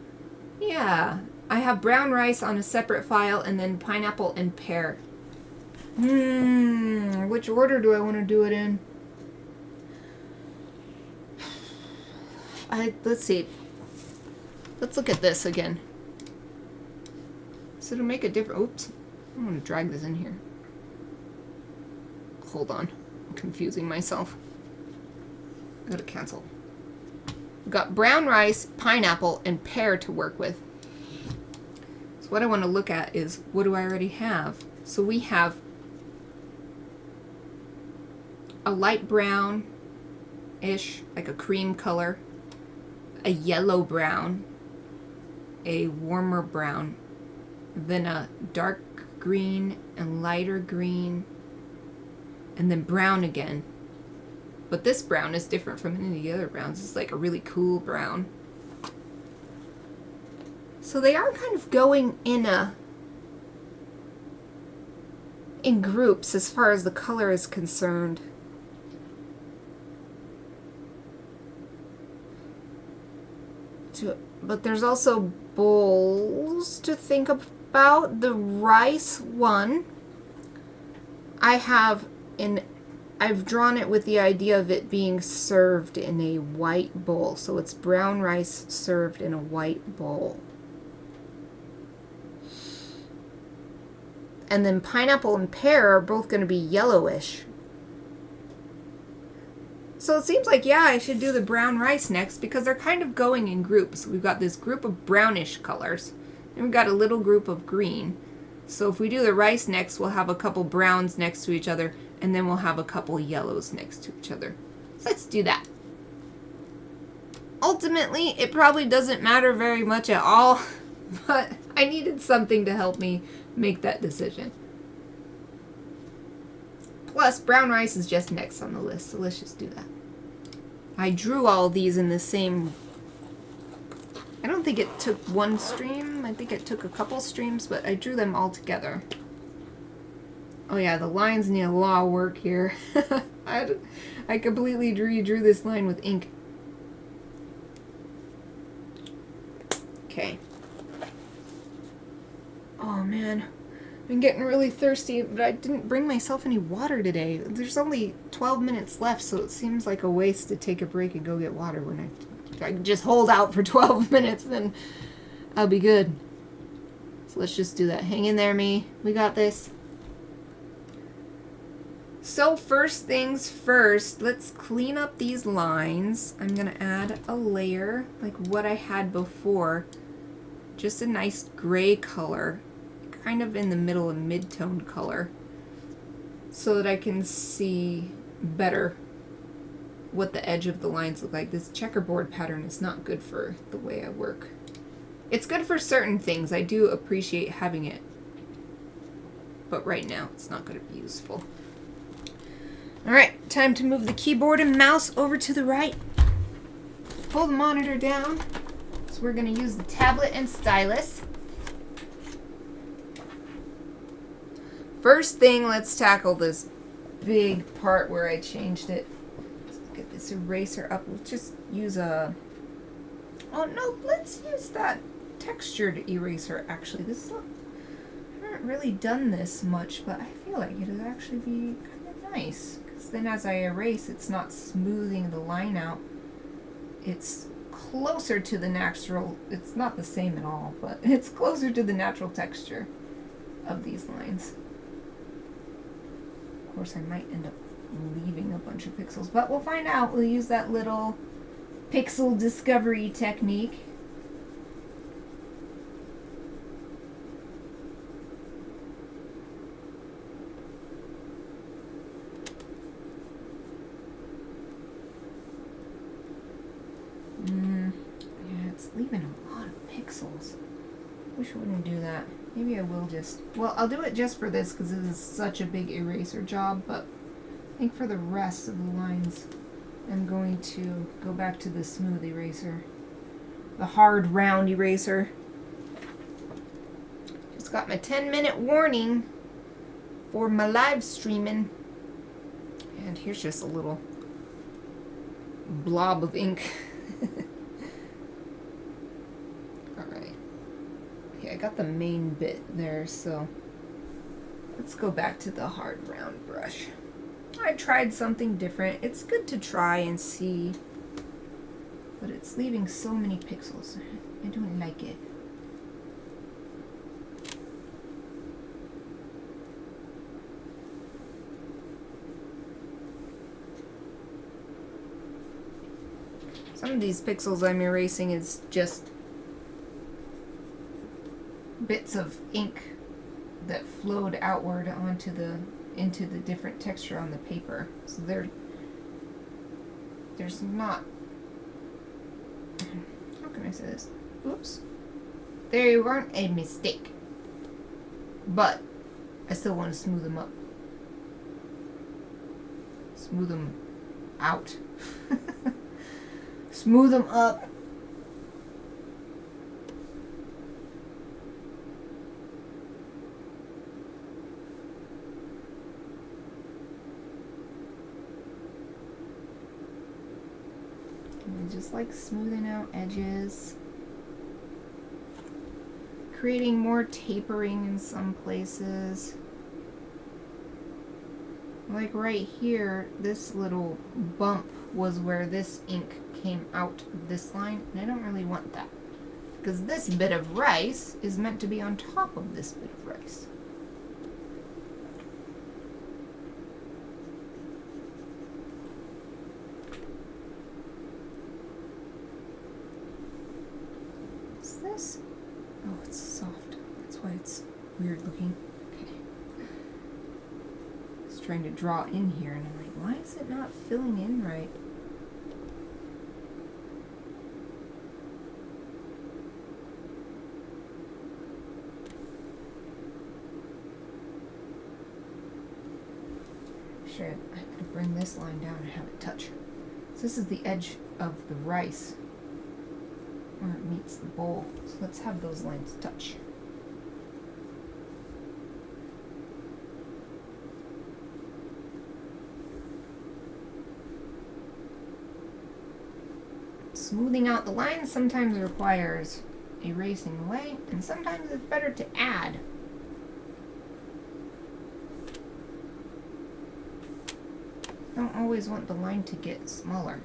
Speaker 1: yeah. I have brown rice on a separate file and then pineapple and pear. Which order do I want to do it in? Let's see. Let's look at this again. So to make a difference. Oops. I'm going to drag this in here. Hold on. I'm confusing myself. I gotta cancel. We've got brown rice, pineapple, and pear to work with. So what I want to look at is, what do I already have? So we have a light brown-ish, like a cream color, a yellow brown, a warmer brown, then a dark green and lighter green, and then brown again. But this brown is different from any of the other browns. It's like a really cool brown. So they are kind of going in groups as far as the color is concerned. But there's also bowls to think about. The rice one, I've drawn it with the idea of it being served in a white bowl. So it's brown rice served in a white bowl. And then pineapple and pear are both going to be yellowish. So it seems like, yeah, I should do the brown rice next because they're kind of going in groups. We've got this group of brownish colors, and we've got a little group of green. So if we do the rice next, we'll have a couple browns next to each other, and then we'll have a couple yellows next to each other. So let's do that. Ultimately, it probably doesn't matter very much at all, but I needed something to help me make that decision. Plus, brown rice is just next on the list, so let's just do that. I drew all these in the same... I don't think it took one stream. I think it took a couple streams, but I drew them all together. Oh yeah, the lines need a lot of work here. I completely redrew this line with ink. Okay. Oh man, I've been getting really thirsty, but I didn't bring myself any water today. There's only 12 minutes left, so it seems like a waste to take a break and go get water when if I can just hold out for 12 minutes, then I'll be good. So let's just do that. Hang in there, me. We got this. So first things first, let's clean up these lines. I'm going to add a layer like what I had before. Just a nice gray color, kind of in the middle of mid-tone color, so that I can see better what the edge of the lines look like. This checkerboard pattern is not good for the way I work. It's good for certain things. I do appreciate having it, but right now it's not going to be useful. Alright, time to move the keyboard and mouse over to the right. Pull the monitor down. So we're going to use the tablet and stylus. First thing, let's tackle this big part where I changed it. Let's get this eraser up. We'll just use a... Oh no, let's use that textured eraser actually. This is I haven't really done this much, but I feel like it would actually be kind of nice. Because then as I erase, it's not smoothing the line out. It's closer to the natural, it's not the same at all, but it's closer to the natural texture of these lines. Of course, I might end up leaving a bunch of pixels, but we'll find out. We'll use that little pixel discovery technique. Yeah, it's leaving a lot of pixels. Wish I wouldn't do that. Maybe I will just... Well, I'll do it just for this because this is such a big eraser job, but I think for the rest of the lines, I'm going to go back to the smooth eraser. The hard, round eraser. Just got my 10-minute warning for my live streaming. And here's just a little blob of ink. Alright. Okay, I got the main bit there, so let's go back to the hard round brush. I tried something different. It's good to try and see, but it's leaving so many pixels. I don't like it. Some of these pixels I'm erasing is just bits of ink that flowed outward onto the into the different texture on the paper. So there's not, how can I say this? Oops. They weren't a mistake. But I still want to smooth them up. Smooth them out. Smooth them up. And just like smoothing out edges. Creating more tapering in some places. Like right here, this little bump was where this ink came out of this line, and I don't really want that. Because this bit of rice is meant to be on top of this bit of rice. What's this? Oh, it's soft. That's why it's weird looking. Okay. I was trying to draw in here, and I'm like, why is it not filling in right? Shit, I gotta bring this line down and have it touch. So this is the edge of the rice where it meets the bowl. So let's have those lines touch. Smoothing out the lines sometimes requires erasing away, and sometimes it's better to add. Don't always want the line to get smaller.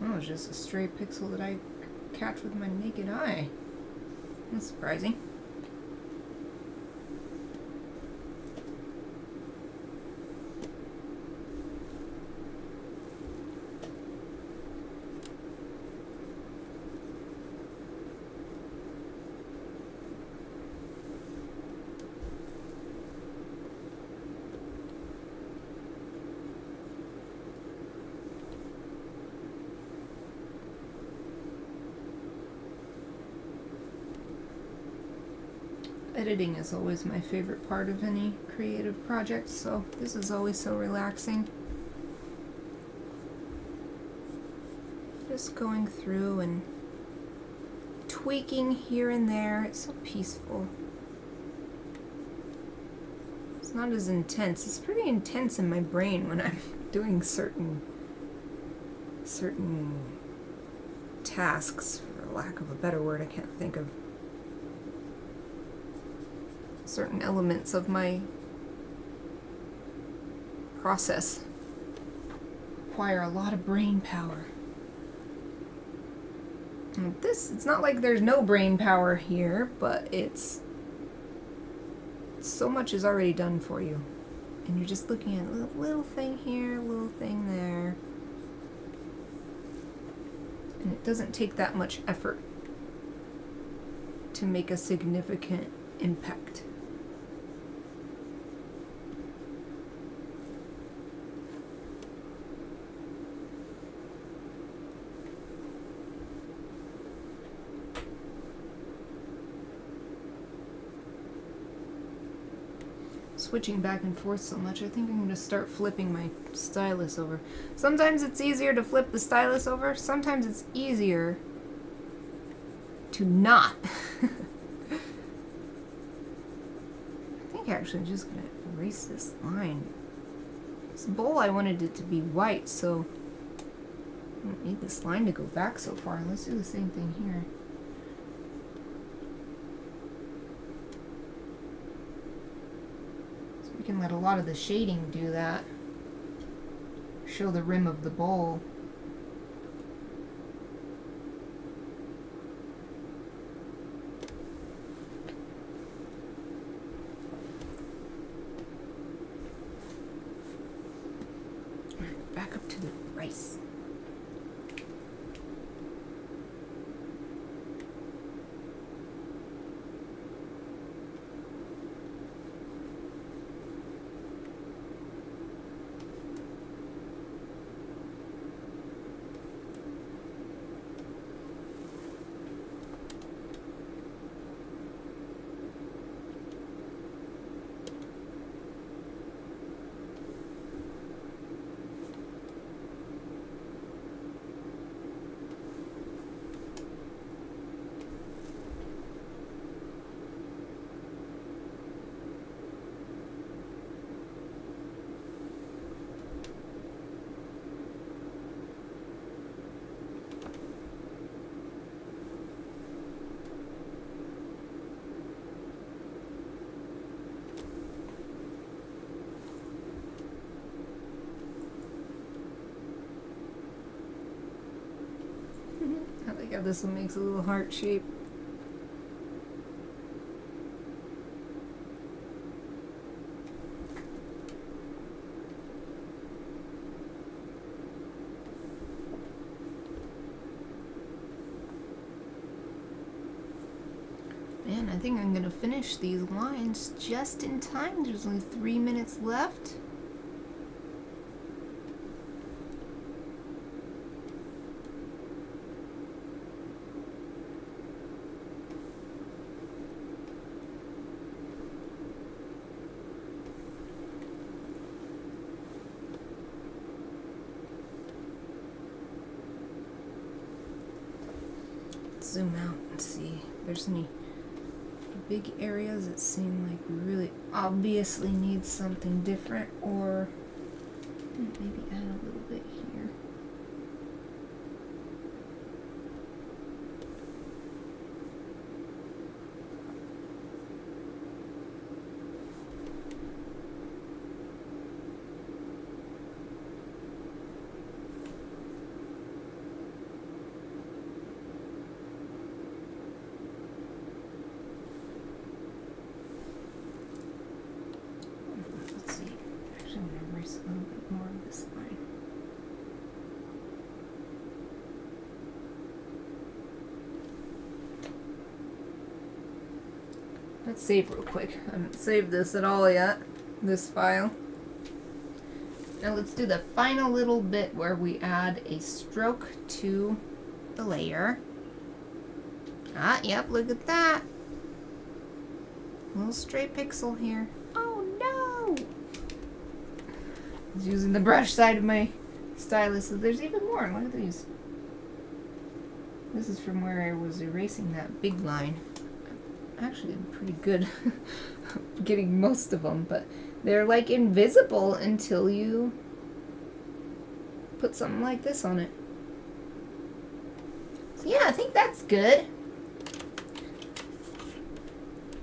Speaker 1: Oh, it's just a stray pixel that I catch with my naked eye. That's surprising. Editing is always my favorite part of any creative project, so this is always so relaxing. Just going through and tweaking here and there. It's so peaceful. It's not as intense. It's pretty intense in my brain when I'm doing certain tasks, for lack of a better word. I can't think of certain elements of my process. Require a lot of brain power. And this, it's not like there's no brain power here, but it's so much is already done for you. And you're just looking at a little thing here, a little thing there. And it doesn't take that much effort to make a significant impact. Switching back and forth so much, I think I'm going to start flipping my stylus over. Sometimes it's easier to flip the stylus over, sometimes it's easier to not. I think think actually I'm just gonna erase this line. This bowl, I wanted it to be white, so I don't need this line to go back so far. Let's do the same thing here. So we can let a lot of the shading do that. Show the rim of the bowl. Back up to the rice. I like how this one makes a little heart shape. Man, I think I'm gonna finish these lines just in time. There's only 3 minutes left. Zoom out and see if there's any big areas that seem like we really obviously need something different, or maybe add a little bit here. A little bit more of this line. Let's save real quick. I haven't saved this at all yet, this file. Now let's do the final little bit where we add a stroke to the layer. Ah, yep, look at that. Little stray pixel here. Oh no! I was using the brush side of my stylus, so there's even more. Look at these. This is from where I was erasing that big line. Actually, I'm pretty good getting most of them, but they're like invisible until you put something like this on it. So yeah, I think that's good.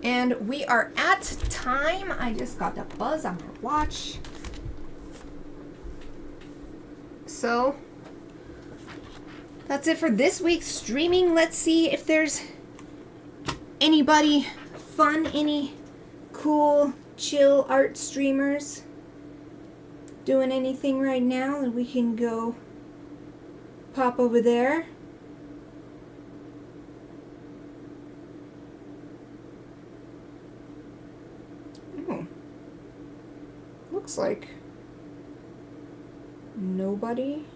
Speaker 1: And we are at time. I just got a buzz on my watch. So that's it for this week's streaming. Let's see if there's anybody fun, any cool, chill art streamers doing anything right now that we can go pop over there. Oh, looks like nobody.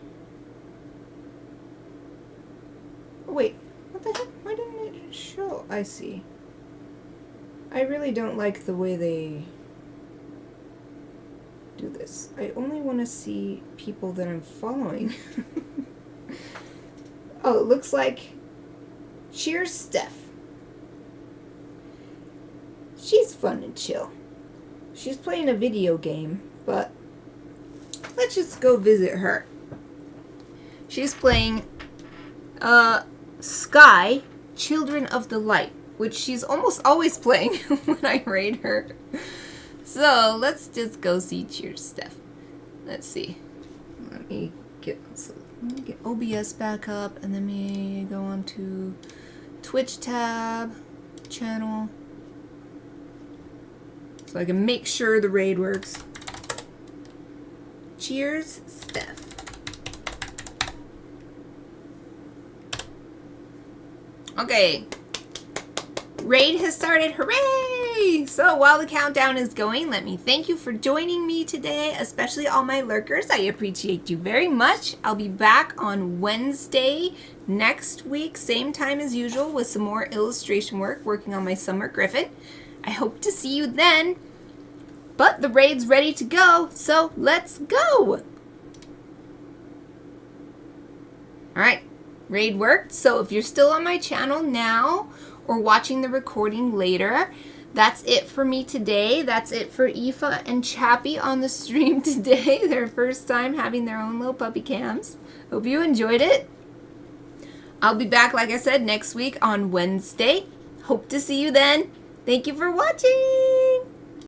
Speaker 1: Oh, wait, what the heck? Why didn't it show? I see. I really don't like the way they do this. I only want to see people that I'm following. Oh, it looks like Cheers Steph. She's fun and chill. She's playing a video game, but let's just go visit her. She's playing Sky, Children of the Light, which she's almost always playing when I raid her. So let's just go see Cheers stuff. Let's see. Let me get OBS back up, and then me go on to Twitch tab, channel, so I can make sure the raid works. Cheers, Steph. Okay. Raid has started. Hooray! So while the countdown is going, let me thank you for joining me today, especially all my lurkers. I appreciate you very much. I'll be back on Wednesday next week, same time as usual, with some more illustration work, working on my Summer Griffin. I hope to see you then. But the raid's ready to go, so let's go! Alright, raid worked. So if you're still on my channel now, or watching the recording later, that's it for me today. That's it for Aoife and Chappie on the stream today. Their first time having their own little puppy cams. Hope you enjoyed it. I'll be back, like I said, next week on Wednesday. Hope to see you then. Thank you for watching.